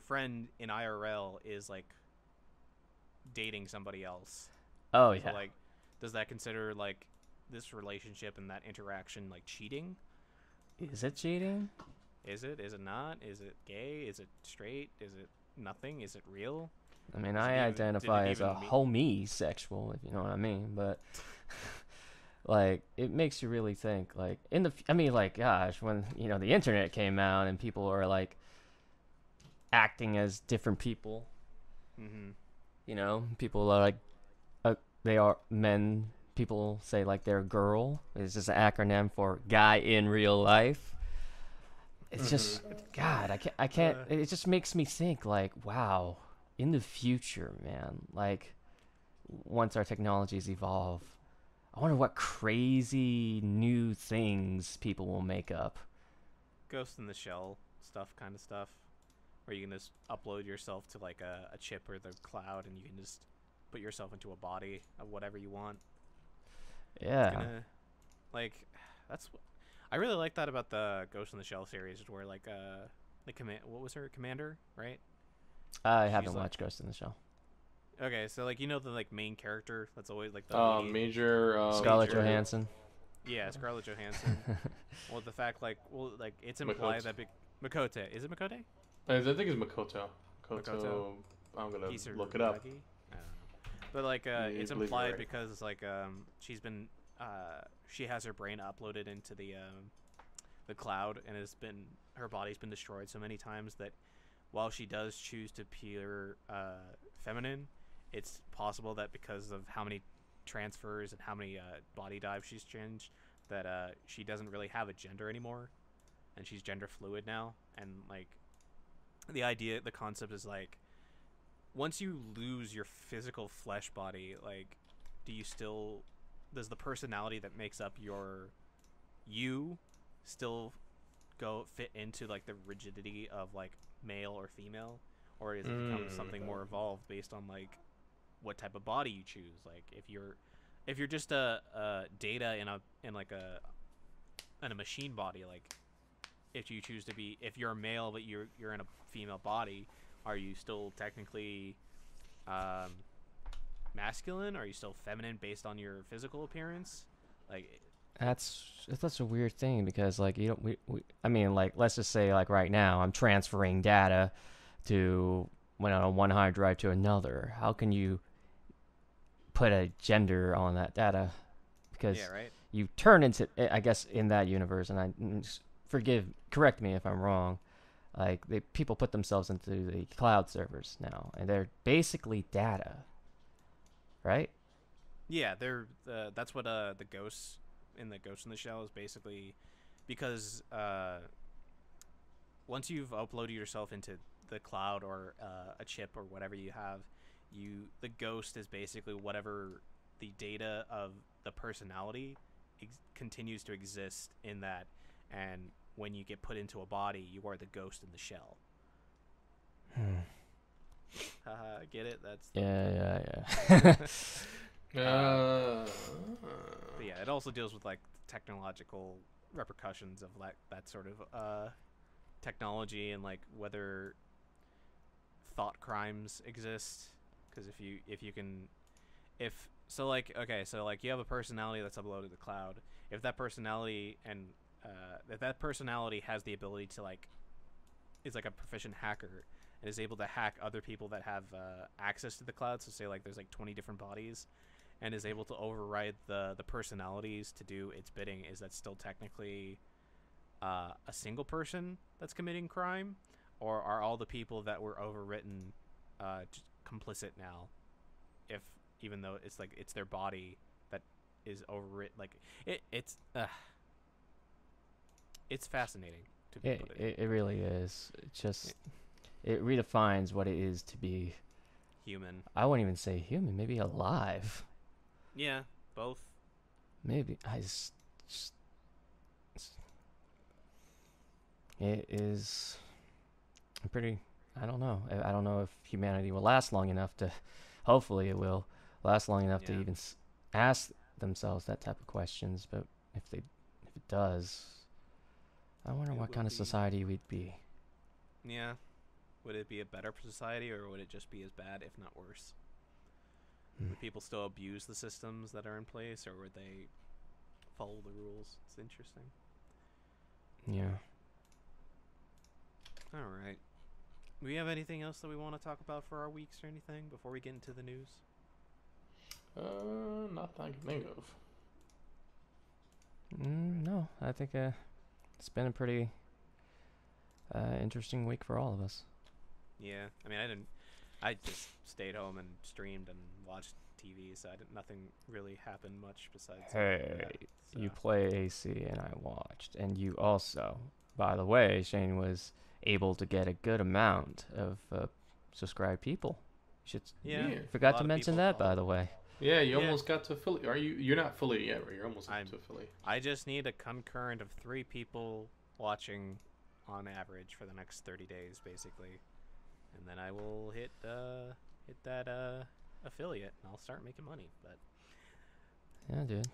friend in IRL is like dating somebody else. Oh yeah. So like, does that consider like this relationship and that interaction like cheating? Is it cheating? Is it? Is it not? Is it gay? Is it straight? Is it nothing? Is it real? I mean, Does it I even- identify did it as a even homosexual, if you know what I mean, but like it makes you really think. Like gosh, when the internet came out and people are like acting as different people. Mm-hmm. People are like they are men. People say like they're a girl. It's just an acronym for guy in real life. It's just God. I can't. It just makes me think like, wow, in the future, man. Like, once our technologies evolve, I wonder what crazy new things people will make up. Ghost in the Shell kind of stuff, where you can just upload yourself to like a chip or the cloud, and you can just put yourself into a body of whatever you want. Yeah. I really like that about the Ghost in the Shell series, where like what was her commander, right? I haven't like- watched Ghost in the Shell. Okay, so like the like main character that's always like the lead. Major Scarlett Major- Johansson. Yeah, Scarlett Johansson. Well, the fact like it's implied that Makote, is it Makote? I think it's Makoto. Makoto. I'm gonna Kisaragi? look it up. I don't know. But like it's I believe you're implied right. because like she has her brain uploaded into the cloud, and her body's been destroyed so many times that while she does choose to appear feminine, it's possible that because of how many transfers and how many body dives she's changed, that she doesn't really have a gender anymore, and she's gender fluid now. And like the concept is like, once you lose your physical flesh body, like, does the personality that makes up you still fit into like the rigidity of like male or female, or does it become something more evolved based on like what type of body you choose? Like if you're just a data in a machine body, like if you're a male but you're in a female body, are you still technically masculine? Are you still feminine based on your physical appearance? Like That's such a weird thing because like I mean, like, let's just say like right now I'm transferring data to on one hard drive to another. How can you put a gender on that data? Because yeah, right. you turn into, I guess, in that universe, and correct me if I'm wrong, like people put themselves into the cloud servers now, and they're basically data, right? Yeah, they're that's what the Ghost in the Shell is basically, because once you've uploaded yourself into the cloud or a chip or whatever you have, the Ghost is basically whatever the data of the personality continues to exist in that, and when you get put into a body, you are the Ghost in the shell. Get it? That's yeah. But yeah, it also deals with like technological repercussions of that sort of technology, and like whether thought crimes exist. Because if you have a personality that's uploaded to the cloud, if that personality has the ability to is like a proficient hacker and is able to hack other people that have access to the cloud, so say like there's like 20 different bodies, and is able to override the personalities to do its bidding, is that still technically a single person that's committing crime, or are all the people that were overwritten complicit now? Even though it's their body that is overwritten, it's fascinating to be put in. It really is. It redefines what it is to be Human. I wouldn't even say human, maybe alive. Yeah, both. Maybe it is pretty. I don't know. I don't know if humanity will last long enough to. Hopefully, it will last long enough to even ask themselves that type of questions. But if it does, I wonder what kind of society we'd be. Yeah. Would it be a better society, or would it just be as bad, if not worse? Would people still abuse the systems that are in place, or would they follow the rules? It's interesting. Yeah. All right. Do we have anything else that we want to talk about for our weeks or anything before we get into the news? Not that I can think of. No, I think it's been a pretty interesting week for all of us. Yeah, I mean, I just stayed home and streamed and watched TV, so nothing really happened much besides. Hey, that, so. You play AC and I watched, and you also, by the way, Shane was able to get a good amount of subscribed people. Forgot to mention that, by the way. Yeah, you almost got to affiliate. You're not affiliate yet, right? You're almost to affiliate. I just need a concurrent of 3 people watching on average for the next 30 days, basically. And then I will hit that affiliate, and I'll start making money. But yeah, dude.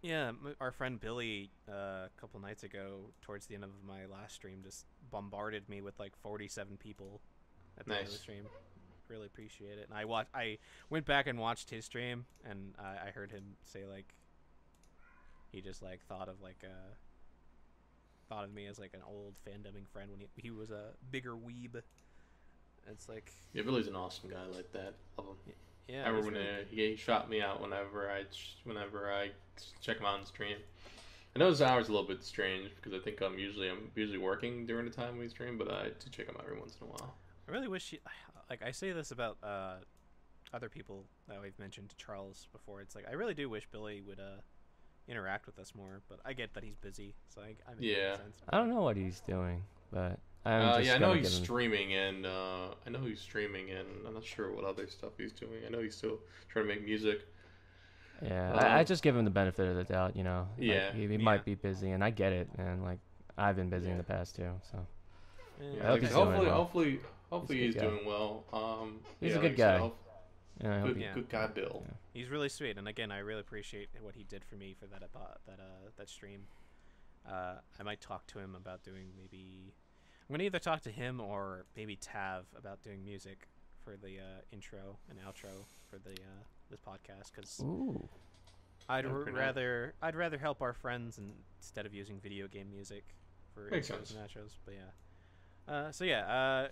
Yeah, our friend Billy a couple nights ago, towards the end of my last stream, just bombarded me with like 47 people at the end of the stream. Really appreciate it. And I went back and watched his stream, and I heard him say like he just like thought of me as like an old fandoming friend when he was a bigger weeb. It's like, yeah, Billy's an awesome guy like that. Love him. Yeah, I remember when he shot me out whenever I check him out on stream. I know his hour's a little bit strange because I think I'm usually working during the time we stream, but I do check him out every once in a while. I really wish I say this about other people that we've mentioned to Charles before. It's like I really do wish Billy would interact with us more, but I get that he's busy, so I make sense. I don't know what he's doing, but I know he's streaming, and I'm not sure what other stuff he's doing. I know he's still trying to make music. Yeah, I just give him the benefit of the doubt, you know. Yeah, like, he might be busy, and I get it, and like I've been busy in the past too, so. Yeah, I hope he's doing well. Hopefully he's doing well. He's a good guy. Good guy, Bill. Yeah. He's really sweet, and again, I really appreciate what he did for me for that stream. I might talk to him about doing maybe. I'm gonna either talk to him or maybe Tav about doing music for the intro and outro for the this podcast, because I'd rather help our friends instead of using video game music for intros and outros. But yeah,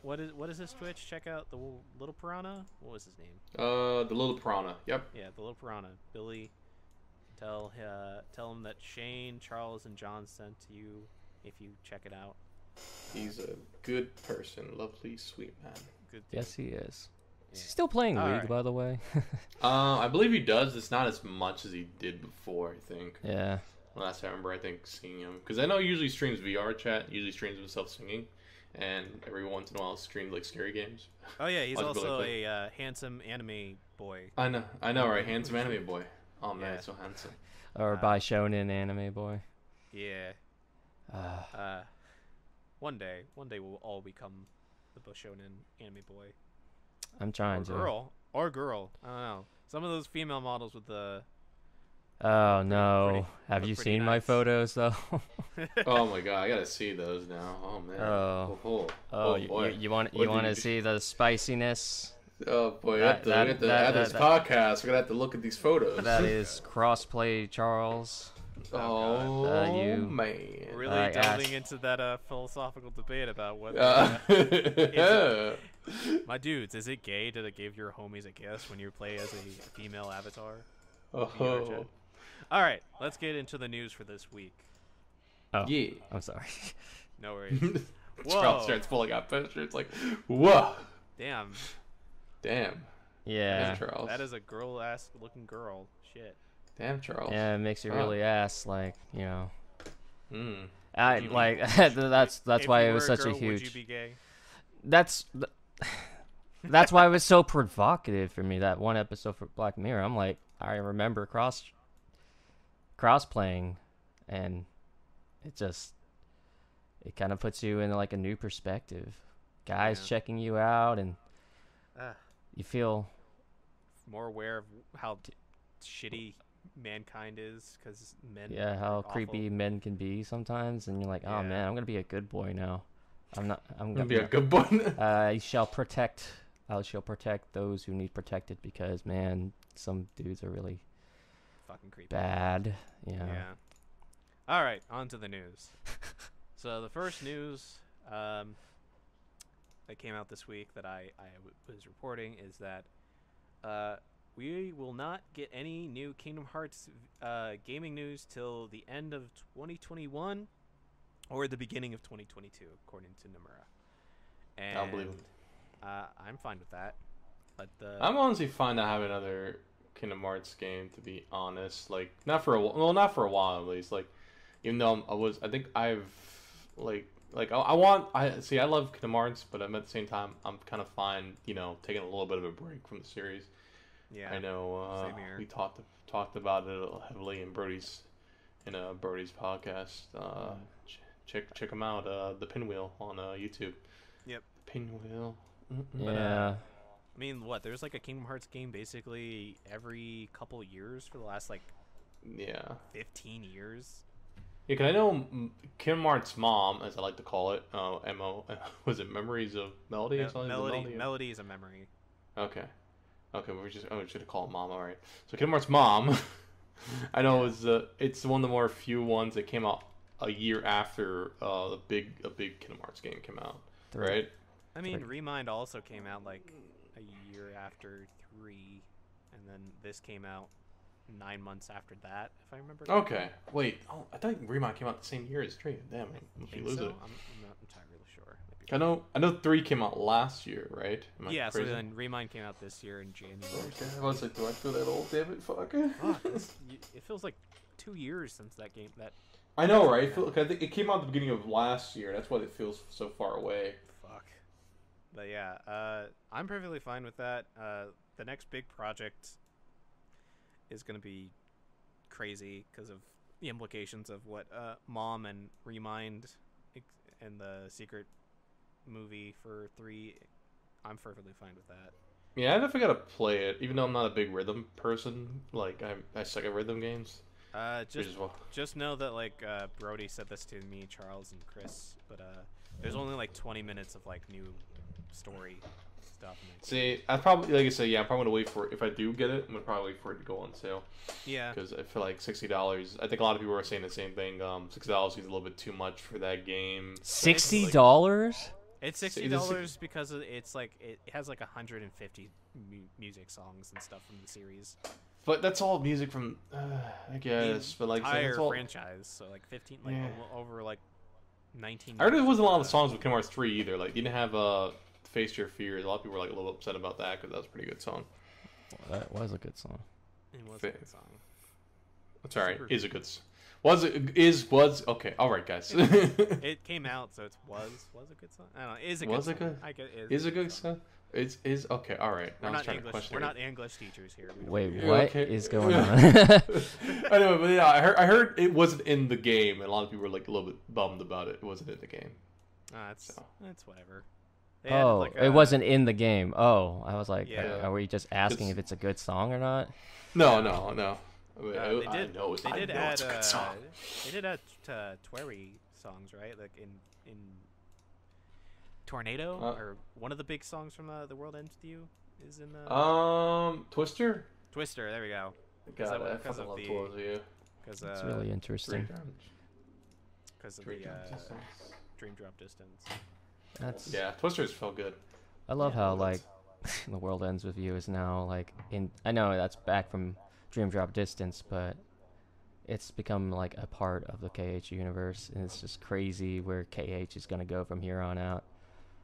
what is this Twitch? Check out the Little Piranha. What was his name? The Little Piranha. Yep. Yeah, the Little Piranha. Billy. Tell him that Shane, Charles, and John sent you if you check it out. He's a good person, lovely, sweet man. Good dude. Yes, he is. Yeah. Is he still playing All League, right. by the way? I believe he does. It's not as much as he did before, I think. Yeah. Last I remember, I think, seeing him. Because I know he usually streams VR chat, usually streams himself singing, and every once in a while streams, like, scary games. Oh yeah, he's I'll just be also like, a handsome anime boy. I know, right? Handsome anime boy. Oh, man, Yeah. so handsome. Or by shonen anime boy. Yeah. Uh, One day we'll all become the Bushonen anime boy. I'm trying to. Or girl. I don't know. Some of those female models with the. Oh no! pretty- Have look you pretty seen my nice. photos though? Oh, my God, I gotta see those now. Oh, man. Oh, boy. you want What to did you- see the spiciness? Oh, boy, That- that- after that- this that- podcast, we're gonna have to look at these photos. That is crossplay, Charles. Oh, you- man. Really I delving asked- into that philosophical debate about whether. Uh, My dudes, is it gay to give your homies a kiss when you play as a female avatar? oh, All right, let's get into the news for this week. Oh, yeah. I'm sorry. No worries. Charles Whoa. starts pulling out pictures. It's like, whoa, Damn, damn, Yeah. Charles. that is a girl-ass looking girl. Shit. Damn, Charles. Yeah, it makes you Wow. really ask, like, you know. Mm. I Would you- like that's If why you it was were a such a girl, Would you huge. be gay? That's why it was so provocative for me, that one episode for Black Mirror. I'm like, I remember cross playing, and it kind of puts you in like a new perspective. Guys Yeah. checking you out, and Ah. you feel More aware of how shitty mankind is, because men. how are awful. creepy men can be sometimes, and you're like, oh Yeah. man, I'm gonna be a good boy now. I'm Gonna be a good boy. I shall protect those who need protected, because man, some dudes are really Fucking creepy. bad. Yeah. All right, on to the news. So the first news that came out this week that I was reporting is that we will not get any new Kingdom Hearts gaming news till the end of 2021 or the beginning of 2022, according to Nomura. And I'll believe it. I'm fine with that. But I'm honestly fine to have another Kingdom Hearts game, to be honest. Like, not for a while at least. Like, even though I think I've I love Kingdom Hearts, but at the same time, I'm kind of fine, taking a little bit of a break from the series. yeah, I know same here. we talked about it heavily in Brody's podcast. Check him out, the Pinwheel on YouTube. Yep. Pinwheel. Yeah. I mean, what? There's like a Kingdom Hearts game basically every couple years for the last like Yeah. 15 years. Yeah, 'cause I know Kingdom Hearts' mom, as I like to call it, MO, was it Memories of Melody? or something? Melody is a memory. Okay, we just should call it Mom. All right. So Kingdom Hearts' mom, I know it's one of the more few ones that came out a year after a big Kingdom Hearts game came out, right? I mean, Remind also came out like a year after 3, and then this came out 9 months after that, if I remember. Okay. Wait. Oh, I thought Remind came out the same year as 3. Damn, I must be Think losing so? it. I'm not entirely sure. Maybe. I know 3 came out last year, right? Am I Yeah, so crazy? then Remind came out this year in January. Okay, I was like, do I feel that old? Damn it, fucker. Fuck, it feels like 2 years since that game. I know, right? I think it came out at the beginning of last year. That's why it feels so far away. Fuck. But yeah, I'm perfectly fine with that. The next big project is going to be crazy because of the implications of what Mom and Remind and the secret movie for 3. I'm perfectly fine with that. Yeah, I definitely gotta play it, even though I'm not a big rhythm person. Like, I suck at rhythm games. Just know that like Brody said this to me, Charles, and Chris. But there's only like 20 minutes of like new story stuff. See, I probably, like I said, I'm probably gonna wait for it. If I do get it, I'm gonna probably wait for it to go on sale. Yeah. Because I feel like $60. I think a lot of people are saying the same thing. $60 is a little bit too much for that game. $60? It's $60 because it's like it has like 150 music songs and stuff from the series. But that's all music from, I guess. But like, entire that's all. franchise, so like 15, like Yeah. over like 19. I heard there years wasn't a lot of of, songs with Kingdom Hearts 3 either. Like, you didn't have Face Your Fears. A lot of people were like a little upset about that because that was a pretty good song. Well, that was a good song. It was a good song. It's alright. Super- Is a good. Was okay. All right, guys. It came out, so it was a good song. I don't know. Is a good Was song. it good? I get Is a good song. Is okay. All right. We're Now I was not trying to English. question We're it. not English teachers here. We don't- Wait, Yeah, what is okay. going on? Anyway, but yeah, I heard it wasn't in the game, and a lot of people were like a little bit bummed about it. It wasn't in the game. It's So. whatever. They added, Oh, like, it wasn't in the game. Oh, I was like, Yeah. are we just asking if it's a good song or not? No. They did. They did add. They did add Twerry songs, right? Like in Tornado, or one of the big songs from The World Ends With You is in Twister. Twister. There we go. God, I because fucking of love the- Twister. You. Because It's really interesting. because of the Dream Drop Distance. That's Yeah, Twister's felt good. I love how that's- like the world ends with you is now like in. I know that's back from Dream Drop Distance, but it's become like a part of the KH universe, and it's just crazy where KH is gonna go from here on out.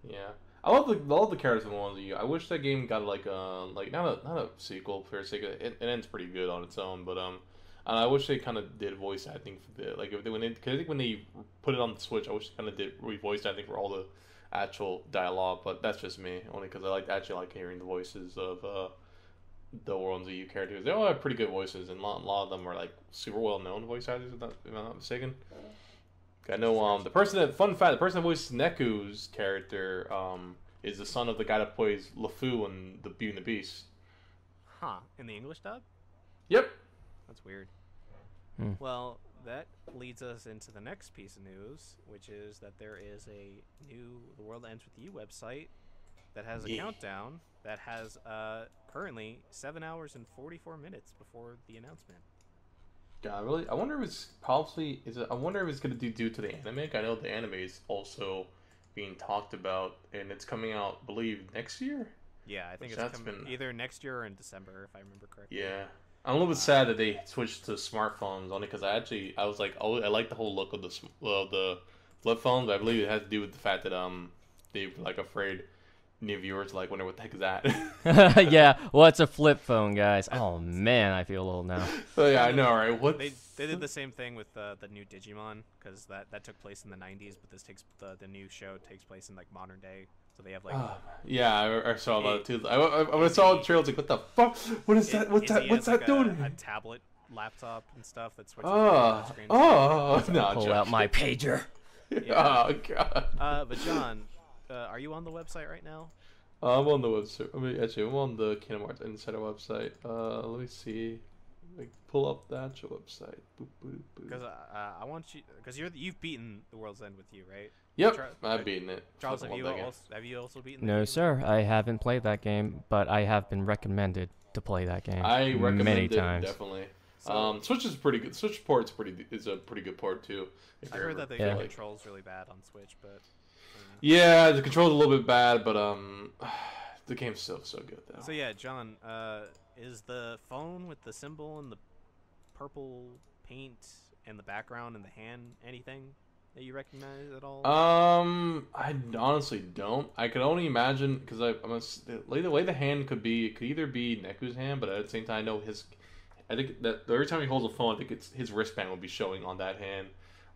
Yeah, I love the characters in Ones of You. I wish that game got like not a sequel for sake. It ends pretty good on its own, but and I wish they kind of did voice acting for the like if they cause I think when they put it on the Switch, I wish they kind of did voice acting for all the actual dialogue. But that's just me, only because I actually like hearing the voices of the Ones of You characters. They all have pretty good voices, and a lot of them are like super well known voice actors. If I'm not mistaken. I know the person that voices Neku's character is the son of the guy that plays LeFou in the Beauty and the Beast. Huh? In the English dub? Yep. That's weird. Hmm. Well, that leads us into the next piece of news, which is that there is a new The World Ends With You website that has a countdown that has currently 7 hours and 44 minutes before the announcement. God, really? I wonder if it's possibly I wonder if it's gonna do due to the anime. I know the anime is also being talked about, and it's coming out, I believe, next year. Yeah, I think Which it's that's coming been- either next year or in December, if I remember correctly. Yeah, I'm a little bit sad that they switched to smartphones, only because I was like, oh, I like the whole look of the flip phones. But I believe it has to do with the fact that they're like afraid new viewers like wonder what the heck is that. Yeah, well, it's a flip phone, guys. Oh man, I feel old now. So yeah, I know, right? What They did the same thing with the new Digimon, because that took place in the 90s, but this takes the new show takes place in like modern day. So they have like yeah, I saw that too. I saw the trailer. I was like, what the fuck? What is that? What's that? Izzy What's has, that like, doing? a tablet laptop and stuff that switches between screens. No, Pull out my pager. Yeah. Oh god. But John, are you on the website right now? I'm on the website. I'm on the Kingdom Hearts Insider website. Let me see. Like, pull up the actual website. Because I want you, because you've beaten The World's End With You, right? Yep, I've beaten it. Charles, Fucking have love that game. have you also beaten? The No, game? sir, I haven't played that game, but I have been recommended to play that game I recommend many it times. definitely. So- Switch is pretty good. Switch port's is a pretty good port too. If I you're heard ever that the Yeah. controls really bad on Switch, but Yeah, the control's a little bit bad, but the game's still so good though. so yeah, John, is the phone with the symbol and the purple paint and the background and the hand anything that you recognize at all? I honestly don't. I could only imagine because the way the hand could be, it could either be Neku's hand, but at the same time, I know his. I think that every time he holds a phone, I think it's his wristband will be showing on that hand.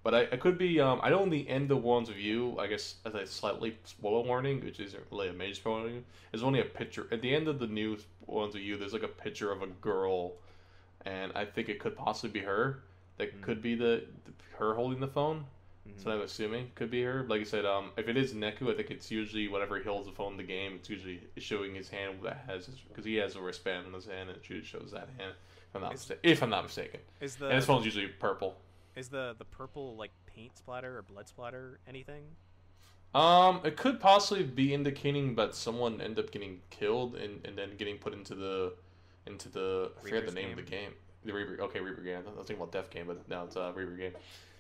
But I could be. I know in the end of One's View, I guess as a slightly spoiler warning, which isn't really a major spoiler warning, there's only a picture at the end of the new One's View. There's like a picture of a girl, and I think it could possibly be her. That could be her holding the phone. So I'm assuming could be her. Like I said, if it is Neku, I think it's usually whenever he holds the phone in the game, it's usually showing his hand that has because he has a wristband on his hand, and it usually shows that hand. If I'm not mistaken, Is and his phone's usually purple. Is the purple like paint splatter or blood splatter anything? It could possibly be indicating that someone ended up getting killed and then getting put into the I forget the Reaper's name of the game. game. The Reaper. Okay, Reaper game. I was thinking about Death Game, but no, it's Reaper game.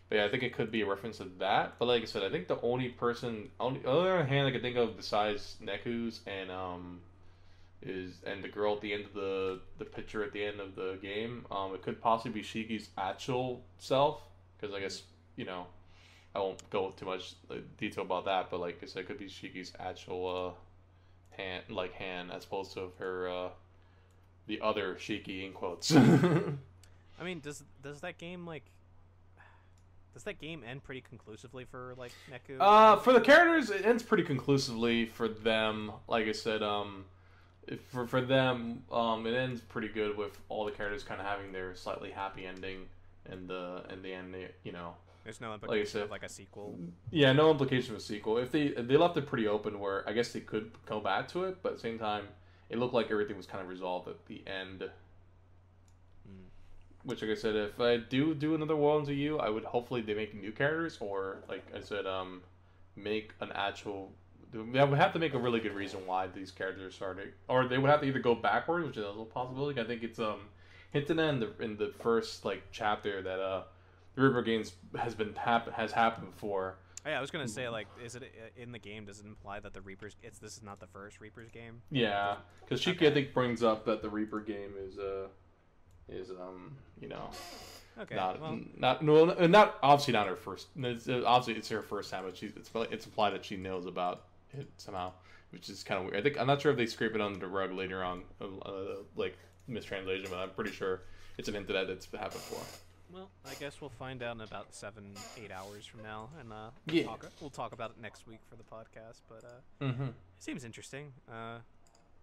But yeah, I think it could be a reference to that. But like I said, I think the only other hand I could think of besides Neku's and and the girl at the end of the picture at the end of the game, it could possibly be Shiki's actual self, because I guess I won't go into too much detail about that, but like I said, it could be Shiki's actual hand as opposed to her the other Shiki in quotes. I mean, does that game end pretty conclusively for like Neku? For the characters, it ends pretty conclusively for them. Like I said, for them, it ends pretty good with all the characters kind of having their slightly happy ending in the end. There's no implication like I said, of like a sequel. Yeah, no implication of a sequel. If they left it pretty open, where I guess they could go back to it, but at the same time, it looked like everything was kind of resolved at the end. Which, like I said, if I do another World Ends You, I would hopefully they make new characters, or like I said, make an actual. They would have to make a really good reason why these characters are starting, or they would have to either go backwards, which is a possibility. I think it's hinted in the first like chapter that the River Games has happened before. Oh, yeah, I was gonna say, like, is it in the game? Does it imply that the Reapers? This is not the first Reapers game. Yeah, because Shiki I think brings up that the Reaper game is Okay. Not obviously not her first. Obviously it's her first time, but it's implied that she knows about it somehow, which is kind of weird. I'm not sure if they scrape it under the rug later on, like mistranslation, but I'm pretty sure it's an hint that it's happened before. Well, I guess we'll find out in about 7-8 hours from now, and we'll talk about it next week for the podcast. But it seems interesting.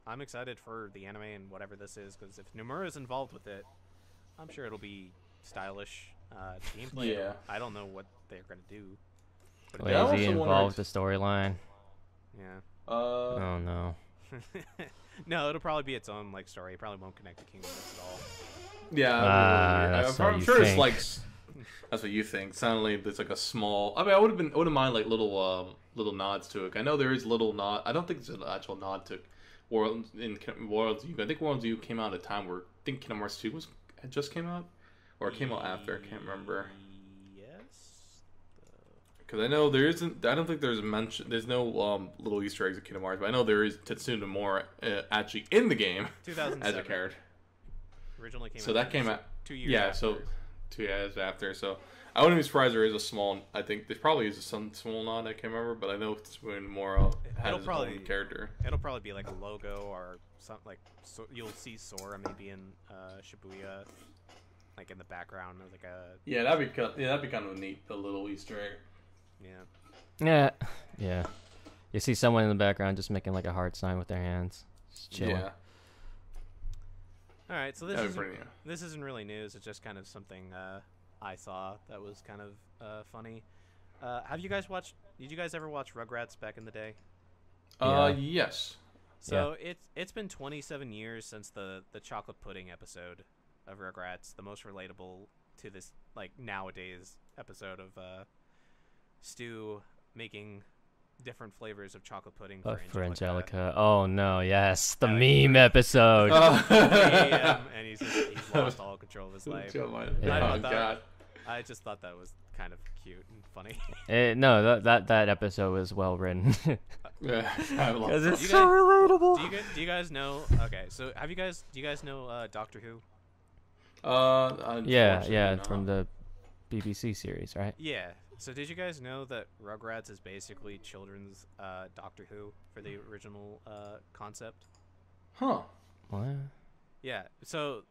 I'm excited for the anime and whatever this is, because if Nomura is involved with it, I'm sure it'll be stylish gameplay. Yeah. I don't know what they're gonna do. But Wait, is he involved with the storyline? Yeah. Oh no. No, it'll probably be its own like story. It probably won't connect to Kingdom Hearts at all. Yeah, I'm sure it's like that's what you think. Suddenly, there's like a small. I mean, I wouldn't mind like little nods to it. I know there is little nod. I don't think it's an actual nod to Worlds U. I think Worlds U came out at a time where I think Kingdom Hearts 2 had just came out, or it came out after. I can't remember. Yes. Because I know there isn't. I don't think there's a mention. There's no little Easter eggs of Kingdom Hearts, but I know there is Tetsuya Nomura actually in the game 2007. as a character. Originally came out. So that came out 2 years. Yeah, after. so 2 years after. So I wouldn't be surprised there is a small. I think there probably is some small nod. I can't remember, but I know Tetsuya Nomura has his own character. It'll probably be like a logo or something like. So you'll see Sora maybe in Shibuya, like in the background, like a. Yeah, that'd be kind of neat. The little Easter egg. Yeah. Yeah. You see someone in the background just making like a heart sign with their hands. Just chilling. Yeah. All right, so this isn't really news. It's just kind of something I saw that was kind of funny. Did you guys ever watch Rugrats back in the day? Yes. So it's been 27 years since the chocolate pudding episode of Rugrats, the most relatable to this like nowadays episode of Stu making different flavors of chocolate pudding for Angelica. Oh no, yes, the meme like, episode. And he's lost all control of his life. I just thought that was kind of cute and funny. No, that episode was well written. Because it's so relatable. Do you guys know? Okay, so do you guys know Doctor Who? Yeah, from the BBC series, right? Yeah. So did you guys know that Rugrats is basically children's Doctor Who for the original concept? Huh. What? Yeah. So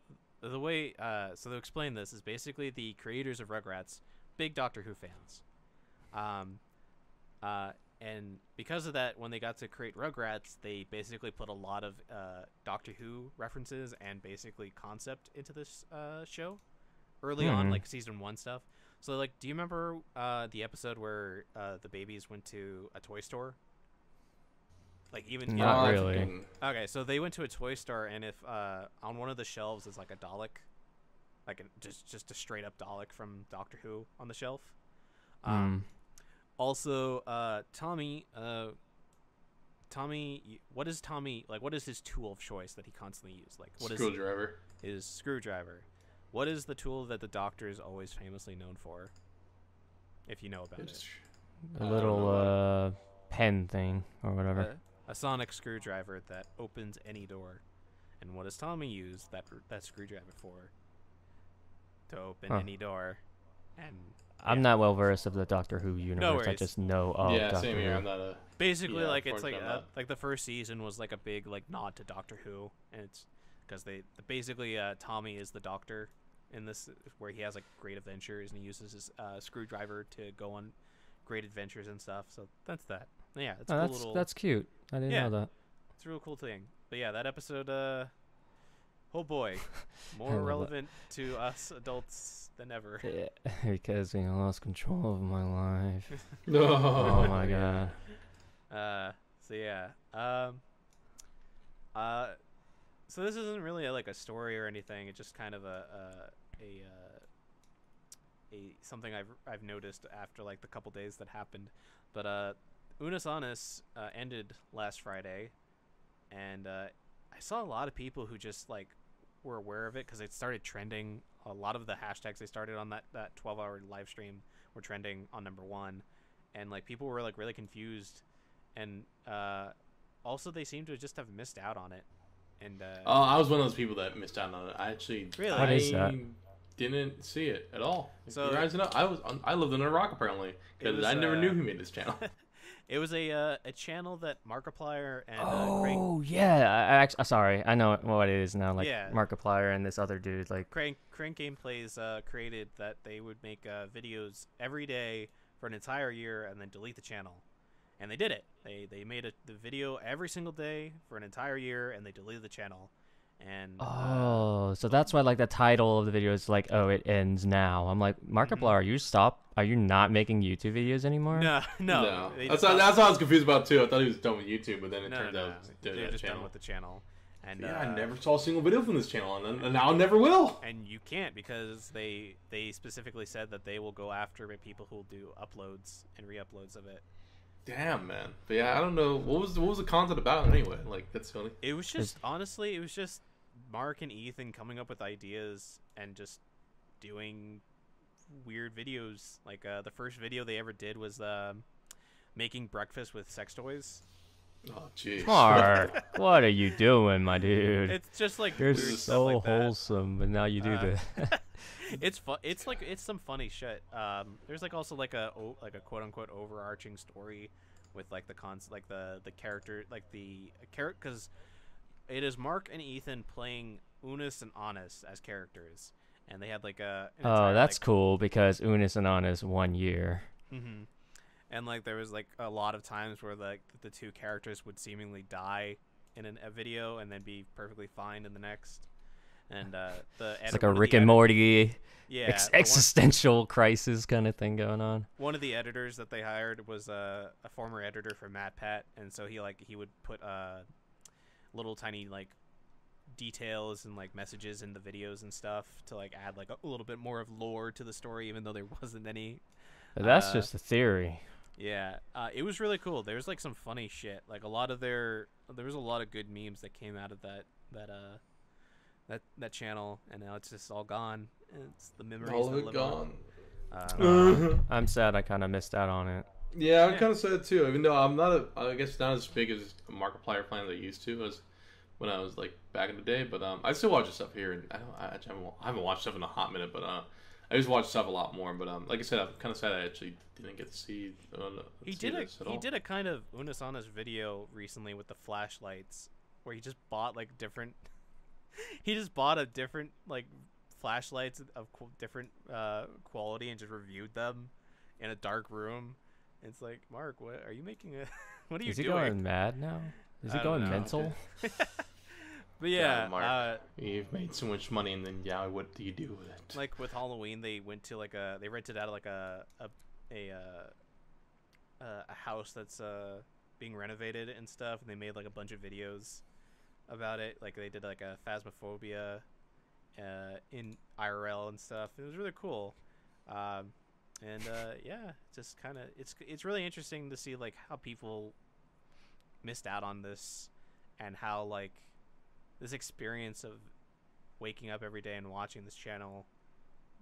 the way to explain this is basically the creators of Rugrats, big Doctor Who fans. And because of that, when they got to create Rugrats, they basically put a lot of Doctor Who references and basically concept into this show early on, like season 1 stuff. So, like, do you remember the episode where the babies went to a toy store? Like, even not really. Okay, so they went to a toy store, and if on one of the shelves is like a Dalek, like just a straight up Dalek from Doctor Who on the shelf. Also, Tommy, what is Tommy like? What is his tool of choice that he constantly uses? Like, what screwdriver? His screwdriver. What is the tool that the Doctor is always famously known for? If you know about it. A little pen thing or whatever. a sonic screwdriver that opens any door. And what does Tommy use that screwdriver for? To open any door. And I'm not well versed of the Doctor Who universe. I just know of Doctor same Who. here. I'm not a basically like it's unfortunately, I'm not. like the first season was like a big like nod to Doctor Who, and it's because they basically Tommy is the Doctor in this, where he has like great adventures and he uses his screwdriver to go on great adventures and stuff. So that's that. Yeah, it's a cool that's cute. I didn't know that. It's a real cool thing. But yeah, that episode, oh boy, more love relevant to us adults than ever. Yeah, because I lost control of my life. No. Oh my god. So yeah. So this isn't really like a story or anything. It's just kind of a something I've noticed after like the couple days that happened. But Unus Annus ended last Friday, and I saw a lot of people who just like were aware of it because it started trending. A lot of the hashtags they started on that 12-hour live stream were trending on #1, and like people were like really confused, and also they seem to just have missed out on it. And I was one of those people that missed out on it. I actually What is that? didn't see it at all. So you guys know, I lived under a rock apparently because I never knew he made this channel. It was a channel that Markiplier and Oh yeah, sorry, I know what it is now. Like Yeah. Markiplier and this other dude. Like Crank Gameplays created that they would make videos every day for an entire year and then delete the channel. And they did it. They made the video every single day for an entire year, and they deleted the channel. And so that's why like the title of the video is like, oh, it ends now. I'm like, Markiplier, are you not making YouTube videos anymore? No. That's what I was confused about too. I thought he was done with YouTube, but then it turns out they're just channel. done with the channel. And I never saw a single video from this channel, and now I never will. And you can't, because they specifically said that they will go after people who will do uploads and re-uploads of it. Damn, man. But yeah, I don't know what was the content about anyway. Like, that's funny. It was just honestly, it was just Mark and Ethan coming up with ideas and just doing weird videos. Like the first video they ever did was making breakfast with sex toys. Oh jeez. Mark, what are you doing, my dude? It's just like You're weird stuff so like that. wholesome, but now you do this. It's fun. It's like it's some funny shit. There's like also like a quote unquote overarching story with like the character, like the character, because it is Mark and Ethan playing Unus and Annus as characters, and they had like an entire, that's cool because Unus and Annus 1 year. Mm-hmm. And like there was like a lot of times where like the two characters would seemingly die in a video and then be perfectly fine in the next. And it's like a Rick and Morty existential crisis kind of thing going on. One of the editors that they hired was a former editor for MatPat, and so he would put little tiny like details and like messages in the videos and stuff to like add like a little bit more of lore to the story, even though there wasn't any. But that's just a theory. Yeah, it was really cool. There was like some funny shit. Like there was a lot of good memes that came out of that channel, and now it's just all gone. It's the memories. All of it gone. I'm sad I kind of missed out on it. Yeah, I'm kind of sad too. Even though I'm I guess not as big as a Markiplier fan as I used to as when I was like back in the day. But I still watch stuff here, and I haven't watched stuff in a hot minute. But I just watch stuff a lot more. But like I said, I'm kind of sad I actually didn't get to see. He did a kind of Unus Annus video recently with the flashlights, where he just bought like different. He just bought a different like flashlights of different quality and just reviewed them in a dark room. And it's like, Mark, what are you making? What are you doing? Is he going mad now? Is he going mental? But yeah, Mark, you've made so much money, and then what do you do with it? Like with Halloween, they went to they rented out like a house that's being renovated and stuff, and they made like a bunch of videos about it. Like they did like a Phasmophobia in IRL and stuff. It was really cool. Yeah, just kind of it's really interesting to see like how people missed out on this, and how like this experience of waking up every day and watching this channel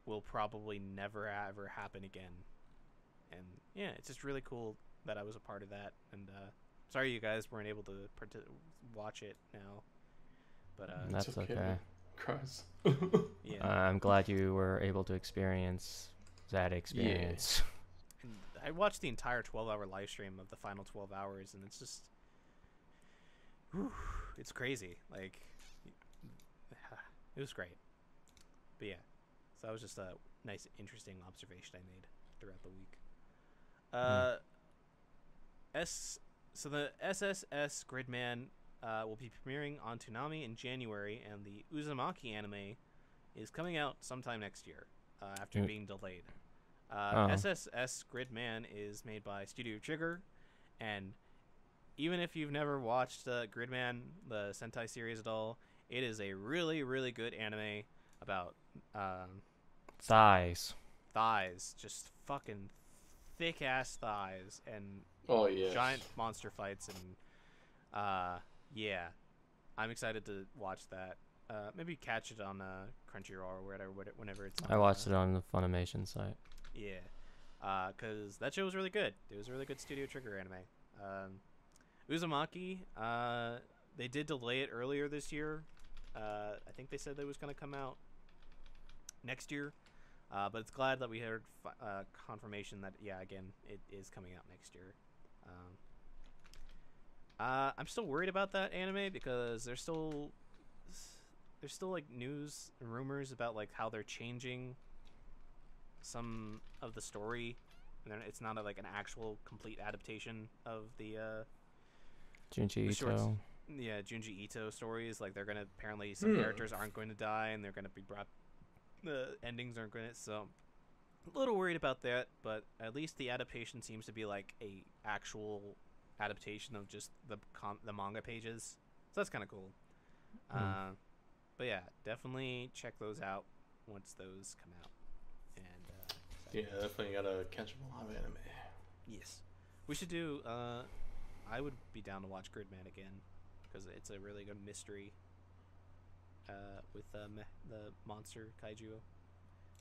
will probably never ever happen again. And yeah, it's just really cool that I was a part of that, and sorry you guys weren't able to watch it now, but That's It's okay. okay. Christ. yeah. I'm glad you were able to experience that experience. And I watched the entire 12-hour live stream of the final 12 hours, and it's just, it's crazy. Like, it was great. But yeah, so that was just a nice, interesting observation I made throughout the week. So the SSS Gridman will be premiering on Toonami in January, and the Uzumaki anime is coming out sometime next year after being delayed. SSS Gridman is made by Studio Trigger, and even if you've never watched Gridman, the Sentai series at all, it is a really, really good anime about Thighs. thighs, just fucking thick ass thighs, and Oh yeah. giant monster fights, and yeah, I'm excited to watch that. Maybe catch it on Crunchyroll or whatever, whenever it's on. I watched it on the Funimation site. Yeah, because that show was really good. It was a really good Studio Trigger anime. Uzumaki, they did delay it earlier this year. I think they said it was going to come out next year. But it's glad that we heard confirmation that, yeah, again, it is coming out next year. I'm still worried about that anime because there's still like news and rumors about like how they're changing some of the story, and it's not like an actual complete adaptation of the Junji shorts. Ito. Yeah, Junji Ito stories. Like, they're gonna apparently some characters aren't going to die, and they're gonna be brought. The endings aren't going to. So, a little worried about that. But at least the adaptation seems to be like a actual adaptation of just the manga pages. So that's kind of cool. But yeah, definitely check those out once those come out. And Yeah, definitely gotta catch up a lot of anime. yes, we should do. I would be down to watch Gridman again because it's a really good mystery. With the monster kaiju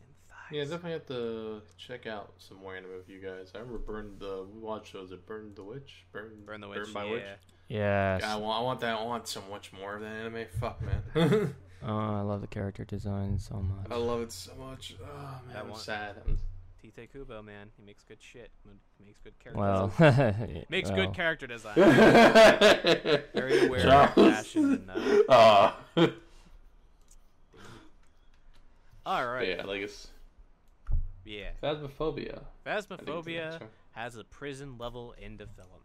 and thighs. Yeah, definitely have to check out some more anime with you guys. I remember we watched those. Burn the Witch, Burn the Witch, by yeah. Witch. Yes. Yeah, I want that. I want so much more of that anime. Fuck, man. Oh, I love the character design so much. I love it so much. Oh man, That I'm one- sad. Tite Kubo, man, he makes good shit. He makes good character Well, design. Makes well, good character design. Very Very aware of fashion. And, all right. Yeah, like it's Yeah. Phasmophobia. Phasmophobia has a prison level in development.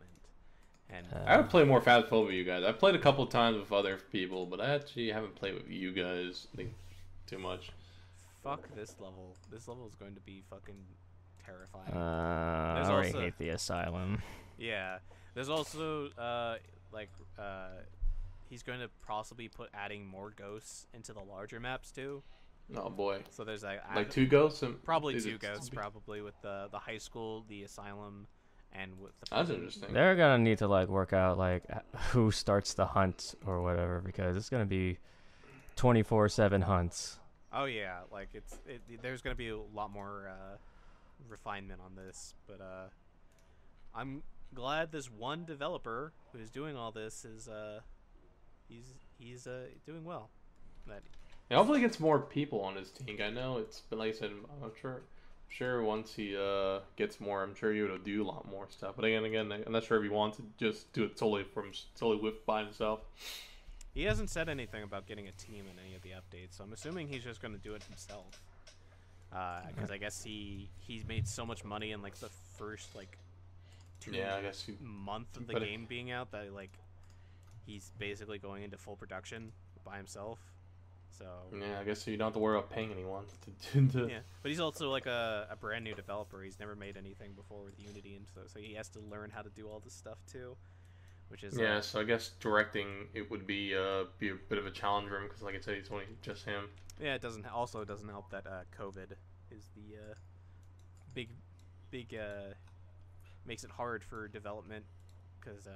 And I would play more Phasmophobia, you guys. I've played a couple times with other people, but I actually haven't played with you guys. I think too much. fuck this level. This level is going to be fucking terrifying. I There's already also- hate the asylum. Yeah. There's also he's going to possibly put adding more ghosts into the larger maps too. Oh boy, So there's like two ghosts and probably is two it- ghosts, probably with the high school, the asylum, and with the That's prison. interesting. They're gonna need to like work out like who starts the hunt or whatever because it's gonna be 24/7 hunts. Oh yeah, like there's gonna be a lot more refinement on this, but I'm glad this one developer who is doing all this is he's doing well. That Yeah, hopefully he gets more people on his team. I know it's been like I said. I'm sure once he gets more, I'm sure he would do a lot more stuff. But again, I'm not sure if he wants to just do it solely by himself. he hasn't said anything about getting a team in any of the updates, so I'm assuming he's just gonna do it himself. Because I guess he's made so much money in like the first like Yeah, I guess month of the but game being out that like he's basically going into full production by himself. So Yeah, I guess you don't have to worry about paying anyone to yeah, but he's also like a brand new developer. He's never made anything before with Unity, and so he has to learn how to do all this stuff too, which is Yeah, so I guess directing it would be a bit of a challenge for him because, like I said, it's only just him. yeah. It doesn't help that COVID is the big makes it hard for development because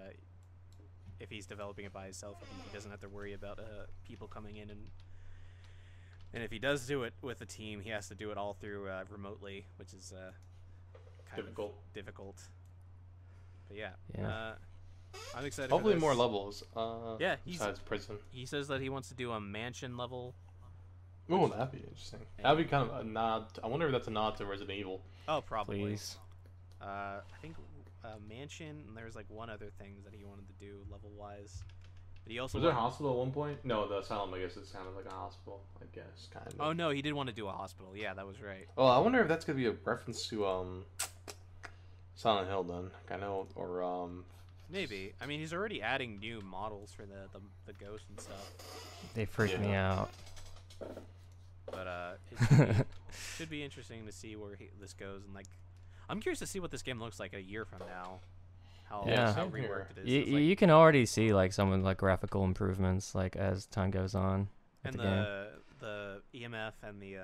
if he's developing it by himself, he doesn't have to worry about people coming in and if he does do it with a team, he has to do it all through remotely, which is kind Difficult. of difficult. But yeah, Yeah. I'm excited. Hopefully for this. more levels. Yeah, besides prison. He says that he wants to do a mansion level. Oh, that'd be interesting. That'd be kind of a nod. I wonder if that's a nod to Resident Evil. Oh, probably. Please. I think mansion. And there's like one other thing that he wanted to do level wise. But he also Was there a hospital at one point? No, the asylum. I guess it sounded like a hospital. I guess kind of. Oh no, he did want to do a hospital. Yeah, that was right. Oh, I wonder if that's gonna be a reference to Silent Hill then. I know, or Maybe. I mean, he's already adding new models for the ghost and stuff. They freak me out. But it should be interesting to see where this goes, and like, I'm curious to see what this game looks like a year from now. How same reworked here. it is. Like, You can already see like some of like graphical improvements like as time goes on. With and the game. the EMF and the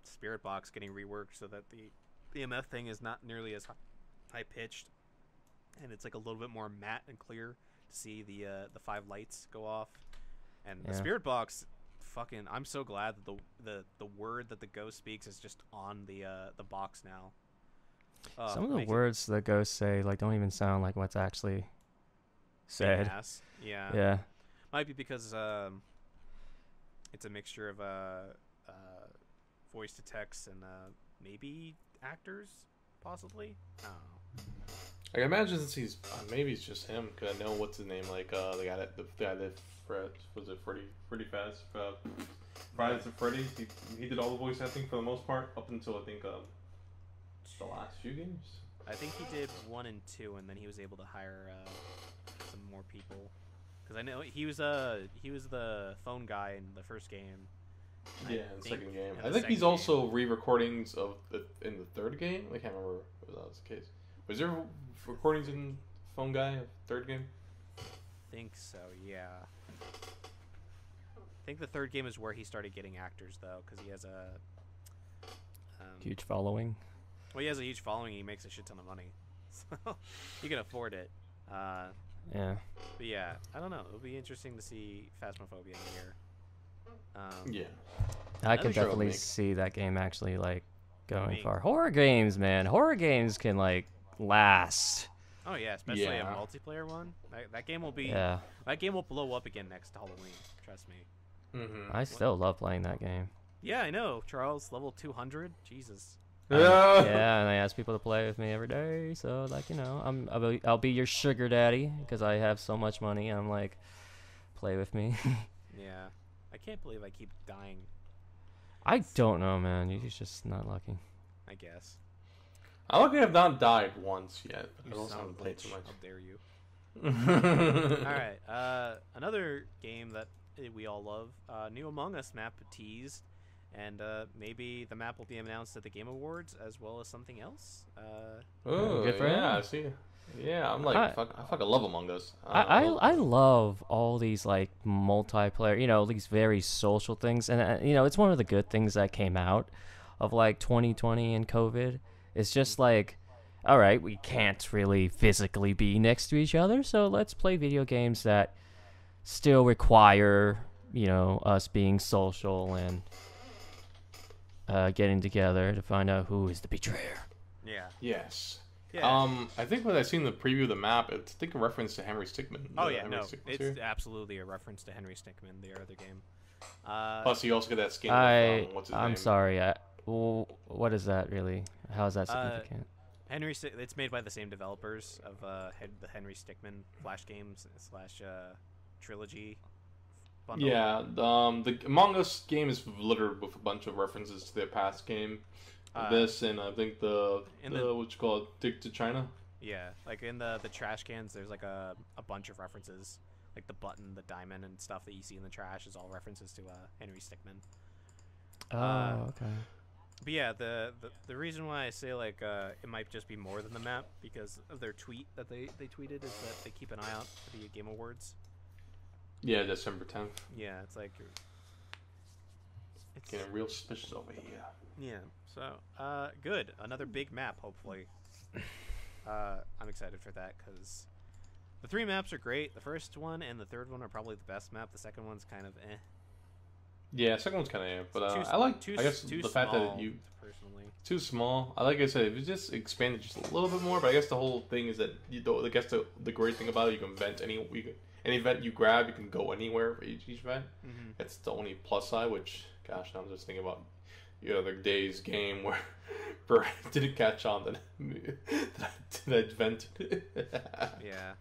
spirit box getting reworked so that the EMF thing is not nearly as high pitched, and it's like a little bit more matte and clear to see the 5 lights go off, and the spirit box. Fucking, I'm so glad that the word that the ghost speaks is just on the box now. Some of the words the ghosts say like don't even sound like what's actually said. Yeah. Yeah. Might be because it's a mixture of voice to text and maybe actors, possibly. I don't know. I imagine since he's maybe it's just him. Cause I know what's his name, like the guy that was it Freddy Faz, Fridays and Freddy. He did all the voice acting for the most part up until I think the last few games. I think he did 1 and 2, and then he was able to hire some more people. Because I know he was the phone guy in the first game. Yeah, in the second game. I think he's also re-recordings of in the third game. I can't remember if that was the case. Was there recordings in Phone Guy of third game? Think so, yeah. I think the third game is where he started getting actors, though, because he has a huge following. Well, he has a huge following. He makes a shit ton of money, so he can afford it. Yeah. But yeah, I don't know. It'll be interesting to see Phasmophobia in here. Yeah. I can sure definitely see that game actually like going Being- far. Horror games, man. Horror games can like last. Oh yeah, especially Yeah. a multiplayer one. That game will be. Yeah. That game will blow up again next Halloween. Trust me. Mm-hmm. I still love playing that game. Yeah, I know. Charles, level 200. Jesus. Yeah, and I ask people to play with me every day. So like, you know, I'll be your sugar daddy because I have so much money. I'm like, play with me. Yeah. I can't believe I keep dying. I don't know, man. You're just not lucky. I guess. I luckily have not died once yet. You I also son of haven't a played bitch. too much. How dare you? All right. Another game that we all love. New Among Us map teased, and maybe the map will be announced at the Game Awards as well as something else. Oh, Good for yeah, him. I see. Yeah, I'm like, I fucking love Among Us. I love all these like multiplayer, you know, these very social things, and you know, it's one of the good things that came out of like 2020 and COVID. It's just like, all right, we can't really physically be next to each other, so let's play video games that still require, you know, us being social and getting together to find out who is the betrayer. Yeah. Yes. Yeah. I think when I seen the preview of the map, it's I think a reference to Henry Stickmin. Oh yeah, Henry no, Stickmin it's series. absolutely a reference to Henry Stickmin, the other game. Plus, you also get that skin. What's his I'm name? sorry. What is that really? How is that significant? It's made by the same developers of the Henry Stickmin Flash games / trilogy bundle. Yeah, the Among Us game is littered with a bunch of references to their past game. This and I think the what you call it, Dig to China. Yeah, like in the trash cans, there's like a bunch of references, like the button, the diamond, and stuff that you see in the trash is all references to Henry Stickmin. Okay. But yeah, the reason why I say like it might just be more than the map because of their tweet that they tweeted is that they keep an eye out for the Game Awards. Yeah, December 10th. Yeah, it's like it's Getting real suspicious over here. yeah. So good, another big map hopefully. I'm excited for that because the 3 maps are great. The first one and the third one are probably the best map. The second one's kind of eh. Yeah, second one's kind of but Too- I like. too- I guess too the fact that small, you personally. too small. Like I said, if it just expanded just a little bit more, but I guess the whole thing is that you don't. I guess the great thing about it, you can vent any event you grab, you can go anywhere for each event. Mm-hmm. It's the only plus side. Which, gosh, now I'm just thinking about the other day's game where Brian didn't catch on that I vented. Yeah.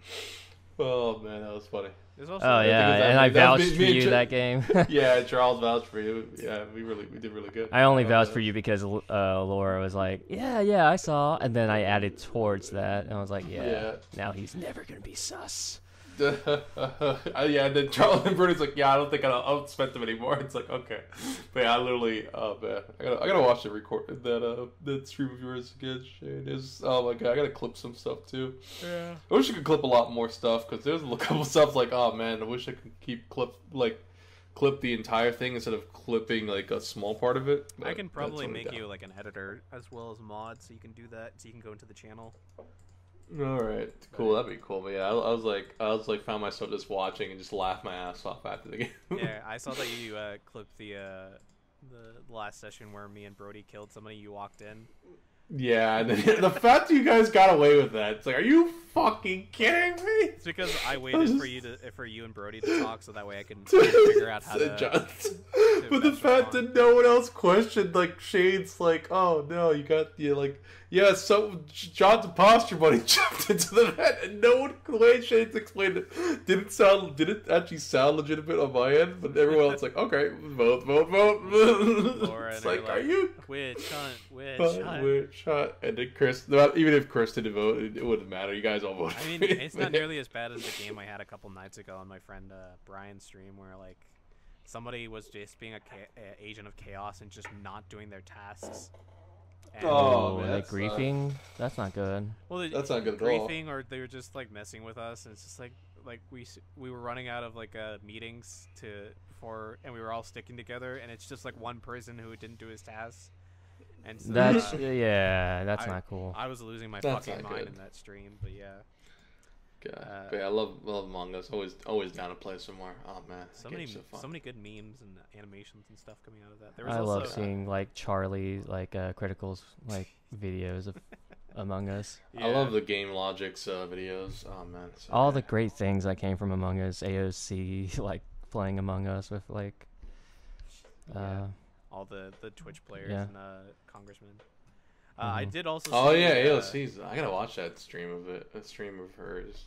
Oh man, that was funny. There's also Oh think yeah, it's that- and I that was vouched me for and you Ch- that game. Yeah, Charles vouched for you. Yeah, we did really good. I only vouched for you because Laura was like, yeah, I saw, and then I added towards that, and I was like, Yeah. now he's never gonna be sus. Yeah, and then Charles and Bernie's like, yeah, I don't think I'll spend them anymore. It's like, okay, but yeah, I literally, oh man, I gotta watch that stream of yours again, Shane. Oh my god, I gotta clip some stuff too. Yeah. I wish I could clip a lot more stuff because there's a couple stuff like, oh man, I wish I could clip the entire thing instead of clipping like a small part of it. I can But probably that's only make down. you like an editor as well as mod, so you can do that. So you can go into the channel. All right, cool. That'd be cool. But yeah, I was like, found myself just watching and just laugh my ass off after the game. Yeah, I saw that you clipped the last session where me and Brody killed somebody. You walked in. Yeah, and then the fact that you guys got away with that, it's like, are you fucking kidding me? It's because I waited for you and Brody to talk, so that way I can figure out how to. But the best fact respond. that no one else questioned, like Shade's, like, oh no, yeah, so John's a posture buddy jumped into the net, and no one, the way Shade's explained it, didn't actually sound legitimate on my end, but everyone else like, okay, vote. Laura It's and I like, are are you? Witch hunt, witch hunt. Which shot? And then Chris, even if Chris didn't vote, it wouldn't matter. You guys all voted. I mean, for me. it's not nearly as bad as the game I had a couple nights ago on my friend Brian's stream, where like somebody was just being a agent of chaos and just not doing their tasks. And, Oh, man, like that's, griefing? That's not good. well, That's not good at all. griefing, or they were just like messing with us, and it's just like we were running out of like meetings and we were all sticking together, and it's just like one person who didn't do his tasks. And so, That's that's I- not cool. I was losing my That's fucking not mind good. in that stream, but yeah. God. But yeah, I love Among Us. Always down to play some more. Oh man, that So game's so fun. many good memes and animations and stuff coming out of that. There was I also, love seeing like Charlie Critical's like videos of Among Us. I love the game logics videos. Oh man, so All good. the great things that came from Among Us, AOC like playing Among Us with like all the Twitch players Yeah. and congressmen. I did also. Oh see, yeah, AOC's. I gotta watch that stream of it. A stream of hers.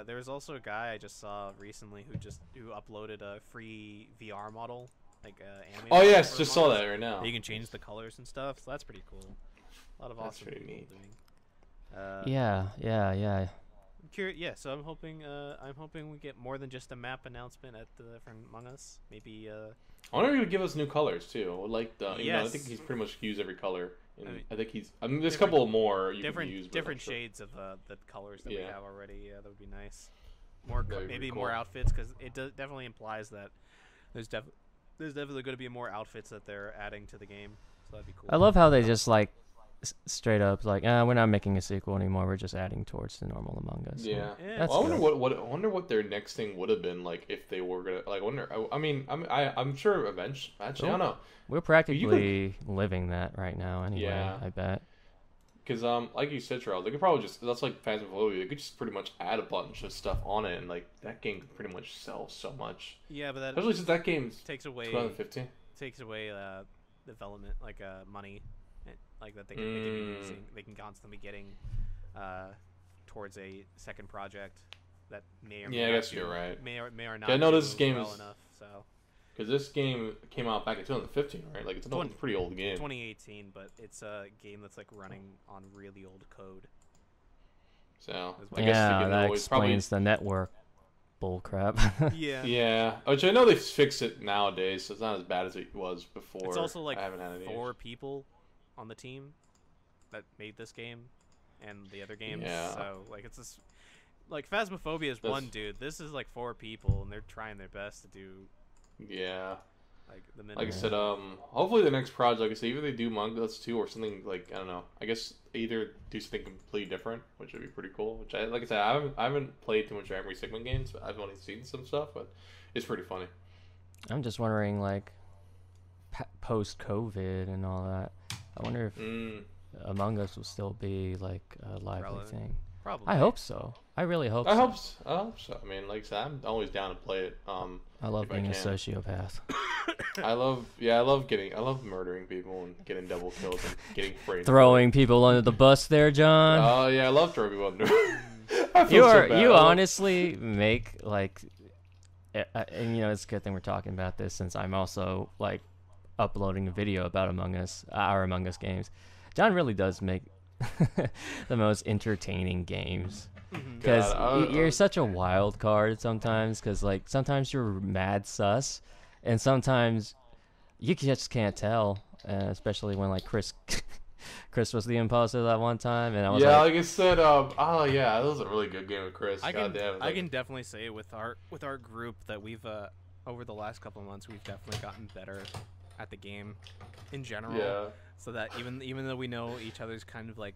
There was also a guy I just saw recently who uploaded a free VR model, like anime. Oh model yes, for just saw Among Us. that right now. You can change the colors and stuff, so that's pretty cool. A lot of That's awesome pretty people neat. doing. yeah. Yeah, so I'm hoping we get more than just a map announcement at from Among Us. Maybe I wonder if he would give us new colors too. I would like the. You know, I Yes. think he's pretty much used every color. And I mean, I think he's. I mean, there's a different- couple more you different can use. but I'm different sure. shades of the colors that we Yeah. have already. Yeah, that would be nice. More That'd be maybe pretty more cool. outfits, because it definitely implies that there's definitely going to be more outfits that they're adding to the game. So that'd be cool. I love how they just like straight up like, we're not making a sequel anymore. We're just adding towards the normal Among Us. Yeah. Yeah. That's I wonder good. I wonder what their next thing would have been like if they were gonna like. I'm sure eventually. Actually, I don't know. We're practically living that right now anyway. Yeah. I bet. Because like you said, Charles, they could probably just that's like Phasmophobia. They could just pretty much add a bunch of stuff on it, and like that game could pretty much sell so much. Yeah, but that Especially since that game's takes away 2015. development, like money, like that they can be using. They can constantly be getting towards a second project that may or may Yeah, I not guess do- you're right. may or not. Yeah, no, do this game well is- enough. So Because this game came out back in 2015, right? Like it's a pretty old game. 2018, but it's a game that's like running on really old code. So That's I why- guess Yeah, they can that always probably explains the network bullcrap. Yeah. yeah. Which I know they fixed it nowadays, so it's not as bad as it was before. It's also like I haven't had any 4 people on the team that made this game and the other games. Yeah. So like it's this, like Phasmophobia is That's- one dude. This is like 4 people, and they're trying their best to do Yeah. like the minimum. Like I said, hopefully the next project, like I say, either they do Among Us 2 or something like, I don't know. I guess either do something completely different, which would be pretty cool. Which like I said, I haven't played too much Emery Sigmund games, but I've only seen some stuff, but it's pretty funny. I'm just wondering, like, post-COVID and all that. I wonder if Among Us will still be like a lively Relevant. thing. Probably. I hope so. I really hope. I so. hope so. I mean, like I said, I'm always down to play it. I love if I being a can. sociopath. I love murdering people and getting double kills and getting brain. Throwing people under the bus there, John. Oh yeah, I love throwing people under. I feel so bad. You honestly make like, and you know, it's a good thing we're talking about this since I'm also like uploading a video about our Among Us games. John really does make the most entertaining games because you're such a wild card sometimes. Because like sometimes you're mad sus, and sometimes you just can't tell. Especially when like Chris was the imposter that one time, and I was like I said, oh yeah, that was a really good game with Chris. I can definitely say with our group that we've over the last couple of months we've definitely gotten better at the game in general. Yeah. So that even though we know each other's kind of like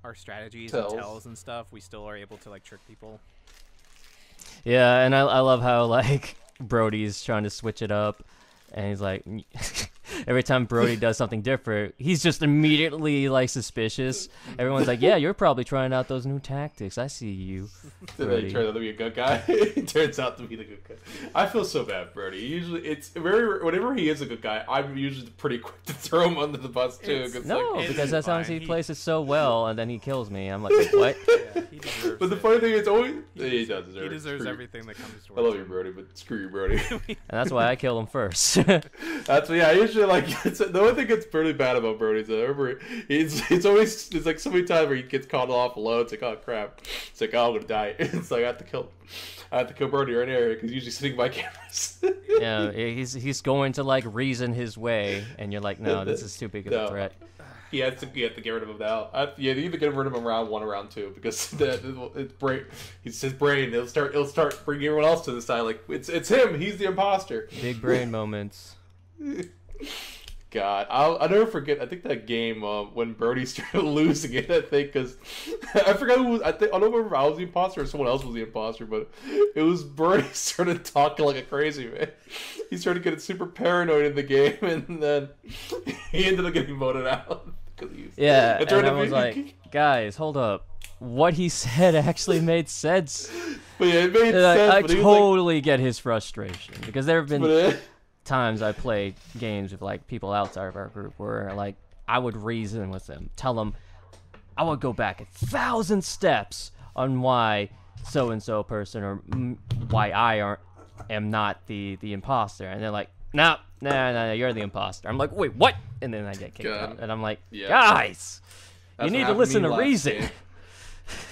our strategies Tells. and tells and stuff, we still are able to like trick people. Yeah, and I love how like Brody's trying to switch it up, and he's like, every time Brody does something different, he's just immediately like suspicious. Everyone's like, "Yeah, you're probably trying out those new tactics. I see you." Did he turn out to be a good guy? He turns out to be the good guy. I feel so bad, Brody. Usually, it's whenever he is a good guy, I'm usually pretty quick to throw him under the bus too. No, like, because sometimes he plays it so well, and then he kills me. I'm like, what? Yeah, he deserves But the it. funny thing is, always he does deserve. He deserves Screw you. everything that comes I towards love you, him. Brody, but screw you, Brody. And that's why I kill him first. That's I usually like. The only thing that's really bad about Brody is that it's always like so many times where he gets caught off alone. It's like, oh crap. It's like, oh, I'm gonna die. It's like I have to kill Brody right here because he's usually sitting by cameras. Yeah, he's going to like reason his way, and you're like, no, this is too big of a threat. You have to get rid of him now. You either get rid of him round 1 or round 2 because it's brain. He's his brain. It'll start bringing everyone else to the side. Like it's him. He's the imposter. Big brain moments. God, I'll never forget. I think that game when Brody started losing it. I think because I forgot who was. I don't remember if I was the imposter or someone else was the imposter, but it was Brody started talking like a crazy man. He started getting super paranoid in the game, and then he ended up getting voted out. Yeah, and I was like, guys, hold up. What he said actually made sense. But yeah, it made sense. I but he was totally get his frustration because there have been times I played games with like people outside of our group where like I would reason with them, tell them I would go back 1,000 steps on why so and so person or why I am not the imposter, and they're like, no, you're the imposter. I'm like, wait, what? And then I get kicked out, and I'm like, guys, you need to listen to reason.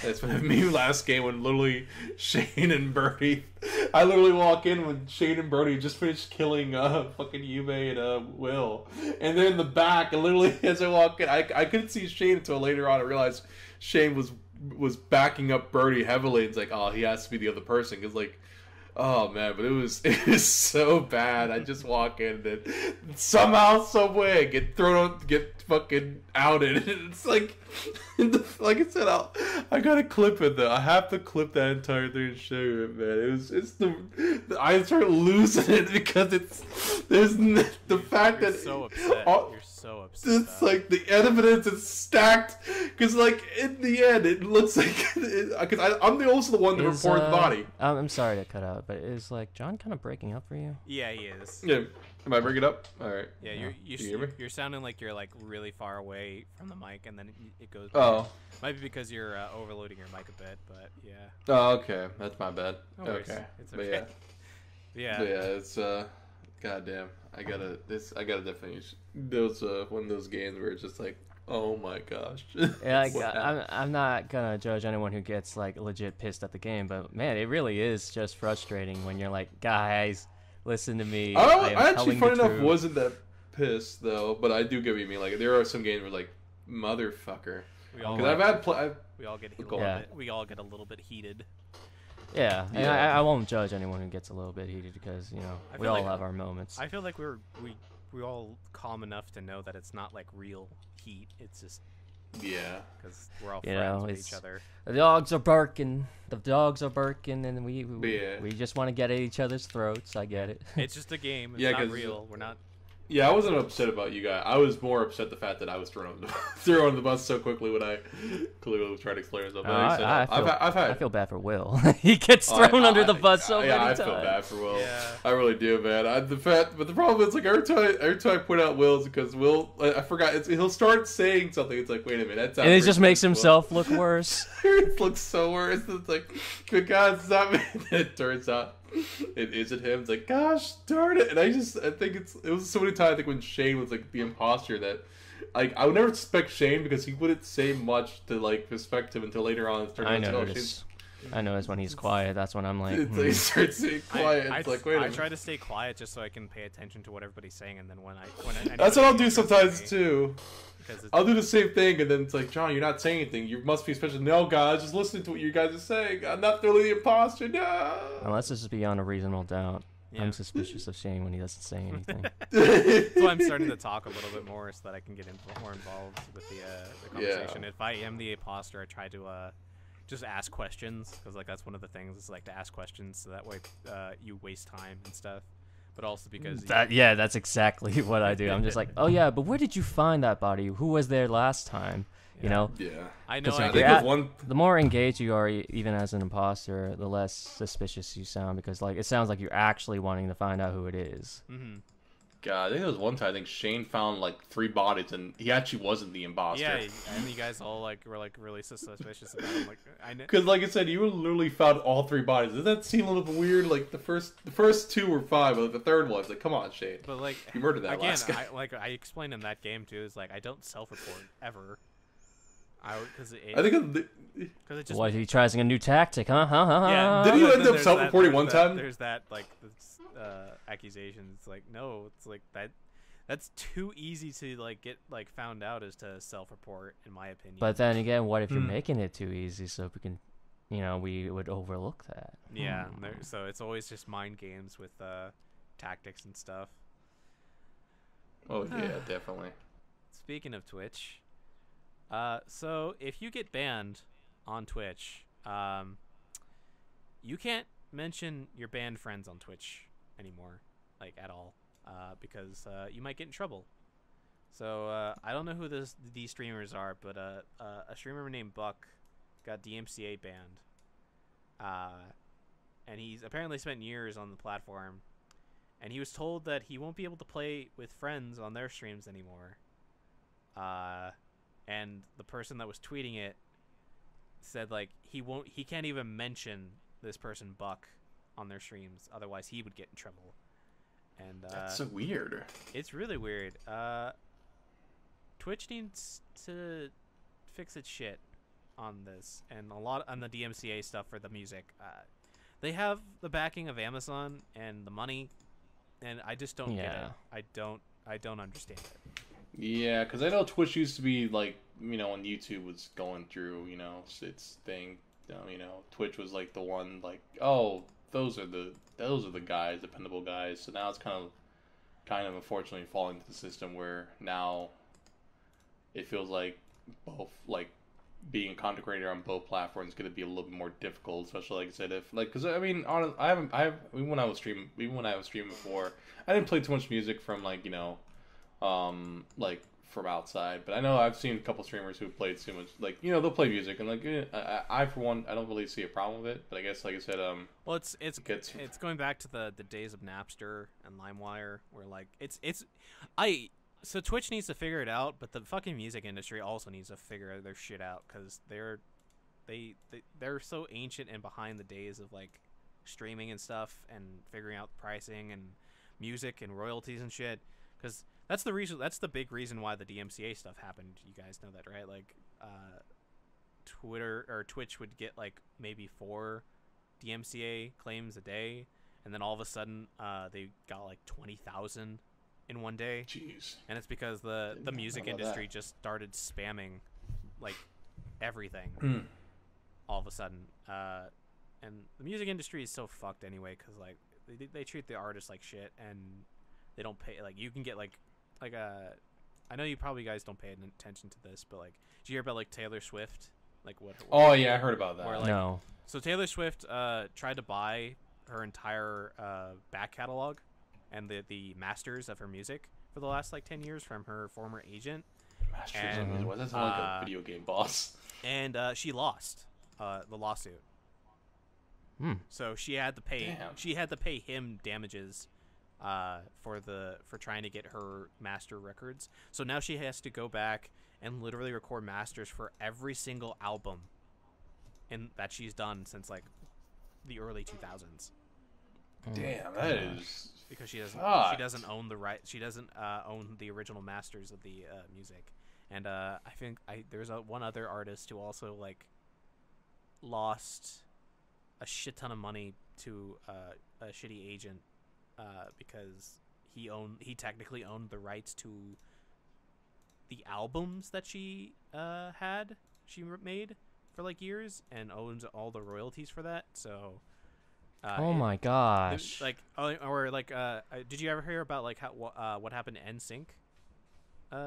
That's what happened to me last game when literally Shane and Brody. I literally walk in when Shane and Brody just finished killing fucking Yume and Will, and they're in the back. And literally as I walk in, I couldn't see Shane until later on. I realized Shane was backing up Brody heavily. It's like, oh, he has to be the other person because like. Oh man, but it was so bad. I just walk in and somehow, some way, get fucking outed. It's like, like I said, I gotta clip it though. I have to clip that entire thing and show you it, man. I start losing it because there's the fact You're that so upset. You're so upset. It's like the evidence is stacked because, like, in the end, it looks like because I'm also the one to report the body. I'm sorry to cut out, but is like John kind of breaking up for you? Yeah, he is. Yeah, am I bringing it up? All right. Yeah, hear me? you're sounding like you're like really far away from the mic, and then it goes. Oh, might be because you're overloading your mic a bit, but yeah. Oh, okay, that's my bad. No worries. Okay, It's but okay. yeah, it's goddamn. I gotta definitely. Those one of those games where it's just like, oh my gosh. Yeah, like, I'm not gonna judge anyone who gets like legit pissed at the game, but man, it really is just frustrating when you're like, guys, listen to me. I actually, funny enough, wasn't that pissed though, but I do get what you mean. Like there are some games where like, motherfucker. We all we all get we all get a little bit heated. Yeah, and I won't judge anyone who gets a little bit heated because you know we all have our moments. I feel like we all calm enough to know that it's not like real heat. It's just because we're all friends with each other. The dogs are barking, the dogs are barking, and we Yeah. we just want to get at each other's throats. I get it. It's just a game. It's Yeah, not 'cause- real. We're not. Yeah, I wasn't upset about you guys. I was more upset the fact that I was thrown on the bus so quickly when I clearly was trying to explain myself. But like I said, I've had. I feel bad for Will. He gets Oh, thrown under the bus so many I times. feel bad for Will. Yeah. I really do, man. But the problem is, like, every time I point out Will, is because Will, I forgot. He'll start saying something. It's like, wait a minute, that's And it just makes himself look worse. It looks so worse. It's like, good God, it's not me. It turns out it isn't him. It's like, gosh darn it. And I think it was so many times, I think, when Shane was like the imposter, that like I would never suspect Shane because he wouldn't say much to like suspect him until later on. I notice when he's quiet. That's when I'm like, He starts saying quiet. It's like, wait a I minute. try to stay quiet just so I can pay attention to what everybody's saying, and then when That's what I'll do sometimes too. Because I'll do the same thing, and then it's like, John, you're not saying anything. You must be special. No, guys, just listening to what you guys are saying. I'm not really the imposter. No. unless this is beyond a reasonable doubt. Yeah. I'm suspicious of Shane when he doesn't say anything. That's why I'm starting to talk a little bit more so that I can get more involved with the conversation. Yeah. If I am the imposter, I try to just ask questions, because like that's one of the things is like to ask questions so that way you waste time and stuff. But also because that's exactly what I do. I'm just like, oh yeah, but where did you find that body? Who was there last time? You know, Yeah. I know. 'Cause I like, think you're it was one. the more engaged you are, even as an imposter, the less suspicious you sound, because like it sounds like you're actually wanting to find out who it is. Mm-hmm. God, I think there was one time. I think Shane found like 3 bodies, and he actually wasn't the imposter. Yeah, and you guys all were really suspicious about him. Like I know. Because, like I said, you literally found all 3 bodies. Does that seem a little bit weird? Like the first 2 were fine, but the third one's like, come on, Shane. But like You murdered that again, last guy. I explained in that game too. Is like I don't self-report ever. Because I think it just What, he tries a new tactic, huh? yeah. Did you but end then up self-reporting there's one time? There's that like this, accusation. It's like no, it's like that. That's too easy to like get like found out as to self-report, in my opinion. But then again, what if you're making it too easy so we can, we would overlook that? yeah, so it's always just mind games with tactics and stuff. Oh yeah, definitely. Speaking of Twitch, so if you get banned on Twitch, you can't mention your banned friends on Twitch anymore, like at all, because you might get in trouble. So I don't know who these streamers are, but a streamer named Buck got DMCA banned, and he's apparently spent years on the platform, and he was told that he won't be able to play with friends on their streams anymore. And the person that was tweeting it said like he can't even mention this person Buck on their streams, otherwise he would get in trouble. And That's so weird. it's really weird. Twitch needs to fix its shit on this, and a lot on the DMCA stuff for the music. They have the backing of Amazon and the money, and I just don't get it. I don't understand it. Yeah, because I know Twitch used to be like, when YouTube was going through, its thing. Twitch was like the one, like, oh, those are the guys, dependable guys. So now it's kind of unfortunately falling into the system where now it feels like both, like, being a content creator on both platforms is going to be a little bit more difficult, especially like I said, because even when I was streaming before, I didn't play too much music from like like from outside, but I know I've seen a couple streamers who played too much, like they'll play music and like I for one I don't really see a problem with it, but I guess like I said well it's going back to the days of Napster and LimeWire where like so Twitch needs to figure it out, but the fucking music industry also needs to figure their shit out, because they're so ancient and behind the days of like streaming and stuff and figuring out pricing and music and royalties and shit, because that's the big reason why the DMCA stuff happened. You guys know that, right? Like Twitch would get like maybe 4 DMCA claims a day, and then all of a sudden they got like 20,000 in one day. jeez. And it's because the music industry just started spamming like everything all of a sudden, and the music industry is so fucked anyway, because like they treat the artists like shit, and they don't pay. Like you can get like I know you probably guys don't pay attention to this, but like did you hear about like Taylor Swift Like what? Oh yeah, I heard about that. Where, like, No. So Taylor Swift tried to buy her entire back catalog and the masters of her music for the last like 10 years from her former agent. Masters And, of Music. Why does that sound like a video game boss? And she lost the lawsuit. So she had to pay. Damn. She had to pay him damages for trying to get her master records. So now she has to go back and literally record masters for every single album that she's done since like the early 2000s. Damn, that is Because she doesn't own the right. She doesn't own the original masters of the music. And I think there's one other artist who also like lost a shit ton of money to a shitty agent because he technically owned the rights to the albums that she made for like years and owns all the royalties for that. So Oh my gosh. like did you ever hear about like how what happened to NSYNC,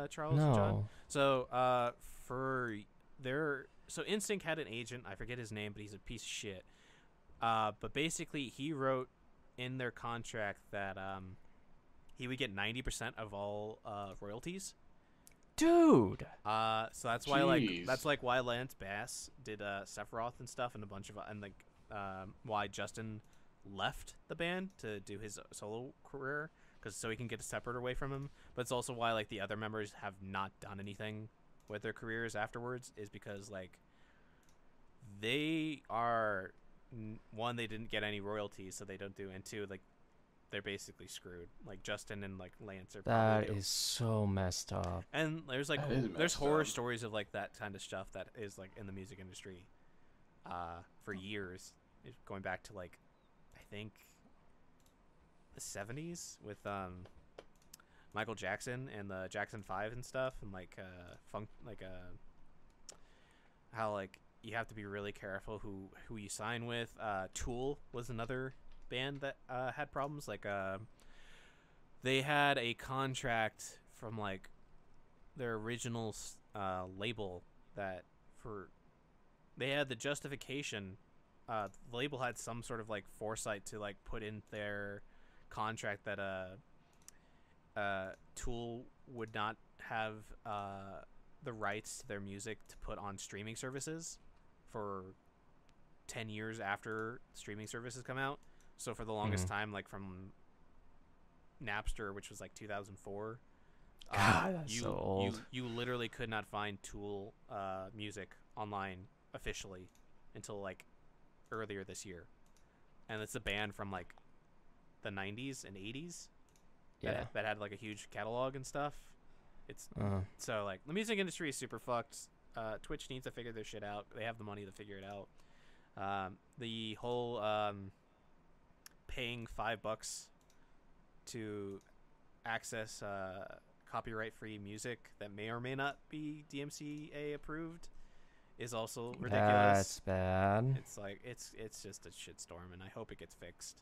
Charles and John? No. So so NSYNC had an agent, I forget his name, but he's a piece of shit. But basically he wrote in their contract that he would get 90% of all royalties. Dude. So that's why Jeez. why Lance Bass did Sephiroth and stuff, and a bunch of why Justin left the band to do his solo career, so he can get separate away from him. But it's also why like the other members have not done anything with their careers afterwards, is because like they are one, they didn't get any royalties, so they don't do, and two, like they're basically screwed. Like Justin and like Lance are That probably is so messed up. and there's like That is there's messed horror up. stories of like that kind of stuff that is like in the music industry for years, going back to like I think the 70s with Michael Jackson and the Jackson 5 and stuff, and like how like you have to be really careful who you sign with. Tool was another band that had problems. Like they had a contract from like their original label that they had the justification. The label had some sort of like foresight to like put in their contract that Tool would not have the rights to their music to put on streaming services for 10 years after streaming services come out. So for the longest time, like from Napster, which was like 2004, God, that's so old. You literally could not find Tool music online officially until like earlier this year. And it's a band from like the 90s and 80s that had like a huge catalog and stuff. It's so like the music industry is super fucked. Twitch needs to figure their shit out. They have the money to figure it out. The whole paying $5 to access copyright-free music that may or may not be DMCA approved is also ridiculous. That's bad. It's like it's just a shitstorm, and I hope it gets fixed.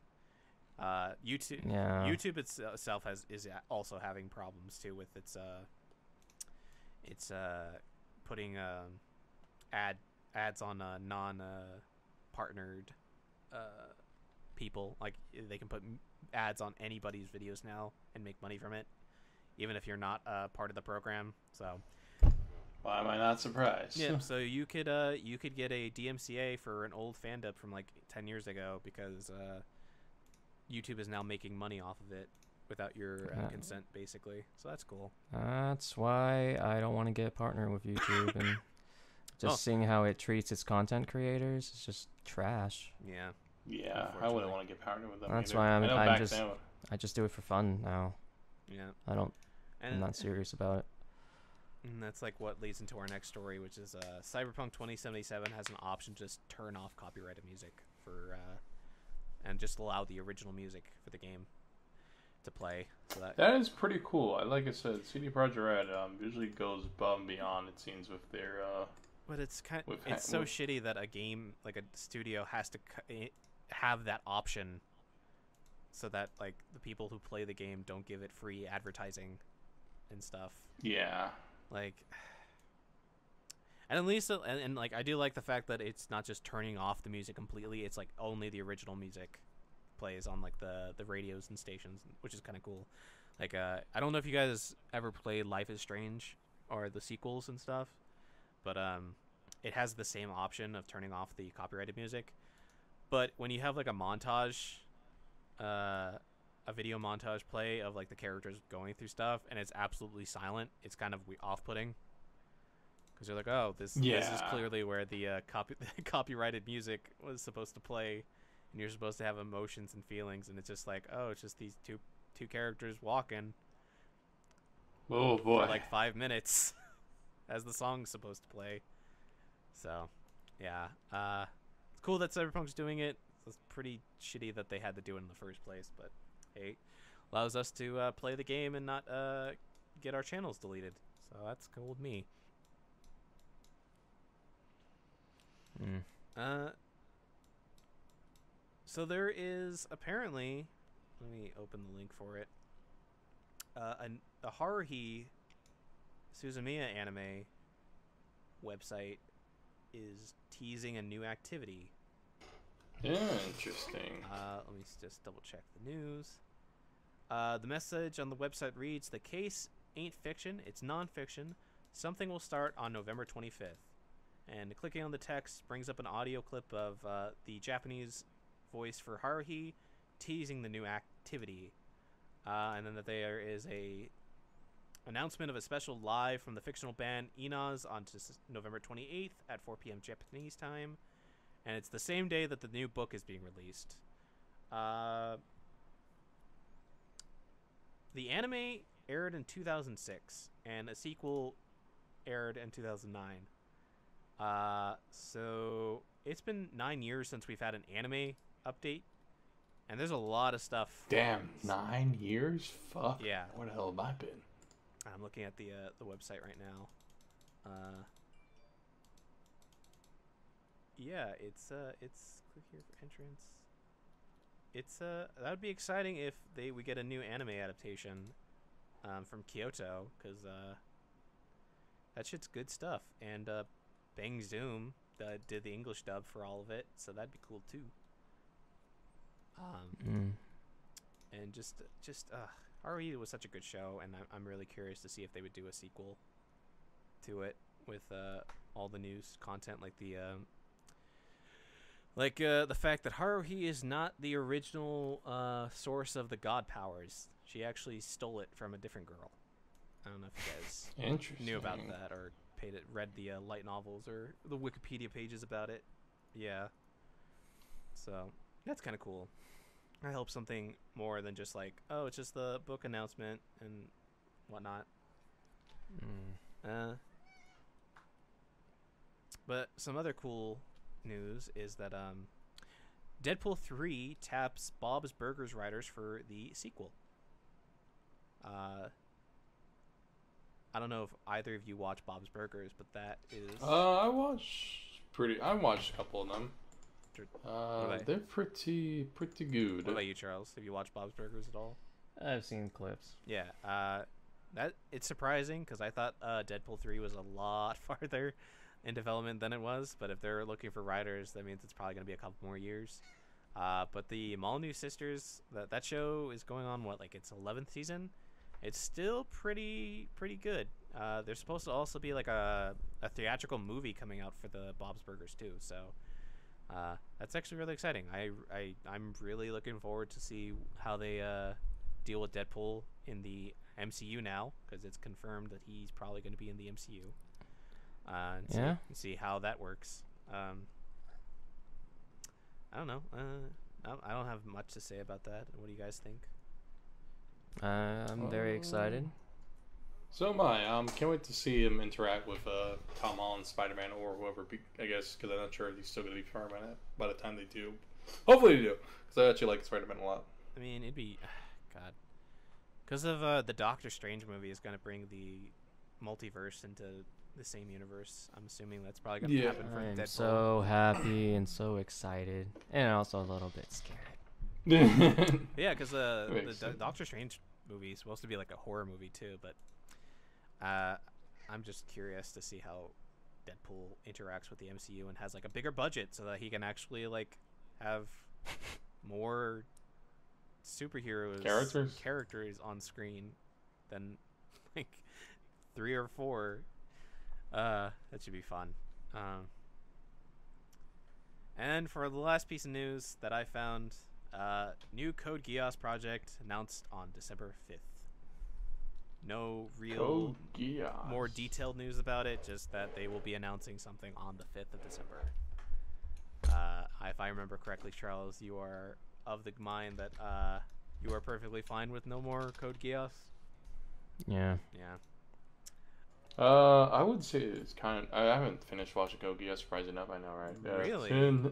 YouTube itself is also having problems too with its putting ads on non partnered people. Like they can put ads on anybody's videos now and make money from it, even if you're not part of the program. So Why am I not surprised? yeah, so you could get a DMCA for an old fan dub from like 10 years ago because YouTube is now making money off of it without your consent, basically. So that's cool. That's why I don't want to get partnered with YouTube, and just seeing how it treats its content creators is just trash. Yeah. Yeah, I wouldn't want to get partnered with them. That's either. why I know I'm back just then- I just do it for fun now. Yeah. I'm not serious about it. And that's like what leads into our next story, which is Cyberpunk 2077 has an option to just turn off copyrighted music for and just allow the original music for the game to play. So that is pretty cool. Like I said, CD Projekt Red usually goes above and beyond, it seems, with their but it's so shitty that a game, like a studio, has to have that option so that like the people who play the game don't give it free advertising and stuff. Yeah. Like, And at least, and like I do like the fact that it's not just turning off the music completely. It's like only the original music plays on like the radios and stations, which is kind of cool. Like I don't know if you guys ever played Life is Strange or the sequels and stuff, but it has the same option of turning off the copyrighted music. But when you have like a montage, a video montage play of like the characters going through stuff, and it's absolutely silent, it's kind of off-putting. Because you're like, oh, this is clearly where the copyrighted music was supposed to play, and you're supposed to have emotions and feelings, and it's just like, oh, it's just these two characters walking. Oh boy! For like 5 minutes, as the song's supposed to play. So, yeah, it's cool that Cyberpunk's doing it. It's pretty shitty that they had to do it in the first place, but hey, allows us to play the game and not get our channels deleted. So that's cool with me. So there is apparently, let me open the link for it. The Haruhi Suzumiya anime website is teasing a new activity. Yeah, interesting. Let me just double check the news. The message on the website reads, "The case ain't fiction, it's non-fiction. Something will start on November 25th. And clicking on the text brings up an audio clip of the Japanese voice for Haruhi teasing the new activity. And then that there is a announcement of a special live from the fictional band Unus on November 28th at 4 p.m. Japanese time. And it's the same day that the new book is being released. The anime aired in 2006, and a sequel aired in 2009. So it's been 9 years since we've had an anime update, and there's a lot of stuff. Damn, 9 years? Fuck. Yeah. Where the hell have I been? I'm looking at the website right now. Yeah, it's click here for entrance. It's that would be exciting if we get a new anime adaptation from Kyoto, because that shit's good stuff. And Bang Zoom did the English dub for all of it, so that'd be cool too. And just RE was such a good show, and I'm really curious to see if they would do a sequel to it with all the new content, like the fact that Haruhi is not the original source of the god powers. She actually stole it from a different girl. I don't know if you guys knew about that or read the light novels or the Wikipedia pages about it. Yeah. So that's kind of cool. I hope something more than just like, oh, it's just the book announcement and whatnot. But some other cool news is that Deadpool 3 taps Bob's Burgers writers for the sequel. I don't know if either of you watch Bob's Burgers, but that is... I watched a couple of them. They're pretty good. What about you, Charles? Have you watched Bob's Burgers at all? I've seen clips. Yeah. That it's surprising because I thought Deadpool 3 was a lot farther in development than it was. But if they're looking for writers, that means it's probably going to be a couple more years. But the Molyneux sisters, that show is going on its 11th season. It's still pretty good. There's supposed to also be like a theatrical movie coming out for the Bob's Burgers too. So that's actually really exciting. I'm really looking forward to see how they deal with Deadpool in the MCU now, because it's confirmed that he's probably going to be in the MCU. And see how that works. I don't know. I don't have much to say about that. What do you guys think? I'm very excited. So am I. Can't wait to see him interact with Tom Holland, Spider-Man, or whoever. I guess because I'm not sure if he's still going to be Spider-Man by the time they do. Hopefully they do, because I actually like Spider-Man a lot. I mean, it'd be God, because of the Doctor Strange movie is going to bring the multiverse into the same universe. I'm assuming that's probably going to happen for Deadpool. I'm so happy and so excited, and also a little bit scared. Yeah, because the Doctor Strange movie is supposed to be like a horror movie too, but I'm just curious to see how Deadpool interacts with the MCU and has like a bigger budget so that he can actually like have more characters on screen than like 3 or 4. That should be fun. And for the last piece of news that I found, new Code Geass project announced on December 5th. No real more detailed news about it, just that they will be announcing something on the 5th of December. If I remember correctly, Charles, you are of the mind that you are perfectly fine with no more Code Geass? Yeah. Yeah. I would say it's kind of. I haven't finished watching Code Geass. Surprised enough, I know, right? Really?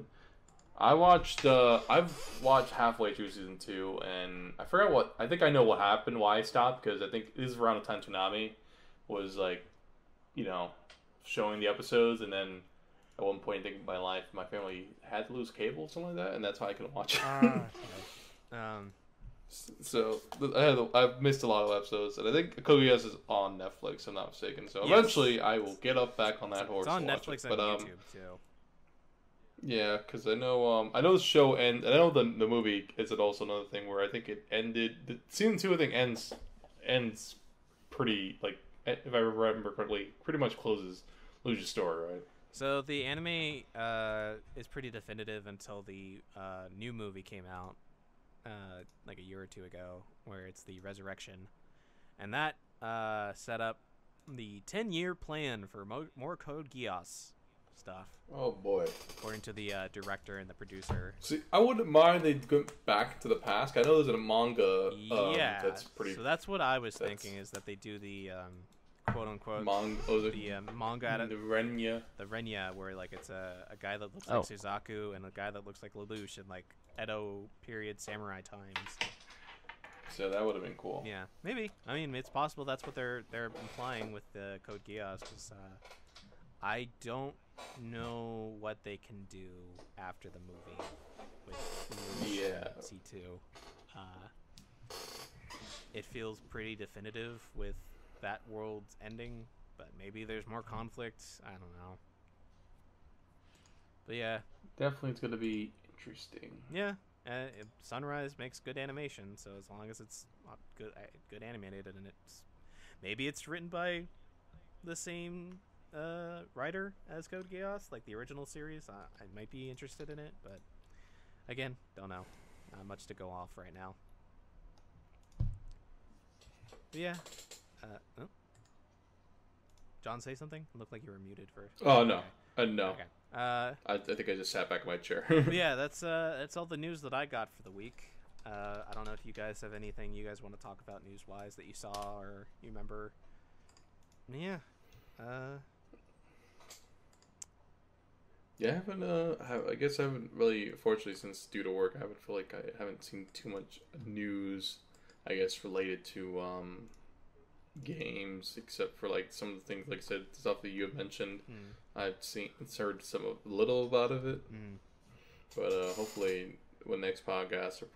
I watched. I've watched halfway through season 2, and I forgot what. I think I know what happened. Why I stopped, because I think this is around the time Toonami was like, showing the episodes, and then at one point in my life, my family had to lose cable, or something like that, and that's why I couldn't watch it. So I've missed a lot of episodes, and I think Code Geass is on Netflix, if I'm not mistaken. So eventually, I will get up back on that horse. It's on and watch Netflix it. and YouTube too. Yeah, because I know the show and I know the movie is also another thing where I think it ended. Season 2 I think ends pretty, like, if I remember correctly, pretty much loses your story, right? So the anime is pretty definitive until the new movie came out like a year or two ago, where it's the Resurrection, and that set up the 10-year plan for more Code Geass stuff. Oh boy! According to the director and the producer. See, I wouldn't mind they go back to the past. I know there's a manga. That's pretty. So that's what I was thinking, is that they do the quote unquote manga the Renya. The Renya, where like it's a guy that looks like Suzaku and a guy that looks like Lelouch in like Edo period samurai times. So that would have been cool. Yeah, maybe. I mean, it's possible that's what they're implying with the Code Geass, because I don't know what they can do after the movie with C2. It feels pretty definitive with that world's ending, but maybe there's more conflict. I don't know. But yeah, definitely it's gonna be interesting. Yeah, Sunrise makes good animation, so as long as it's good animated, and maybe it's written by the same writer as Code Geass, like the original series, I might be interested in it, but again, don't know. Not much to go off right now. But yeah. John, say something? It looked like you were muted first. Oh, no. Okay. No. Okay. I think I just sat back in my chair. Yeah, that's all the news that I got for the week. I don't know if you guys have anything you guys want to talk about news-wise that you saw or you remember. Yeah. Yeah, I guess I haven't really, fortunately, since due to work, I haven't seen too much news, I guess, related to games, except for like some of the things, like I said, stuff that you have mentioned. I've heard a little about it, but hopefully, when next podcast, or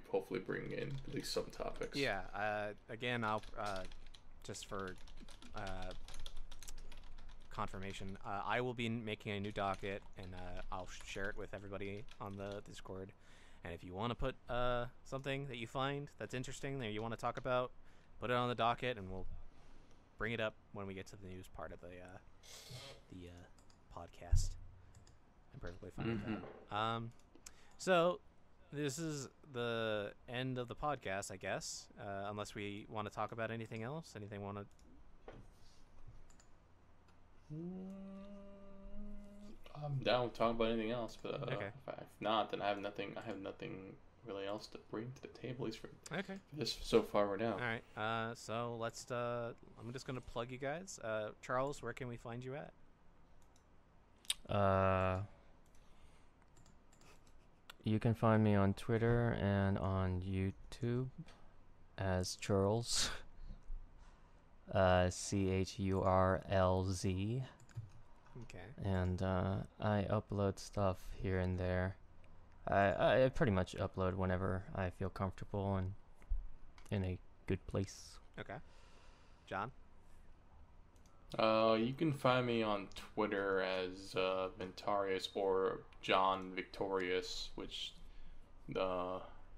hopefully bring in at least some topics. Yeah. Again, I'll just for confirmation, I will be making a new docket, and I'll share it with everybody on the Discord. And if you want to put something that you find that's interesting that you want to talk about, put it on the docket, and we'll bring it up when we get to the news part of the podcast. I'm perfectly fine with that. So this is the end of the podcast, I guess. Unless we want to talk about anything else. Anything want to? I'm down with talking about anything else, but okay. If not, then I have nothing really else to bring to the table, at least for this so far right now. All right. So let's. I'm just gonna plug you guys. Charles, where can we find you at? You can find me on Twitter and on YouTube as Charles. CHURLZ. Okay. And I upload stuff here and there. I pretty much upload whenever I feel comfortable and in a good place. Okay. John? You can find me on Twitter as Ventarius or John Victorious, which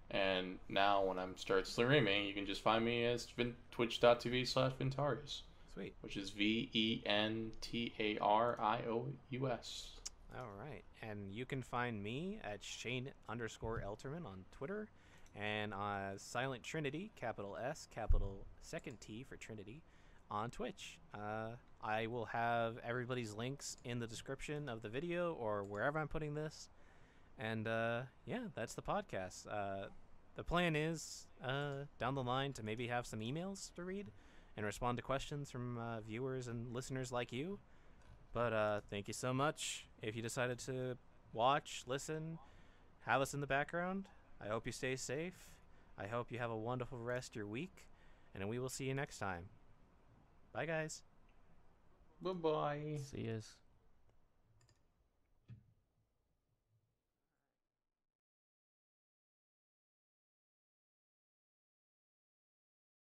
and now when I'm start streaming, you can just find me as twitch.tv/Ventarius, Sweet. which is VENTARIOUS. All right. And you can find me at Shane_Elterman on Twitter, and Silent Trinity, capital S, capital second T for Trinity, on Twitch. I will have everybody's links in the description of the video or wherever I'm putting this. And yeah, that's the podcast. The plan is down the line to maybe have some emails to read and respond to questions from viewers and listeners like you. But thank you so much. If you decided to watch, listen, have us in the background, I hope you stay safe. I hope you have a wonderful rest of your week, and we will see you next time. Bye, guys. Bye-bye. See yous.